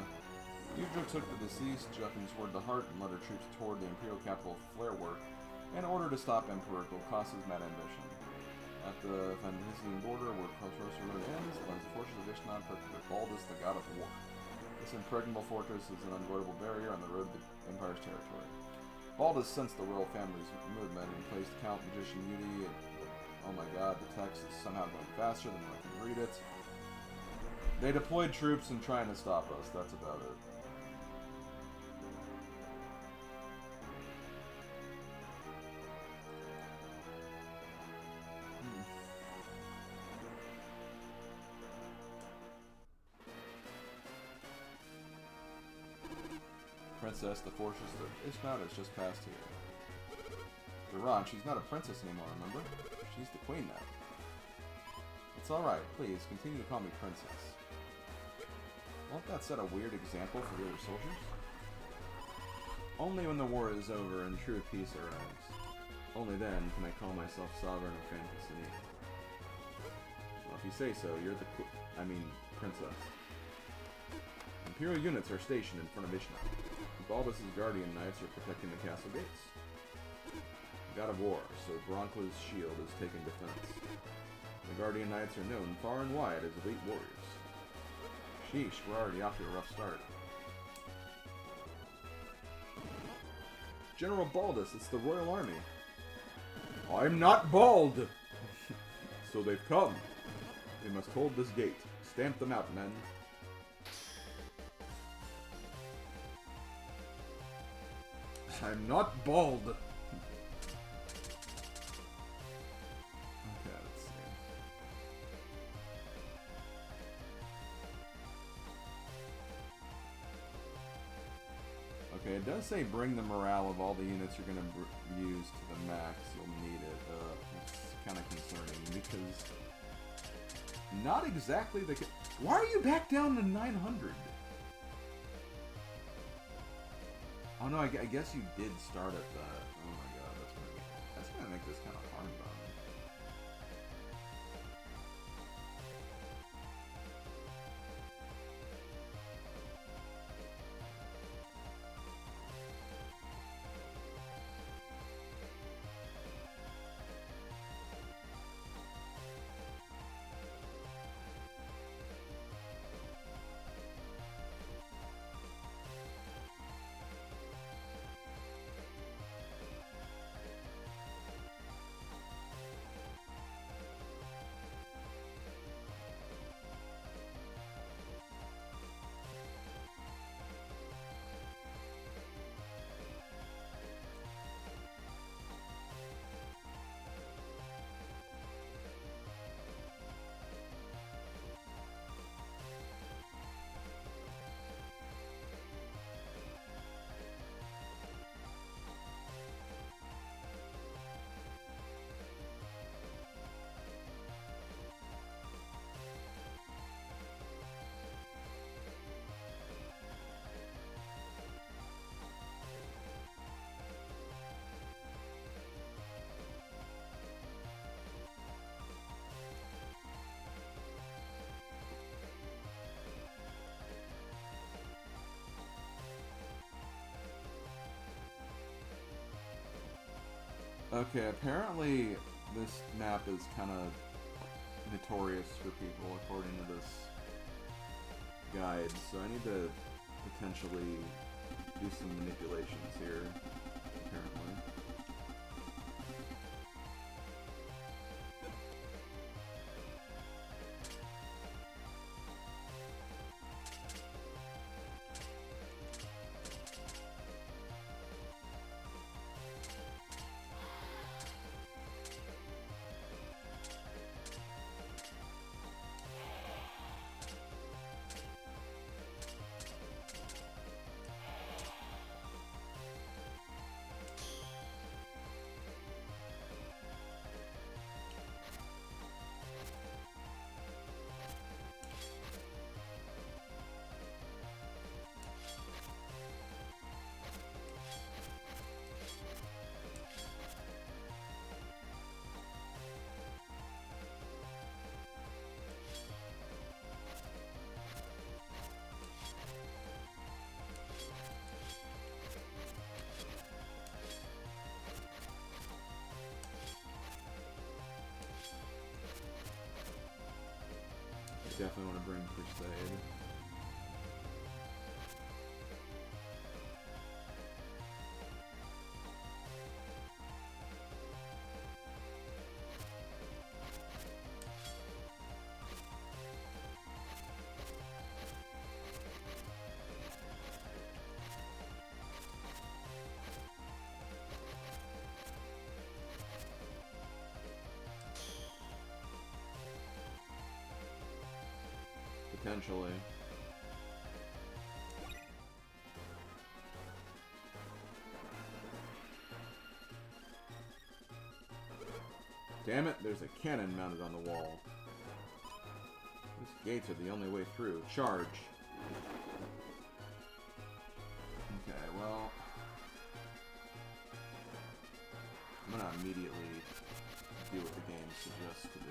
Yggdra took the deceased Joachim toward the heart and led her troops toward the imperial capital Flarework in order to stop Emperor Golkas's mad ambition. At the Pandician border, where Khosro's road ends, lies the fortress of Yggdra, protected by Baldus, the god of war. This impregnable fortress is an unavoidable barrier on the road to the Empire's territory. Baldus sensed the royal family's movement and placed Count Magician Yudi. Oh my god, the text is somehow going faster than I can read it. They deployed troops and trying to stop us, that's about it. Princess, the fortress of Yggdra has just passed here. Duran, she's not a princess anymore, remember? She's the queen now. It's alright, please, continue to call me princess. Won't that set a weird example for the other soldiers? Only when the war is over and true peace arrives. Only then can I call myself sovereign of Pandicinia. Well, if you say so, you're the princess. Imperial units are stationed in front of Yggdra. Baldus' guardian knights are protecting the castle gates. God of War, so Bronkla's shield is taking defense. The Guardian Knights are known far and wide as elite warriors. Sheesh, we're already off to a rough start. General Baldus, it's the Royal Army. I'm not bald! So they've come. We must hold this gate. Stamp them out, men. I'm not bald. it does say bring the morale of all the units you're going to use to the max. You'll need it. That's kind of concerning because not exactly the... Why are you back down to 900? Oh no, I guess you did start at that. Oh my god, that's gonna make this kind of hard, though. Okay, apparently this map is kind of notorious for people, according to this guide, so I need to potentially do some manipulations here, apparently. Definitely want to bring Crusade. Potentially. Damn it, there's a cannon mounted on the wall. These gates are the only way through. Charge. Okay, well... I'm gonna immediately do what the game suggests to do.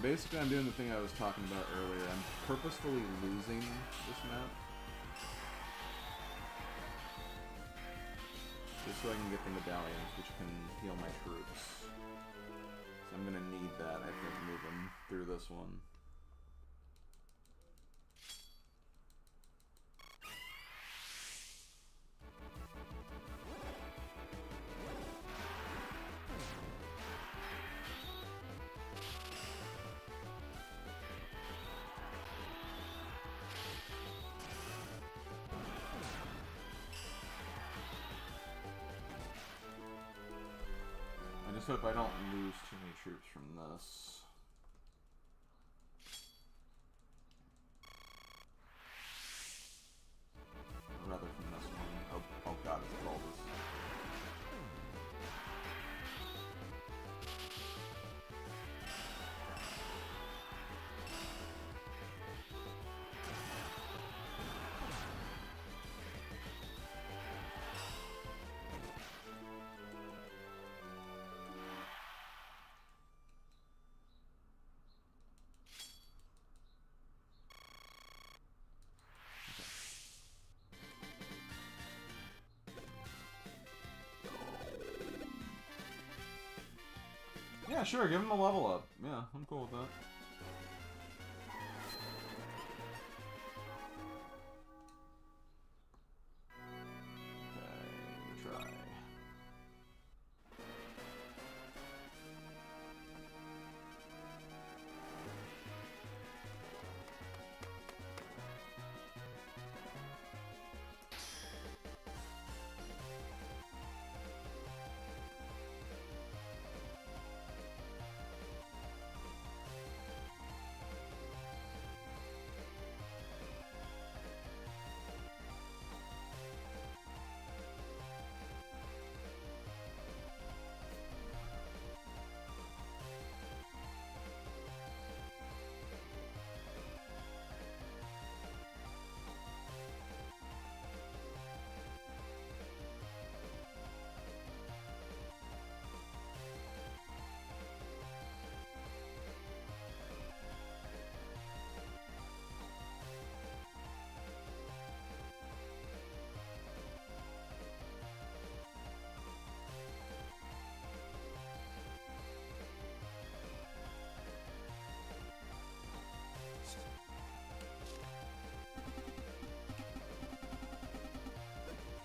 basically I'm doing the thing I was talking about earlier. I'm purposefully losing this map. Just so I can get the medallions, which can heal my troops. So I'm gonna need that, I think, moving through this one. I just hope I don't lose too many troops from this. Or rather from this one. Oh god, it's called this. Yeah, sure, give him a level up. Yeah, I'm cool with that. Okay, retry.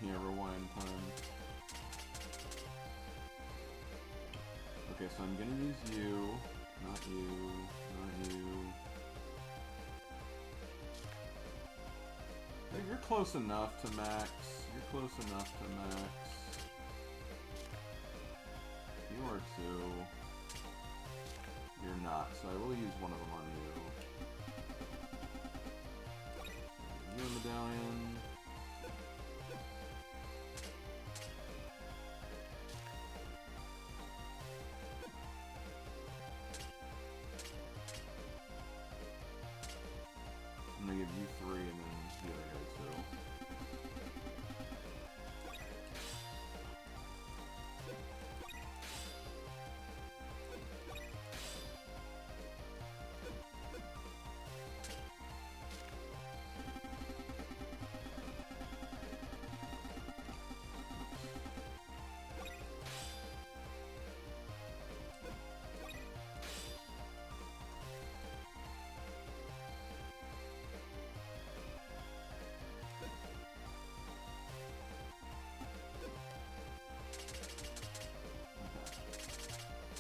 Here, rewind plan. Okay, so I'm gonna use you, not you, not you. Hey, you're close enough to max. You're close enough to max. You are too. You're not, so I will use one of them on you. You a medallion. I'm gonna give you 3 and then the other guy 2.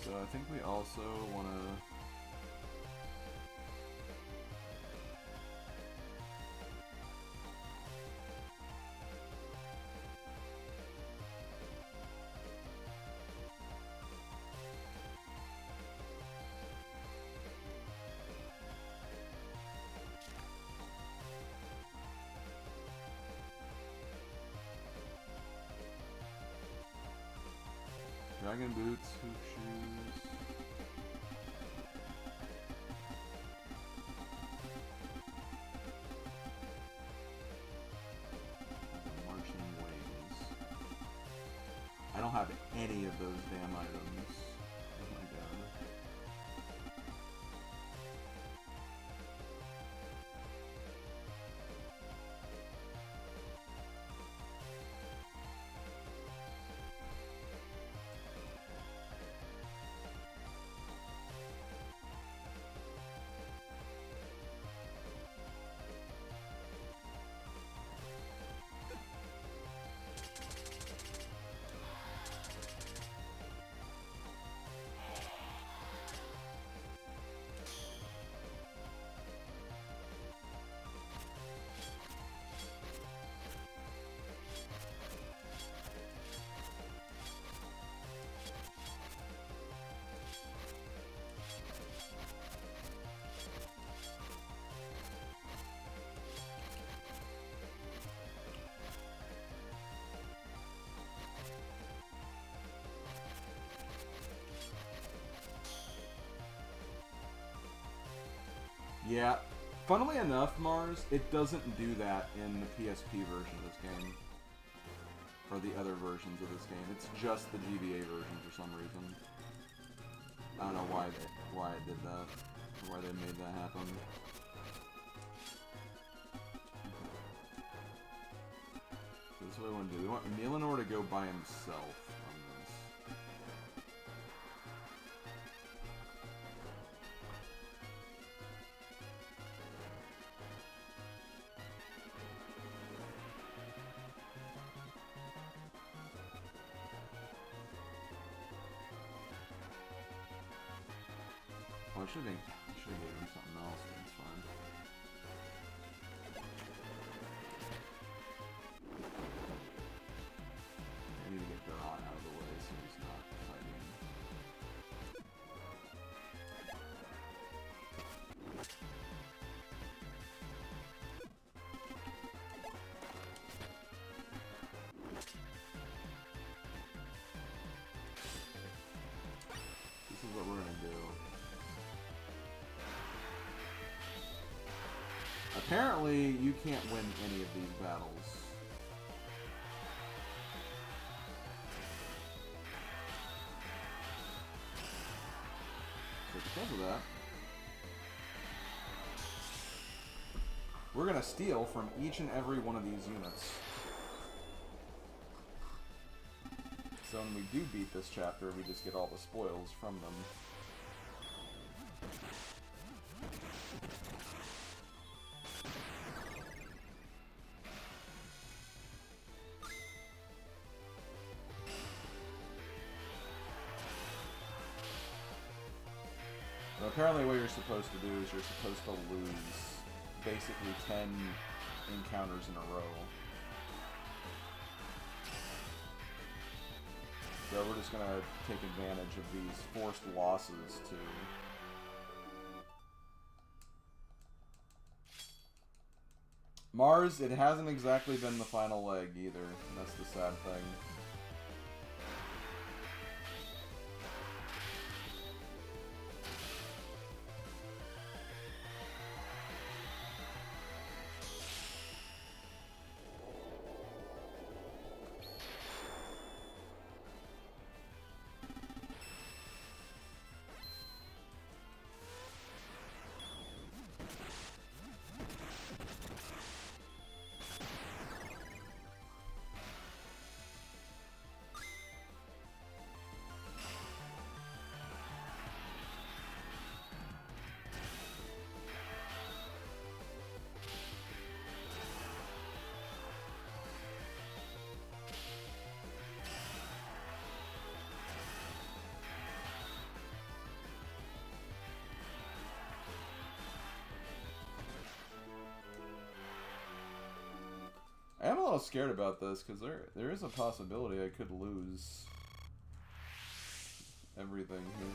So I think we also want to... Dragon boots, hoop shoes. Marching wings. I don't have any of those damn items. Oh my god. Yeah. Funnily enough, Mars, it doesn't do that in the PSP version of this game. Or the other versions of this game. It's just the GBA version for some reason. I don't know why it did that. Or why they made that happen. So this is what we want to do. We want Milanor to go by himself on this. Oh, I should have given him something else, but it's fine. I need to get Garon out of the way so he's not fighting. This is what we're gonna do. Apparently, you can't win any of these battles. So because of that, we're gonna steal from each and every one of these units. So when we do beat this chapter, we just get all the spoils from them. Apparently what you're supposed to do is you're supposed to lose basically 10 encounters in a row. So we're just gonna take advantage of these forced losses to... Mars, it hasn't exactly been the final leg either. That's the sad thing. I am a little scared about this because there is a possibility I could lose everything here.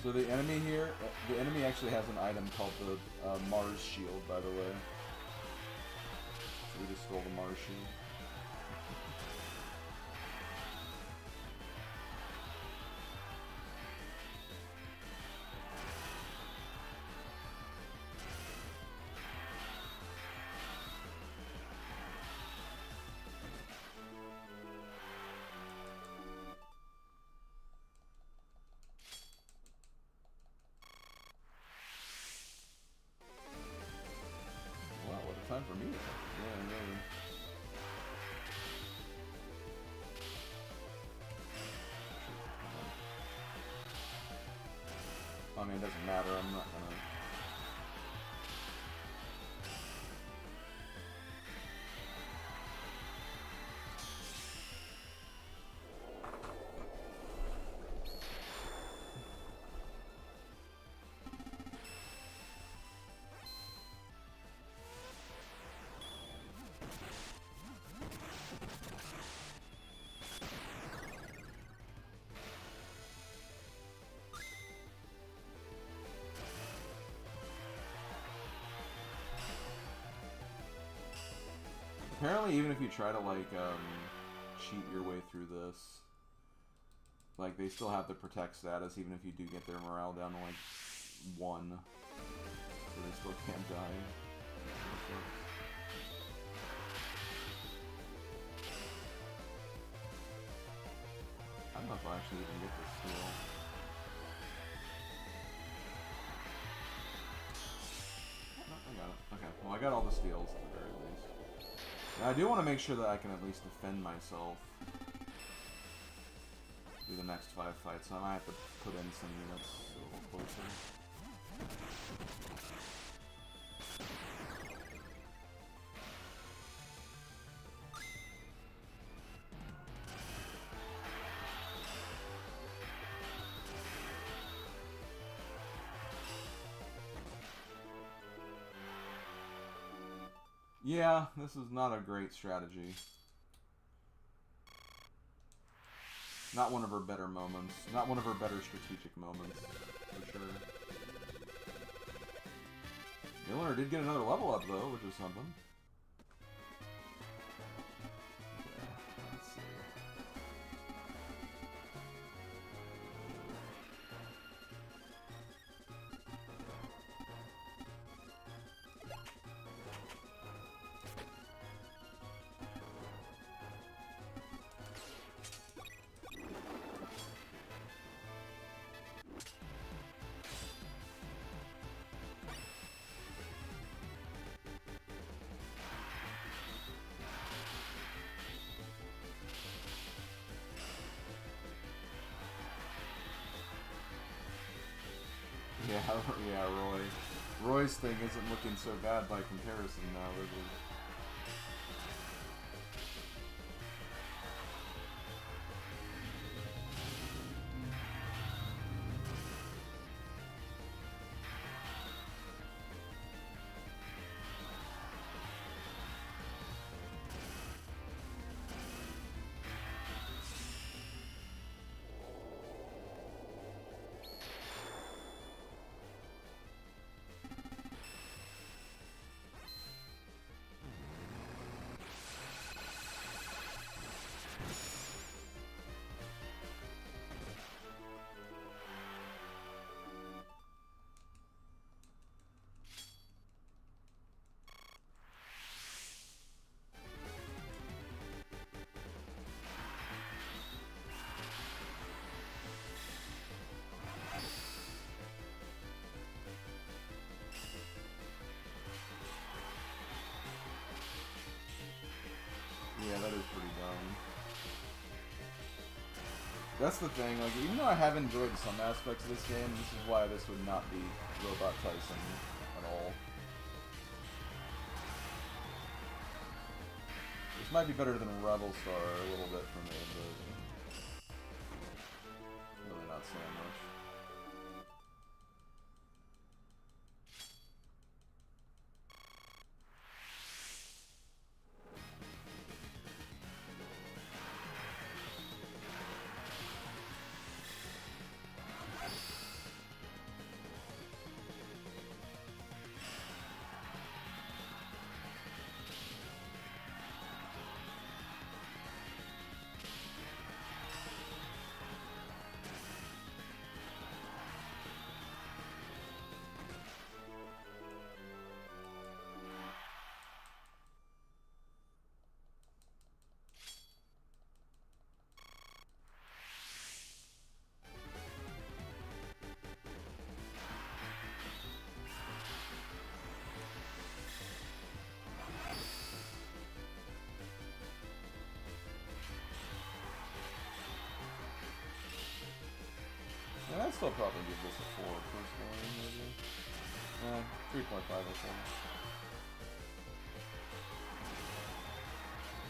So the enemy here, the enemy actually has an item called the Mars Shield, by the way. So we just stole the Mars Shield. Time for me. Yeah, really. I mean, it doesn't matter. I'm not gonna. Apparently, even if you try to, like, cheat your way through this, like, they still have the protect status, even if you do get their morale down to, like, 1. So they still can't die. I don't know if I'll actually even get this steal. No, I got it. Okay, well, I got all the steals at the very least. Now, I do want to make sure that I can at least defend myself through the next 5 fights, so I might have to put in some units a little closer. Yeah, this is not a great strategy. Not one of her better moments. Not one of her better strategic moments, for sure. Yggdra did get another level up, though, which is something. Okay, let's see. Yeah, Roy. Roy's thing isn't looking so bad by comparison now, is it? Yeah, that is pretty dumb. That's the thing, like, even though I have enjoyed some aspects of this game, this is why this would not be Robot Tyson at all. This might be better than Rebel Star a little bit for me, but really not saying much. Yeah, I'd still probably give this a 4 personally, maybe. 3.5 or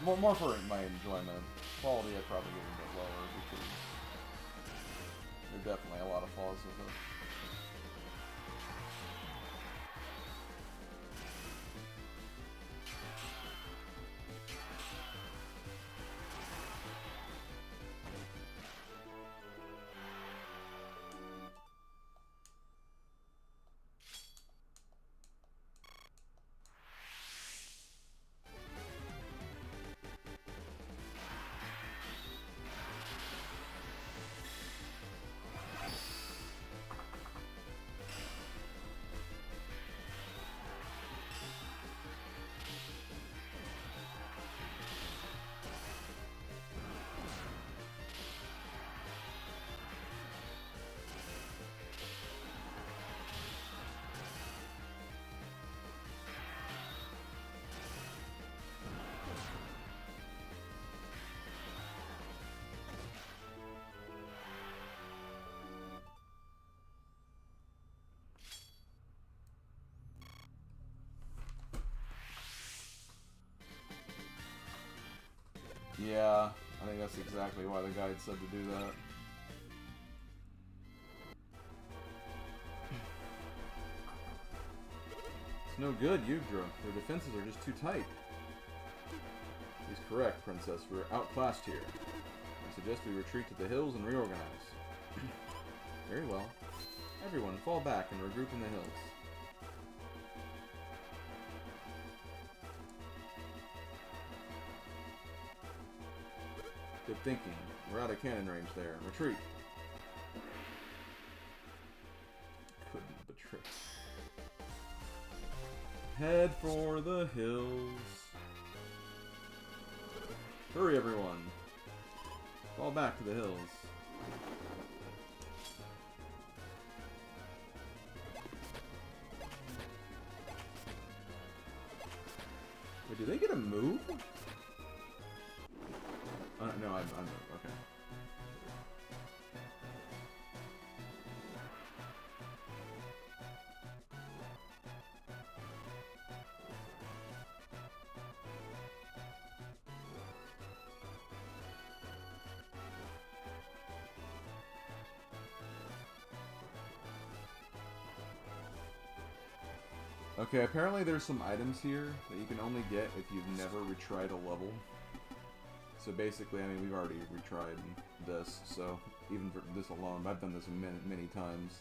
4. More for my enjoyment. Quality I'd probably give a bit lower because there are definitely a lot of flaws with it. Yeah, I think that's exactly why the guide said to do that. It's no good, Yggdra. Their defenses are just too tight. He's correct, Princess. We're outclassed here. I suggest we retreat to the hills and reorganize. Very well. Everyone, fall back and regroup in the hills. Good thinking. We're out of cannon range there. Retreat. Couldn't betray. Head for the hills. Hurry, everyone. Fall back to the hills. Wait, do they get a move? No, I'm okay. Okay, apparently there's some items here that you can only get if you've never retried a level. So basically, I mean, we've already retried this, so even for this alone, I've done this many times.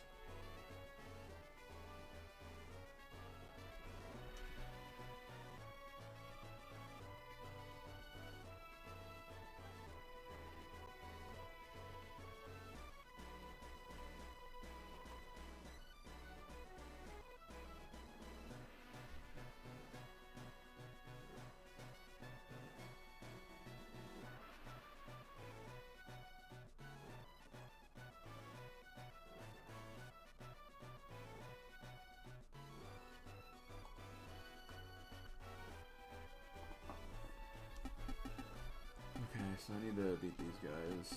So I need to beat these guys.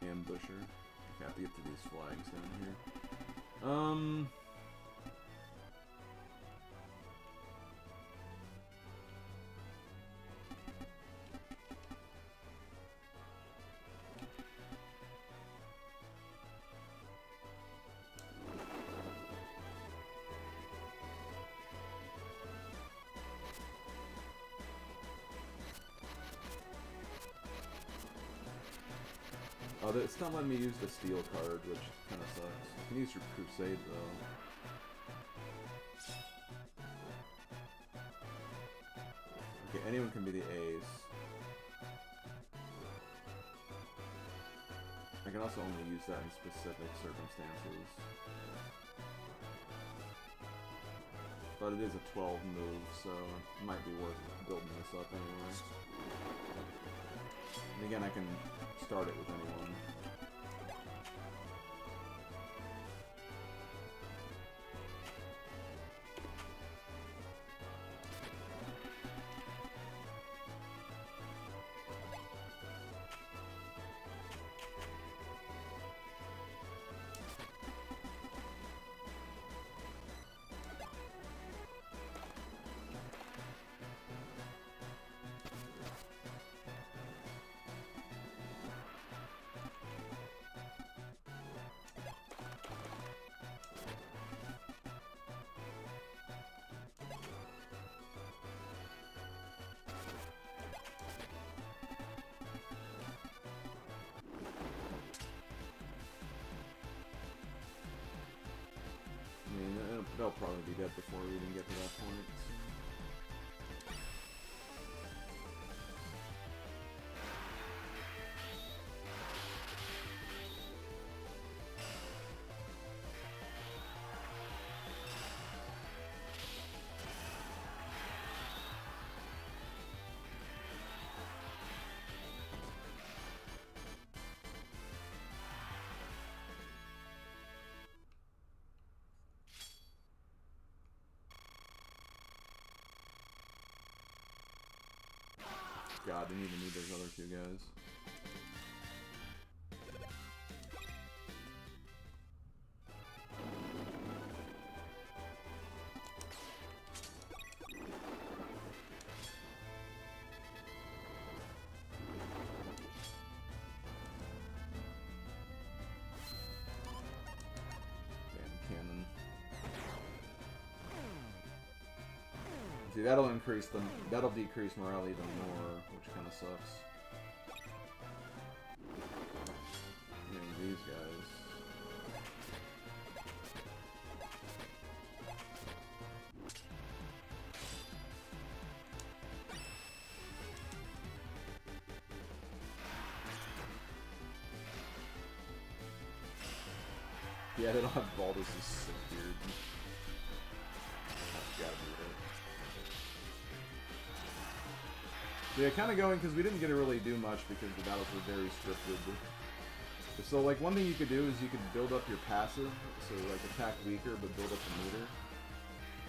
Ambusher. Okay, I have to get to these flags down here. Oh, it's not letting me use the steel card, which kind of sucks. I can use your Crusade, though. Okay, anyone can be the ace. I can also only use that in specific circumstances. But it is a 12 move, so it might be worth building this up anyway. And again, I can start it with anyone. They'll probably be dead before we even get to that point. God, didn't even need those other two guys. See, that'll increase them. That'll decrease morale even more, which kind of sucks. These guys. Yeah, they don't have Baldus is so weird. That's gotta be it. So yeah, kind of going because we didn't get to really do much because the battles were very scripted. So like one thing you could do is you could build up your passive, so like attack weaker but build up the meter.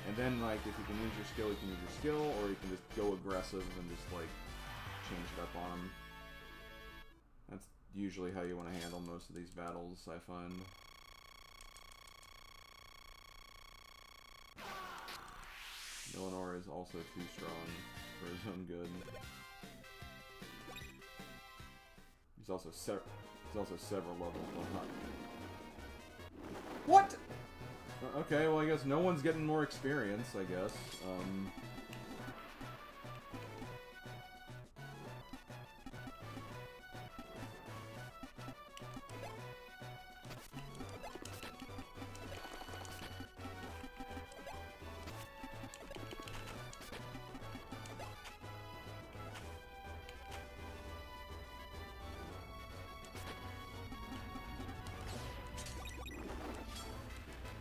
And then like if you can use your skill, you can use your skill, or you can just go aggressive and just like change it up on them. That's usually how you want to handle most of these battles, I find. Eleanor is also too strong for his own good. He's also several levels behind. What? Okay, well I guess no one's getting more experience, I guess.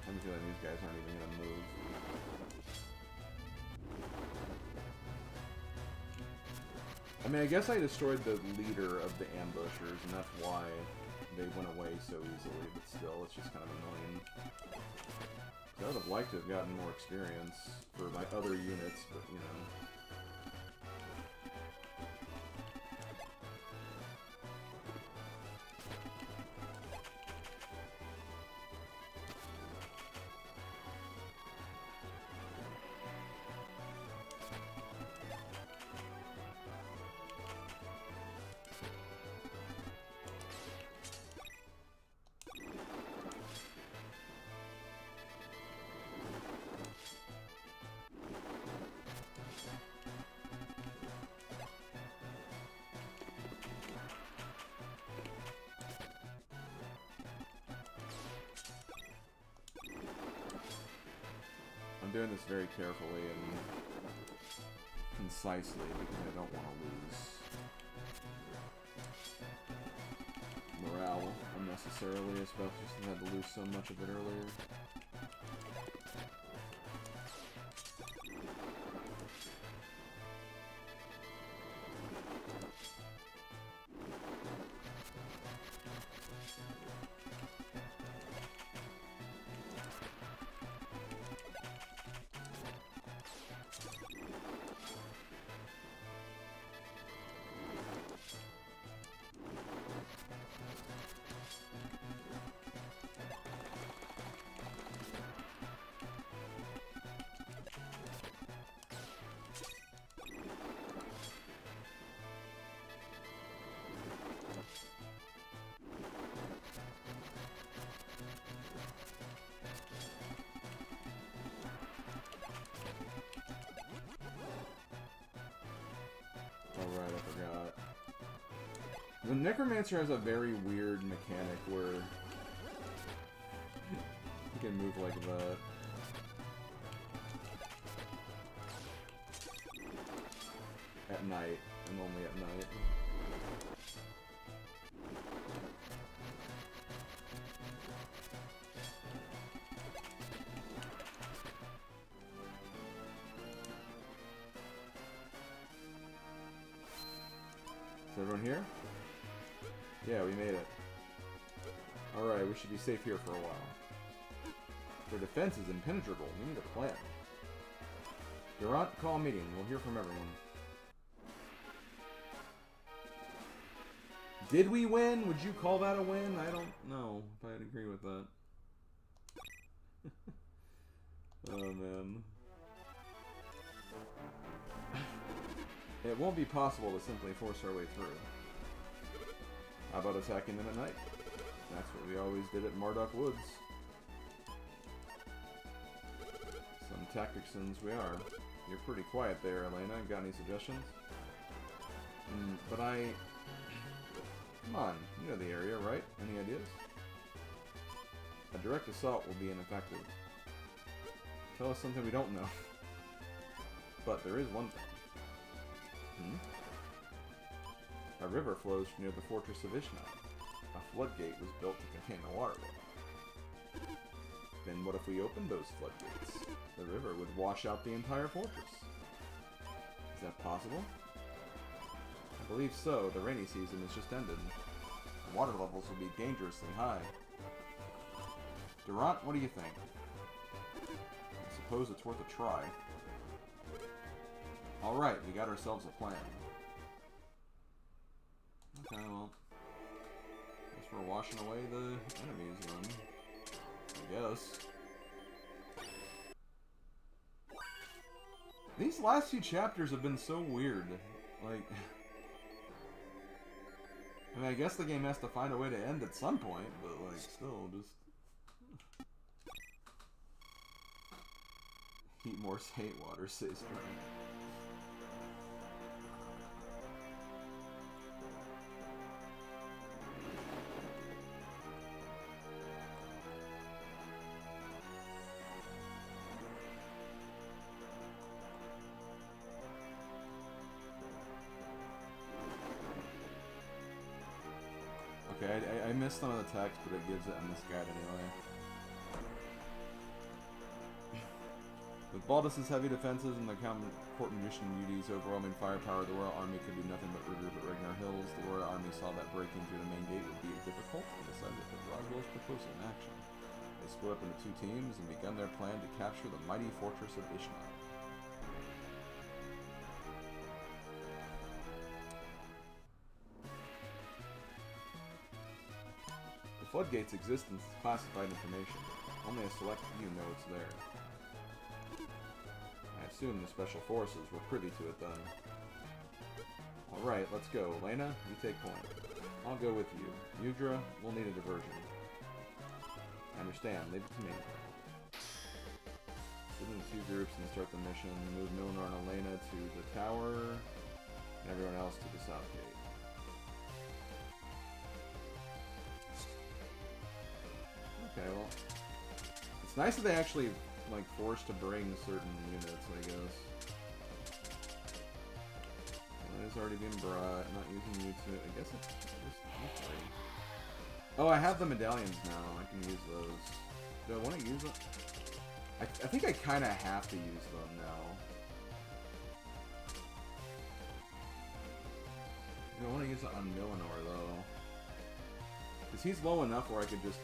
I'm feeling these guys aren't even gonna move. I mean, I guess I destroyed the leader of the ambushers, and that's why they went away so easily, but still, it's just kind of annoying. So I would have liked to have gotten more experience for my other units, but, you know. I'm doing this very carefully and concisely because I don't want to lose morale unnecessarily, especially since I had to lose so much of it earlier. Alright, I forgot. The Necromancer has a very weird mechanic where he can move like that. At night, and only at night. Is everyone here? Yeah, we made it. Alright, we should be safe here for a while. Their defense is impenetrable. We need a plan. Durant, call a meeting. We'll hear from everyone. Did we win? Would you call that a win? I don't know if I'd agree with that. Oh, man. It won't be possible to simply force our way through. How about attacking them at night? That's what we always did at Marduk Woods. Some tacticians we are. You're pretty quiet there, Elena. Got any suggestions? But come on, you know the area, right? Any ideas? A direct assault will be ineffective. Tell us something we don't know. But there is one thing. A river flows near the fortress of Yggdra. A floodgate was built to contain the water level. Then what if we opened those floodgates? The river would wash out the entire fortress. Is that possible? I believe so. The rainy season has just ended. The water levels will be dangerously high. Durant, what do you think? I suppose it's worth a try. Alright, we got ourselves a plan. Okay, well. Guess we're washing away the enemies then. I guess. These last few chapters have been so weird. Like... I mean, I guess the game has to find a way to end at some point, but, like, still, just... Heat more hate water, says Strong. Okay, I missed some of the text, but it gives it in this guide anyway. With Baldus' heavy defenses and the court munition UD's overwhelming firepower, the Royal Army could do nothing but regroup at Ragnar Hills. The Royal Army saw that breaking through the main gate would be difficult and decided to put Roswell's proposal in action. They split up into two teams and began their plan to capture the mighty fortress of Yggdra. The floodgate's existence is classified information. Only a select few know it's there. I assume the special forces were privy to it then. Alright, let's go. Lena, you take point. I'll go with you. Yggdra, we'll need a diversion. I understand. Leave it to me. Split into two groups and start the mission. Move Milnor and Elena to the tower, and everyone else to the south gate. Okay, well, it's nice that they actually, like, forced to bring certain units, I guess. It's already been brought, not using YouTube. I guess it's just okay. Oh, I have the medallions now. I can use those. Do I want to use them? I think I kind of have to use them now. I want to use it on Milnor, though. Because he's low enough where I could just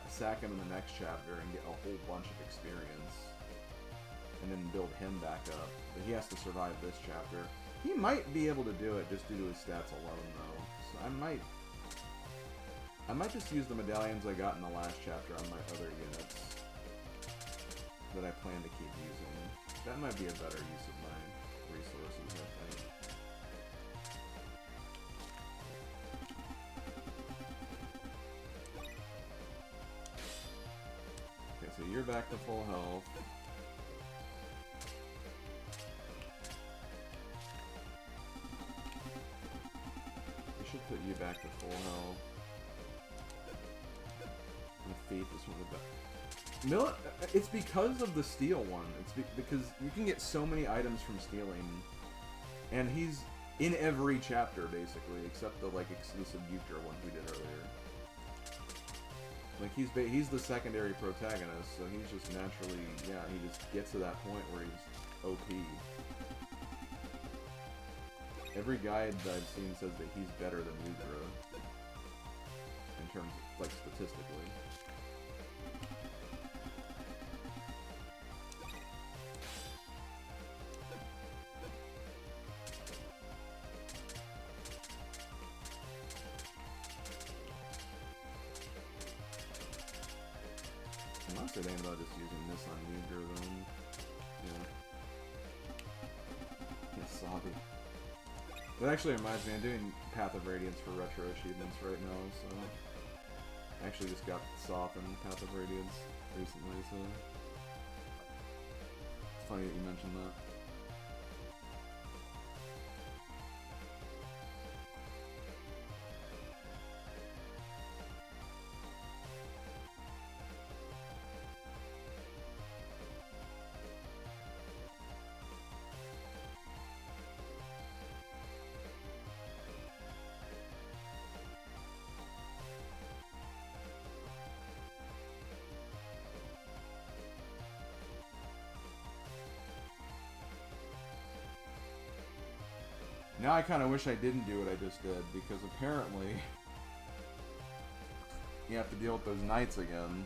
sack him in the next chapter and get a whole bunch of experience. And then build him back up. But he has to survive this chapter. He might be able to do it just due to his stats alone, though. So I might just use the medallions I got in the last chapter on my other units that I plan to keep using. That might be a better use of my resources, I think. Okay, so you're back to full health. Put you back to full health. And Faith is one of the best. It's because of the steel one. It's because you can get so many items from stealing, and he's in every chapter basically, except the like exclusive Yggdra ones we did earlier. Like he's the secondary protagonist, so he's just naturally, yeah, he just gets to that point where he's OP. Every guide that I've seen says that he's better than Yggdra in terms of, like, statistically. Unless they're thinking about just using this on Yggdra, then yeah. Yeah, Sabi. That actually reminds me, I'm doing Path of Radiance for retro achievements right now, so I actually just got Soth and Path of Radiance recently, so funny that you mentioned that. Now I kind of wish I didn't do what I just did, because apparently you have to deal with those knights again.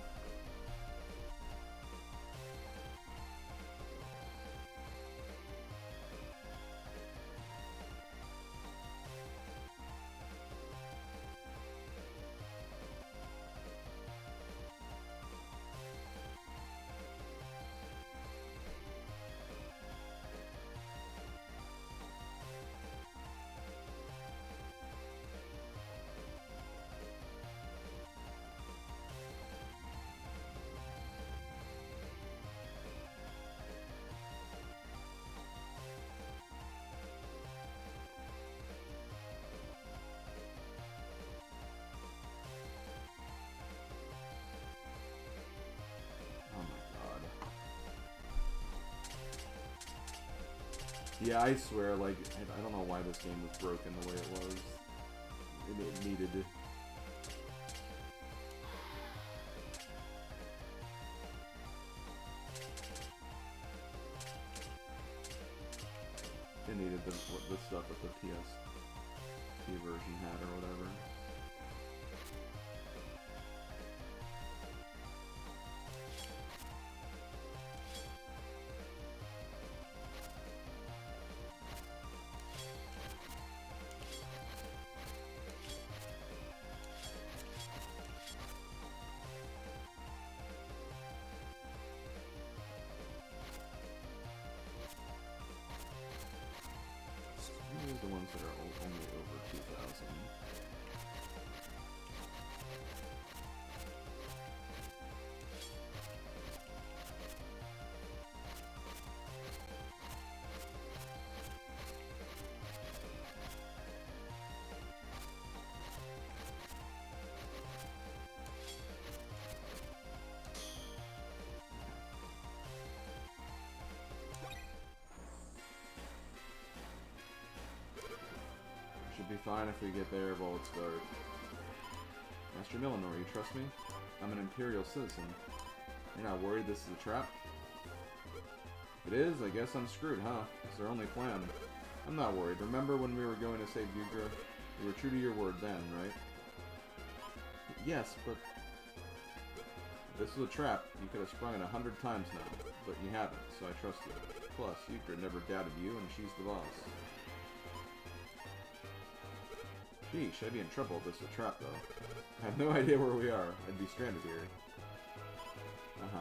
Yeah, I swear, like, I don't know why this game was broken the way it was. It needed to... It needed the stuff that the PSP version had or whatever. The ones that are only over 2,000. Should be fine if we get there while it's dark. Master Millinor, you trust me? I'm an Imperial citizen. You're not worried this is a trap? If it is, I guess I'm screwed, huh? It's their only plan. I'm not worried. Remember when we were going to save Yggdra? You were true to your word then, right? Yes, but... If this was a trap, you could have sprung it 100 times now. But you haven't, so I trust you. Plus, Yggdra never doubted you, and she's the boss. Sheesh, I'd be in trouble if this was a trap, though. I have no idea where we are. I'd be stranded here.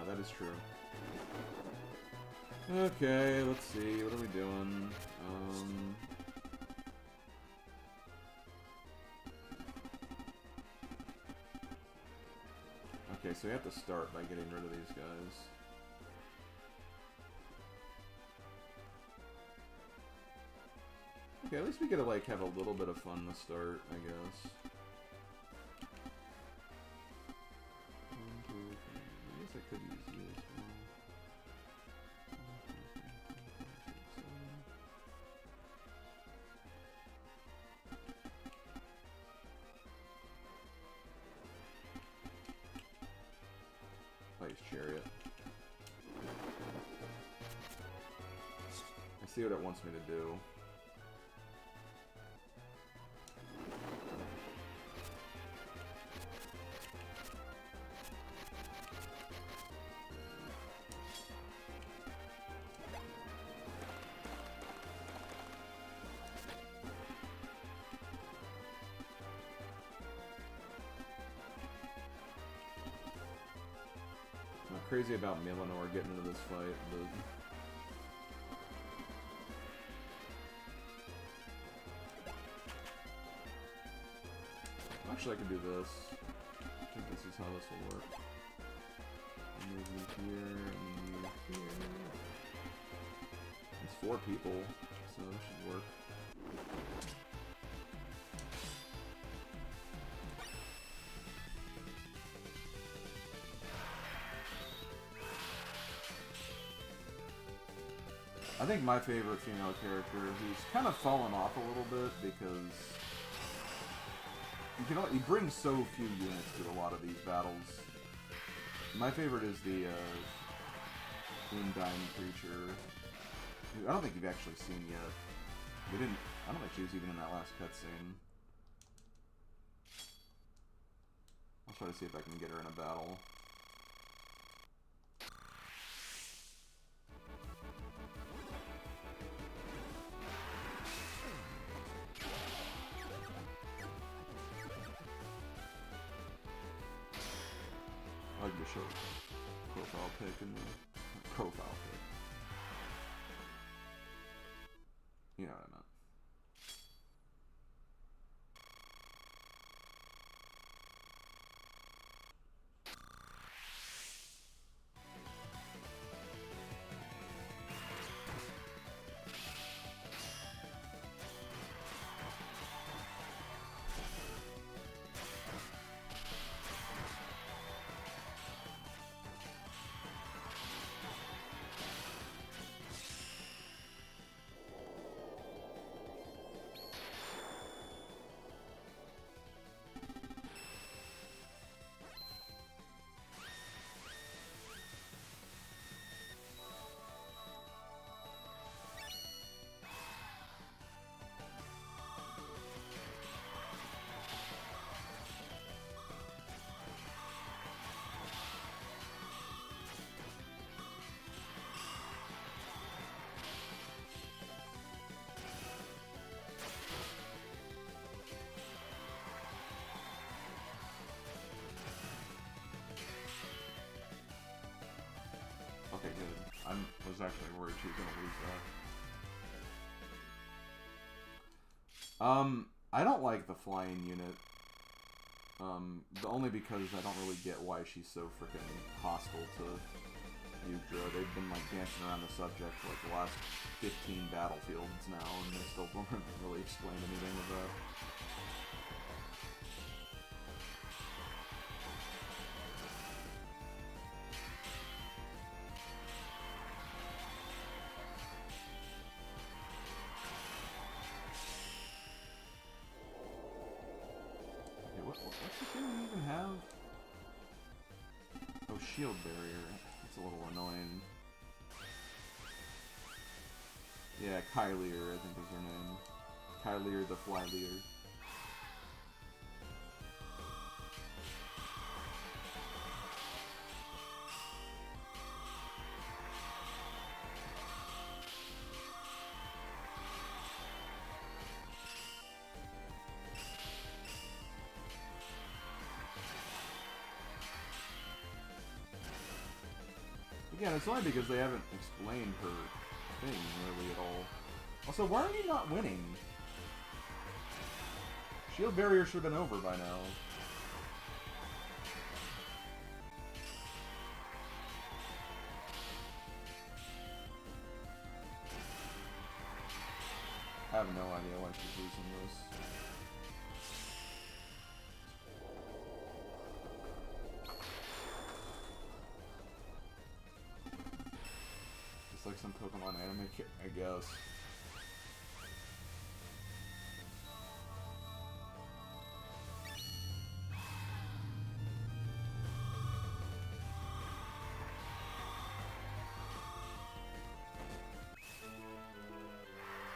That is true. Okay, let's see. What are we doing? Okay, so we have to start by getting rid of these guys. Okay, at least we get to, like, have a little bit of fun to start, I guess. 1, 2, 3. I guess I could use you as well. 1, 2, 3, 4, 5, 6, 7. Ice Chariot. I see what it wants me to do. Crazy about Millinor getting into this fight, but actually I could do this. I think this is how this will work. I'll move you here and you here. 4 people, so that should work. I think my favorite female character, who's kind of fallen off a little bit because you bring so few units to a lot of these battles. My favorite is the Undying Creature, who I don't think you've actually seen yet. I don't think she was even in that last cutscene. I'll try to see if I can get her in a battle. I like to show profile pic in the profile pic. You know what I meant. Okay, good. I was actually worried she was going to lose that. I don't like the flying unit. Only because I don't really get why she's so freaking hostile to Yggdra. They've been like dancing around the subject for like the last 15 battlefields now, and they still don't really explain anything with that. What's the thing we even have? Oh, shield barrier. That's a little annoying. Yeah, Kylier, I think is her name. Kylier the Fly Leader. Again, it's only because they haven't explained her thing really at all. Also, why are you not winning? Shield barrier should have been over by now. I have no idea why she's losing this. Like some Pokemon anime, I guess.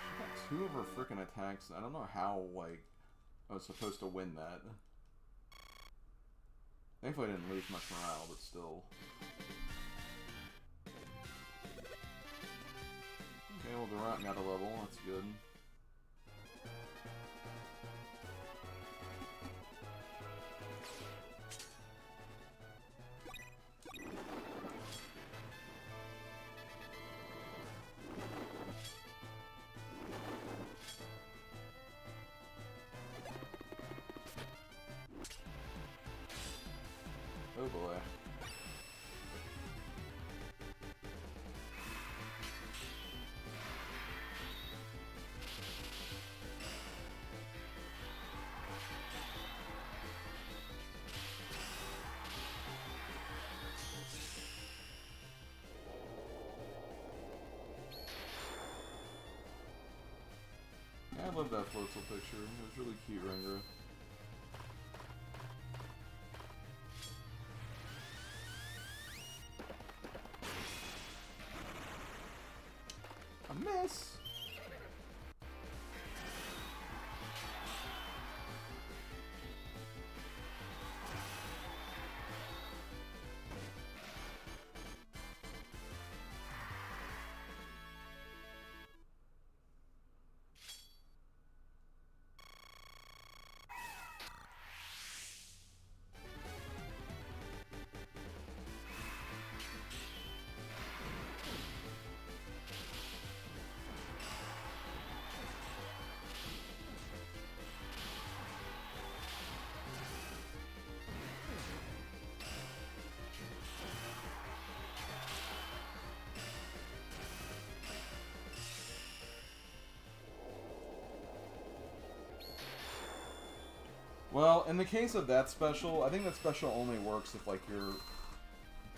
She got 2 of her freaking attacks. I don't know how, like, I was supposed to win that. Thankfully I didn't lose much morale, but still. Okay, well, the Rotten got a level, that's good. Oh boy. love that Floatzel picture. It was really cute, Rengra. A miss! Well, in the case of that special, I think that special only works if, like, you're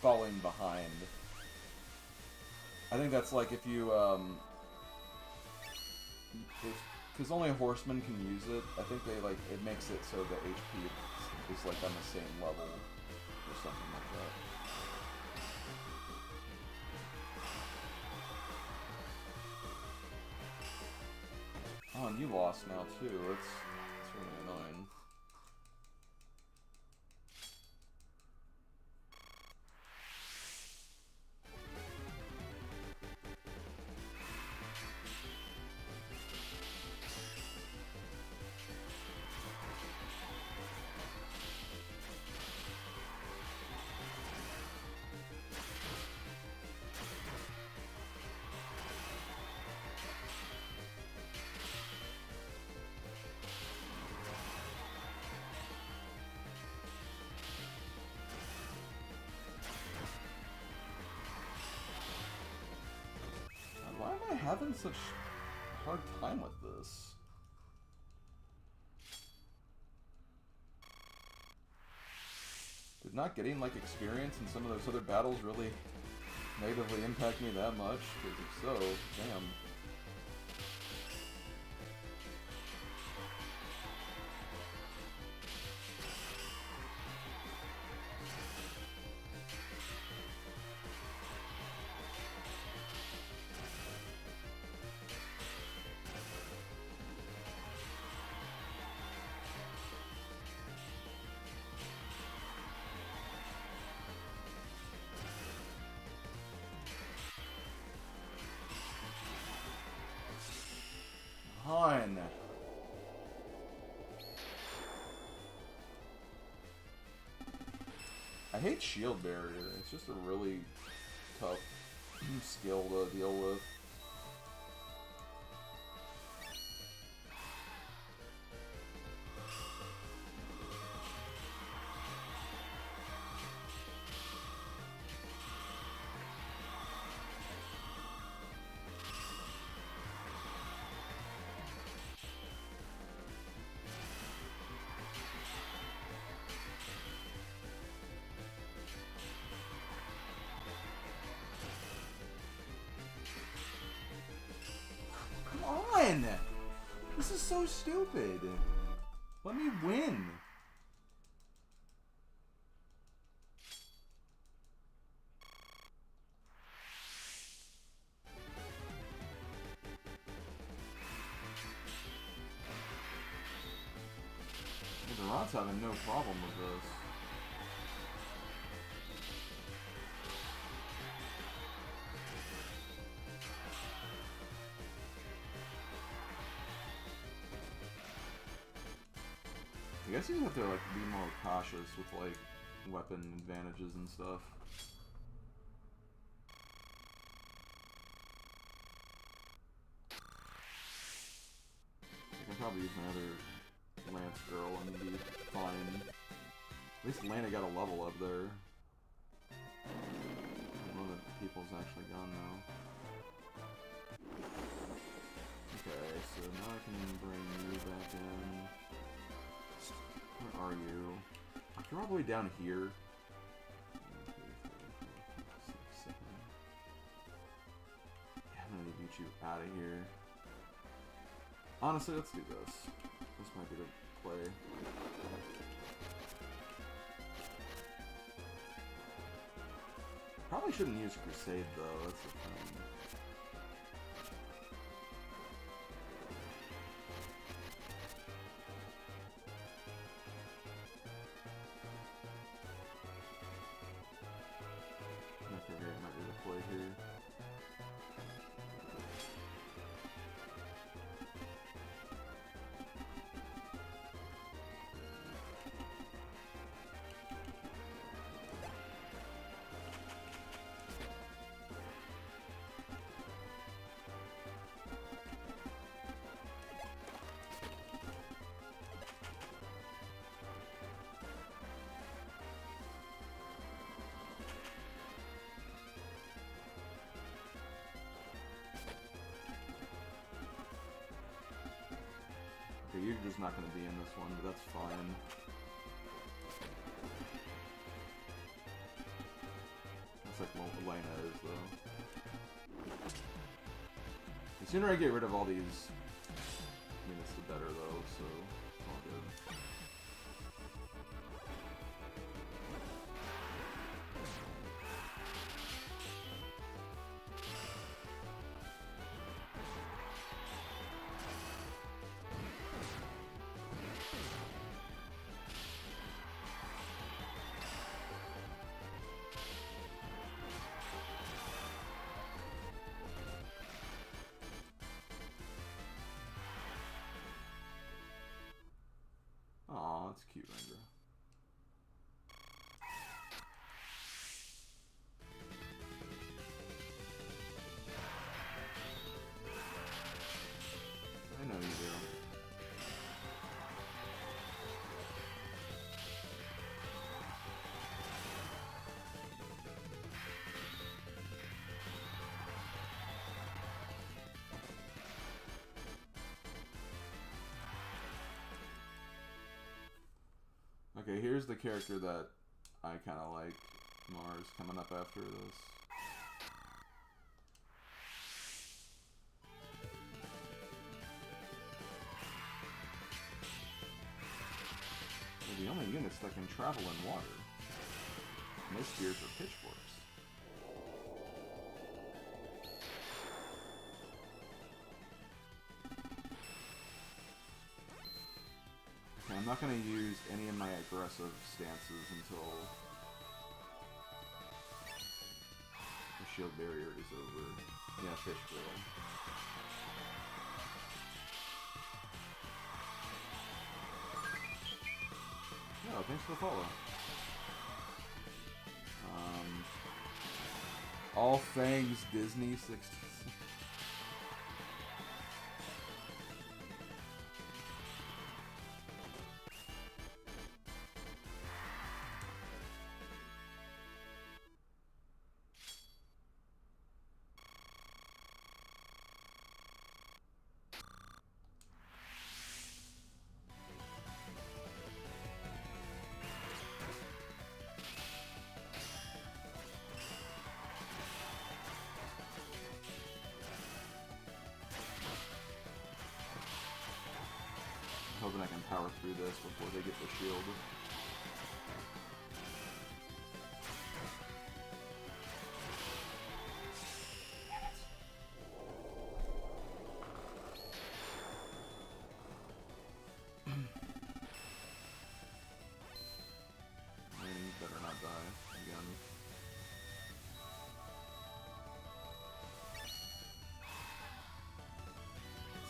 falling behind. I think that's like if you, because only a horseman can use it. I think they, like, it makes it so the HP is, like, on the same level or something like that. Oh, and you lost now, too. That's really annoying. Why am I having such a hard time with this? Did not getting, like, experience in some of those other battles really negatively impact me that much? Because if so, damn. Hun. I hate shield barrier. It's just a really tough skill to deal with. This is so stupid. Let me win. Yggdra's having no problem with this. I guess you have to, like, be more cautious with, like, weapon advantages and stuff. I can probably use my other Lance girl and be fine. At least Lana got a level up there. One of the people's actually gone now. Okay, so now I can bring you back in. Where are you? You're all the way down here. 1, 2, 3, 4, 5, 6, 7. Yeah, I'm gonna get you out of here. Honestly, let's do this. This might be the play. Probably shouldn't use Crusade though, that's the thing. Okay, might be the play here. Okay, Yggdra's not going to be in this one, but that's fine. That's like Elena is, though. The sooner I get rid of all these units, the better, though, so all good. Aw, that's cute, Yggdra. I know you do. Okay, here's the character that I kind of like. Mars coming up after this. They're the only units that can travel in water. Most spears are pitchforks. Okay, I'm not going to use any of my aggressive stances until the shield barrier is over. Yeah, fish grill. No, thanks for the follow. All things Disney 60. Hoping I can power through this before they get the shield. You better not die again.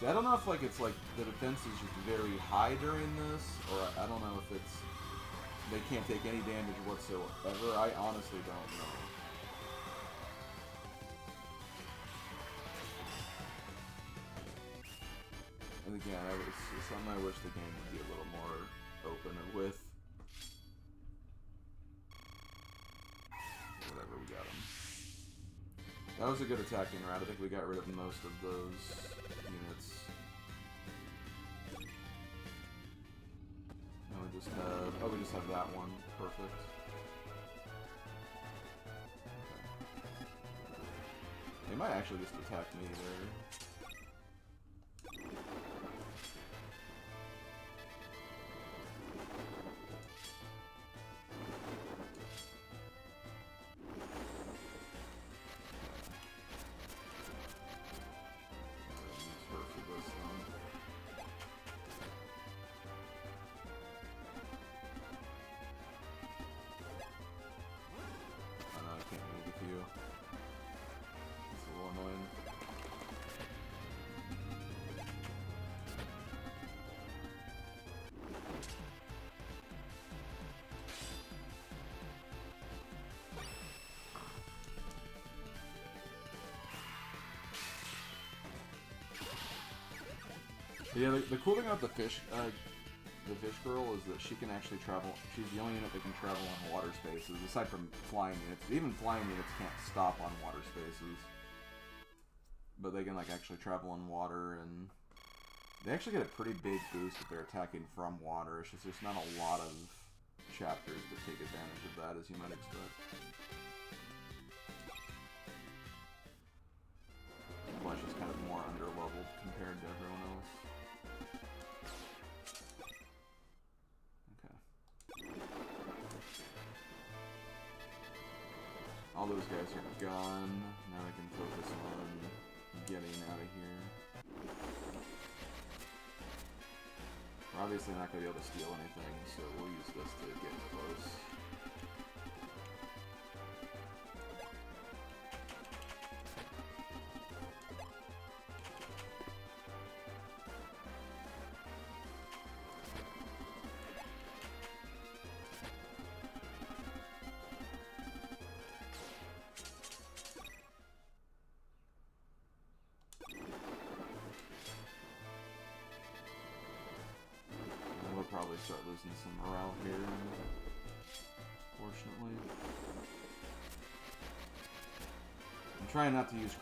See, I don't know if like it's like the defense is just very high during this, or I don't know if it's they can't take any damage whatsoever. I honestly don't know. And again, it's something I wish the game would be a little more open with. Whatever, we got him. That was a good attacking round. I think we got rid of most of those units. Now we just have... Oh, we just have that one. Perfect. Okay. They might actually just attack me there. Yeah, the cool thing about the fish girl is that she can actually travel. She's the only unit that can travel on water spaces, aside from flying units. Even flying units can't stop on water spaces. But they can like actually travel on water, and they actually get a pretty big boost if they're attacking from water. It's just there's not a lot of chapters that take advantage of that, as you might expect. Plus, she's kind of more underleveled compared to everyone else. Okay. All those guys are gone. Now I can focus on getting out of here. We're obviously not going to be able to steal anything, so we'll use this to get close. Probably start losing some morale here, fortunately. I'm trying not to use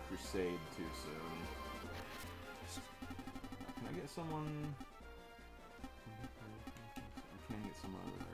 Crusade too soon. Can I get someone? I can get someone over there.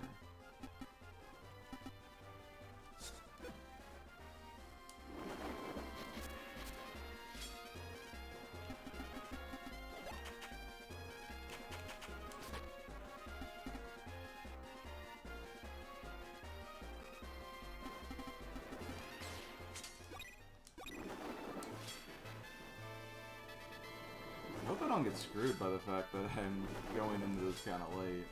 I hope I don't get screwed by the fact that I'm going into this kind of late.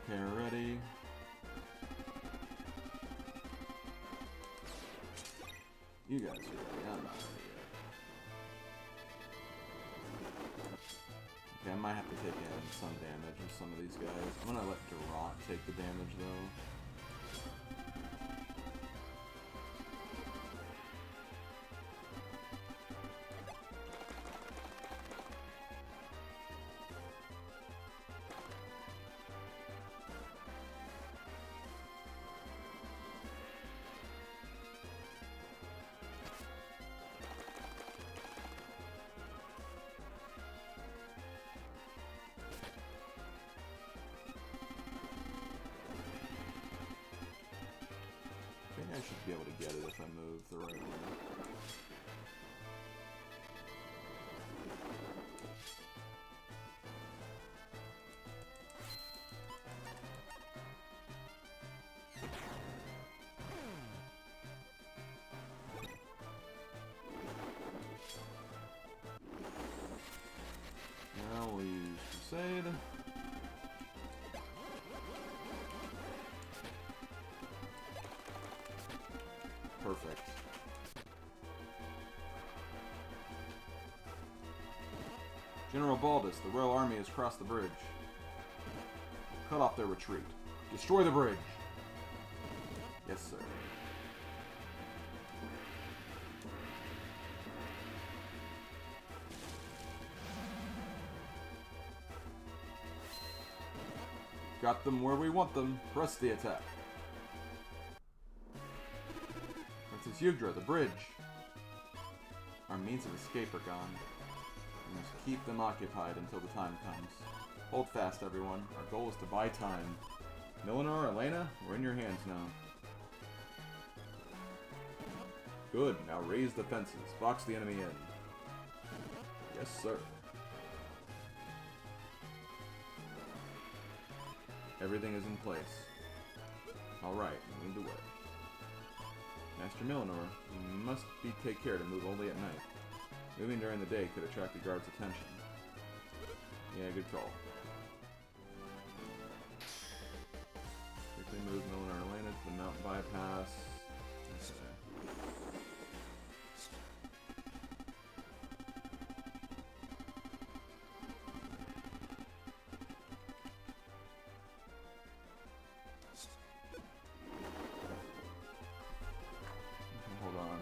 Okay, ready. You guys are ready, I'm not ready yet. Okay, I might have to take in some damage with some of these guys. I'm gonna let Durant take the damage though. I should be able to get it if I move the right way. Now we'll use Crusade. Perfect. General Baldus, the Royal Army has crossed the bridge. Cut off their retreat. Destroy the bridge. Yes, sir. got them where we want them. Press the attack. Princess Yggdra, the bridge. Our means of escape are gone. We must keep them occupied until the time comes. Hold fast, everyone. Our goal is to buy time. Millinor, Elena, we're in your hands now. Good. Now raise the fences. Box the enemy in. Yes, sir. Everything is in place. Alright, move the way. Master Millinor, you must take care to move only at night. Moving during the day could attract the guards' attention. Yeah, good call. Quickly move Millinor and Elena to the mountain bypass. Hold on.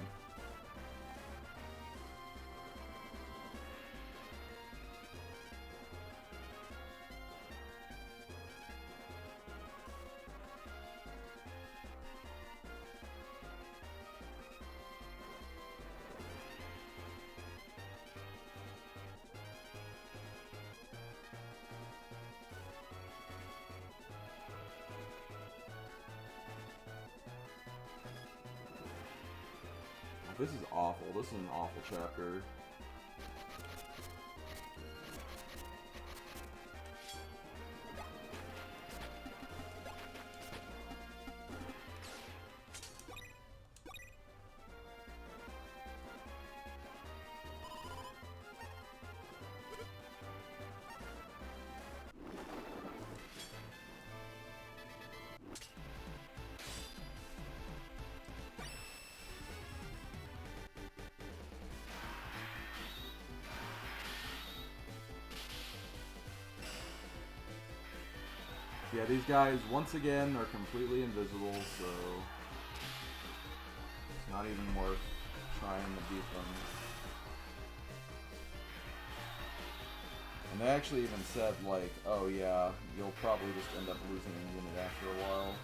This is awful. This is an awful chapter. Yeah, these guys, once again, are completely invisible, so it's not even worth trying to beat them. And they actually even said, like, oh yeah, you'll probably just end up losing a unit after a while.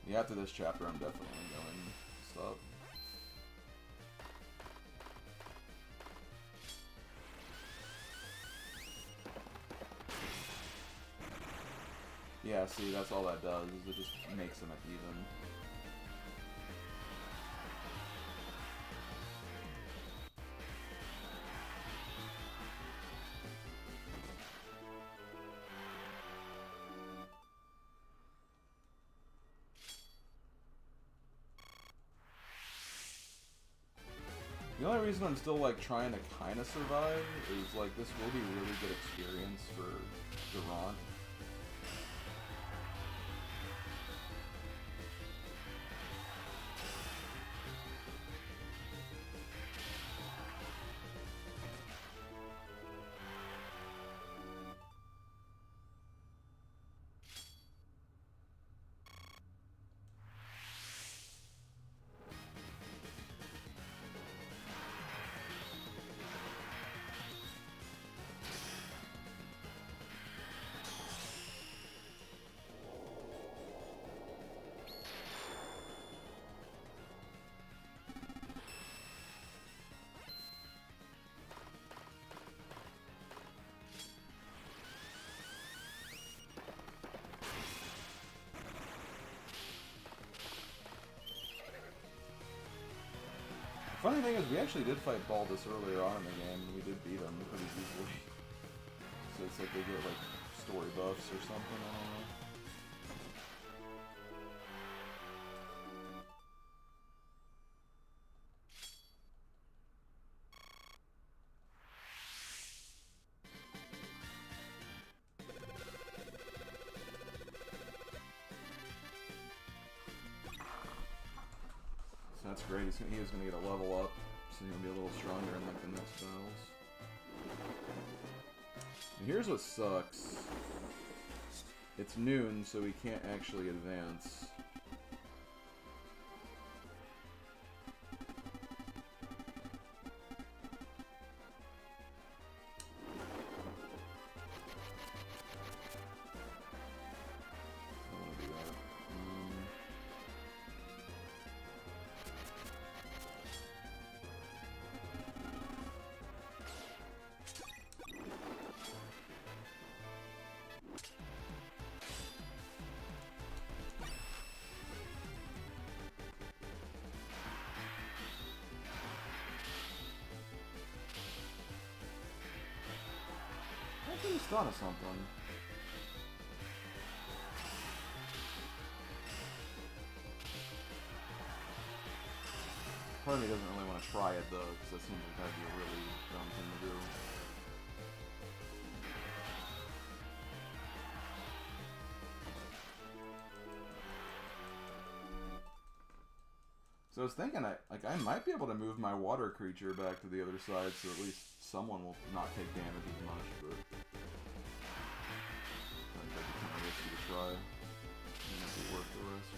Yeah, after this chapter, I'm definitely going to stop. Yeah, see, that's all that does, is it just makes them even. The only reason I'm still, like, trying to kind of survive is, like, this will be really good experience for Durant. funny thing is, we actually did fight Baldus earlier on in the game, and we did beat him pretty easily. So it's like they get like story buffs or something, I don't know. So that's great, he is going to get a level up, so he'll be a little stronger in like the next battles. And here's what sucks. It's noon, so we can't actually advance. I think he's thought of something. Part of me doesn't really want to try it though, because that seems like that'd be a really dumb thing to do. So I was thinking, I might be able to move my water creature back to the other side, so at least someone will not take damage as much, but I think that'd be kind of risky to try. And if it worth the risk.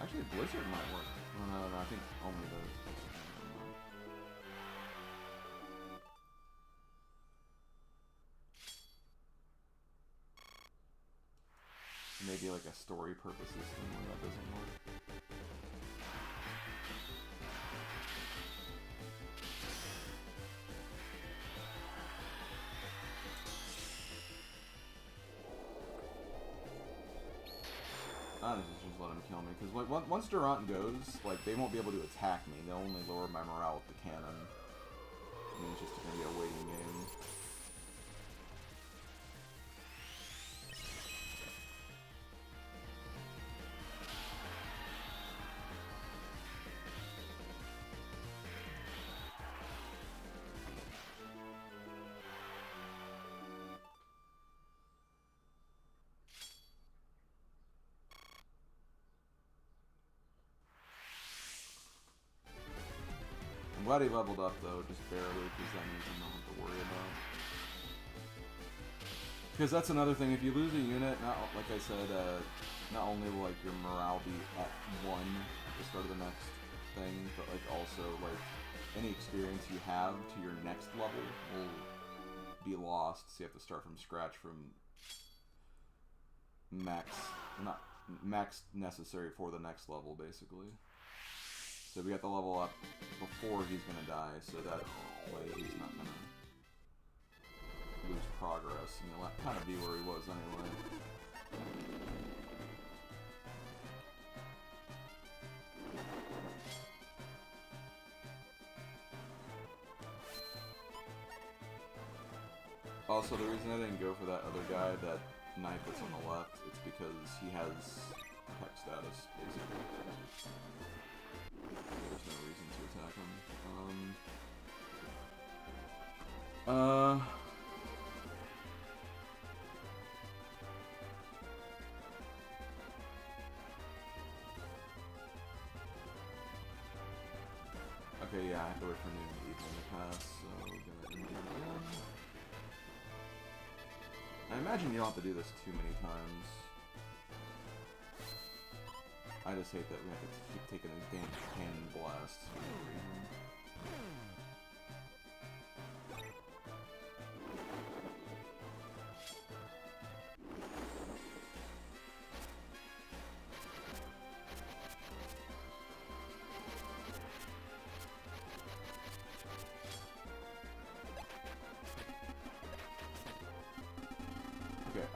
Actually, Blizzard might work. Oh, no, I think only the... Maybe like a story purposes thing where that doesn't work. I think just let him kill me, because like, once Durant goes, like, they won't be able to attack me. They'll only lower my morale with the cannon. I mean, it's just going to be a waiting game. I'm glad he leveled up though, just barely, because that means I'm not have to worry about. Because that's another thing, if you lose a unit, like I said, not only will like your morale be at 1 at the start of the next thing, but like also like any experience you have to your next level will be lost, so you have to start from scratch from max necessary for the next level, basically. So we got the level up before he's gonna die, so that way he's not gonna lose progress, and he'll kind of be where he was anyway. Also, the reason I didn't go for that other guy, that knight that's on the left, it's because he has tech status, basically. There's no reason to attack him. Okay, yeah, I have to wait for noon to evening to pass, so we're gonna end it again. I imagine you don't have to do this too many times. I just hate that we have to keep taking these damn cannon blasts for no reason.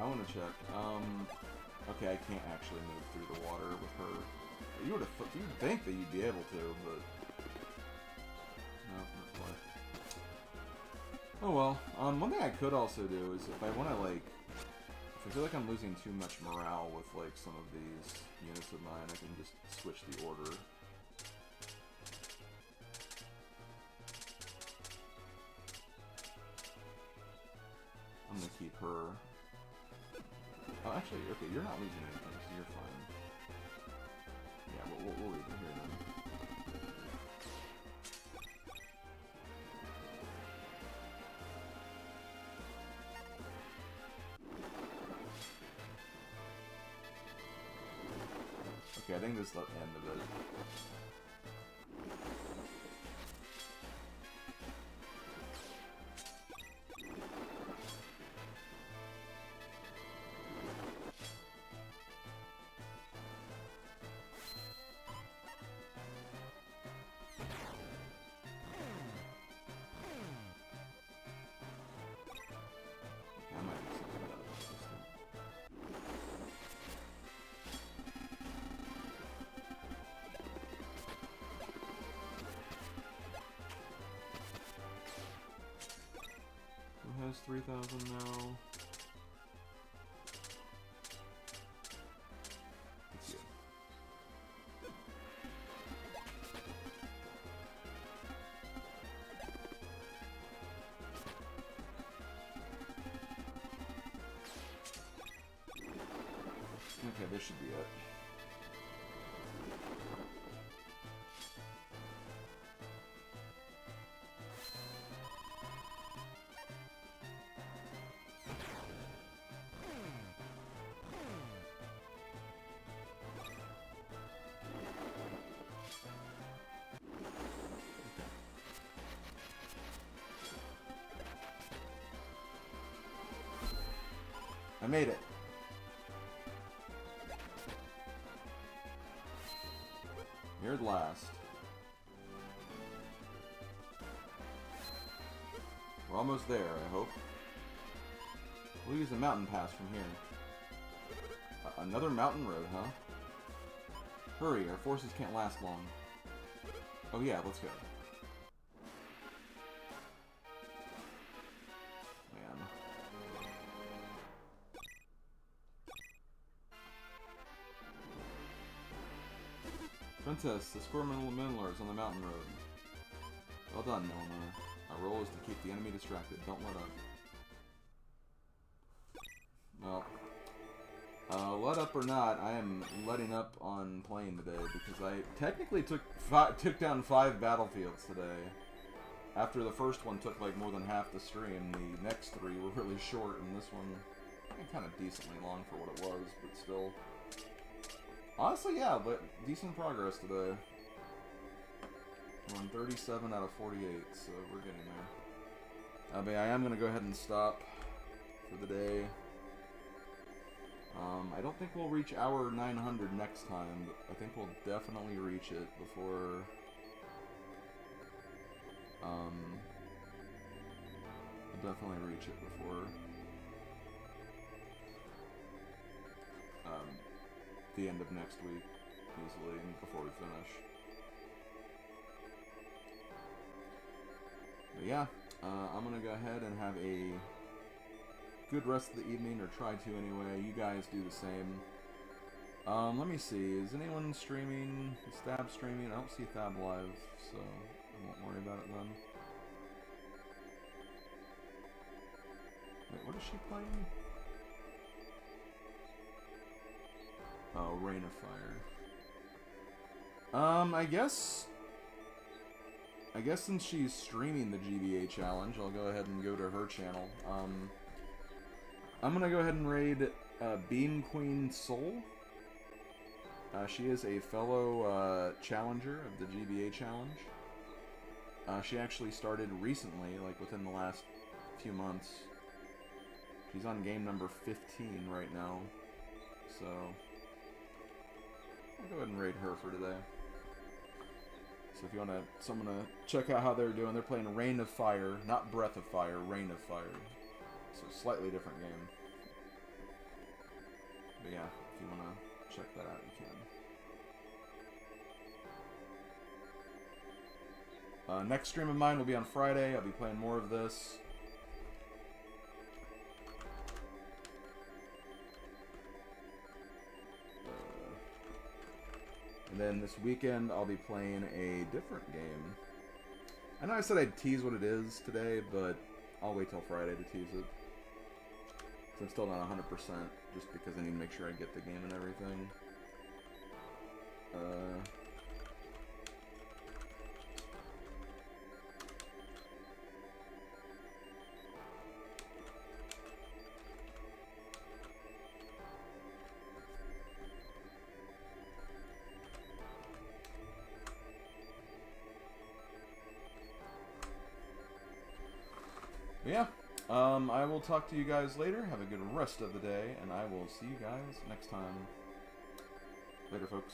I want to check. Okay, I can't actually move through the water with her. You would think that you'd be able to, but no, not quite. Oh well. One thing I could also do is if I want to like, if I feel like I'm losing too much morale with like some of these units of mine, I can just switch the order. I'm gonna keep her. Oh, actually, okay, you're not losing anything, so you're fine. Yeah, we'll leave it here then. Okay, I think this is the end of it. Has 3,000 now. That's good. Okay, this should be it. I made it. Here at last. We're almost there, I hope. We'll use the mountain pass from here. Another mountain road, huh? Hurry, our forces can't last long. Oh yeah, let's go. Princess, the Squirmillimillers on the mountain road. Well done, Milner. Our role is to keep the enemy distracted. Don't let up. Well, let up or not, I am letting up on playing today because I technically took down 5 battlefields today. After the first one took like more than half the stream, the next 3 were really short, and this one kind of decently long for what it was, but still. Honestly, yeah, but decent progress today. We're on 37 out of 48, so we're getting there. But yeah, I am going to go ahead and stop for the day. I don't think we'll reach hour 900 next time, but I think we'll definitely reach it before... we'll definitely reach it before... the end of next week, easily, before we finish. But yeah, I'm gonna go ahead and have a good rest of the evening, or try to anyway. You guys do the same. Let me see, is anyone streaming? Is Thab streaming? I don't see Thab live, so I won't worry about it then. Wait, what is she playing? Oh, Rain of Fire. I guess since she's streaming the GBA challenge, I'll go ahead and go to her channel. I'm gonna go ahead and raid Beam Queen Soul. She is a fellow challenger of the GBA challenge. She actually started recently, like within the last few months. She's on game number 15 right now, so... I'll go ahead and raid her for today. So if you want someone to check out how they're doing, they're playing Rain of Fire, not Breath of Fire, Rain of Fire. So slightly different game. But yeah, if you want to check that out, you can. Next stream of mine will be on Friday. I'll be playing more of this. And then this weekend, I'll be playing a different game. I know I said I'd tease what it is today, but I'll wait till Friday to tease it. So I'm still not 100%, just because I need to make sure I get the game and everything. Yeah, I will talk to you guys later. Have a good rest of the day, and I will see you guys next time. Later, folks.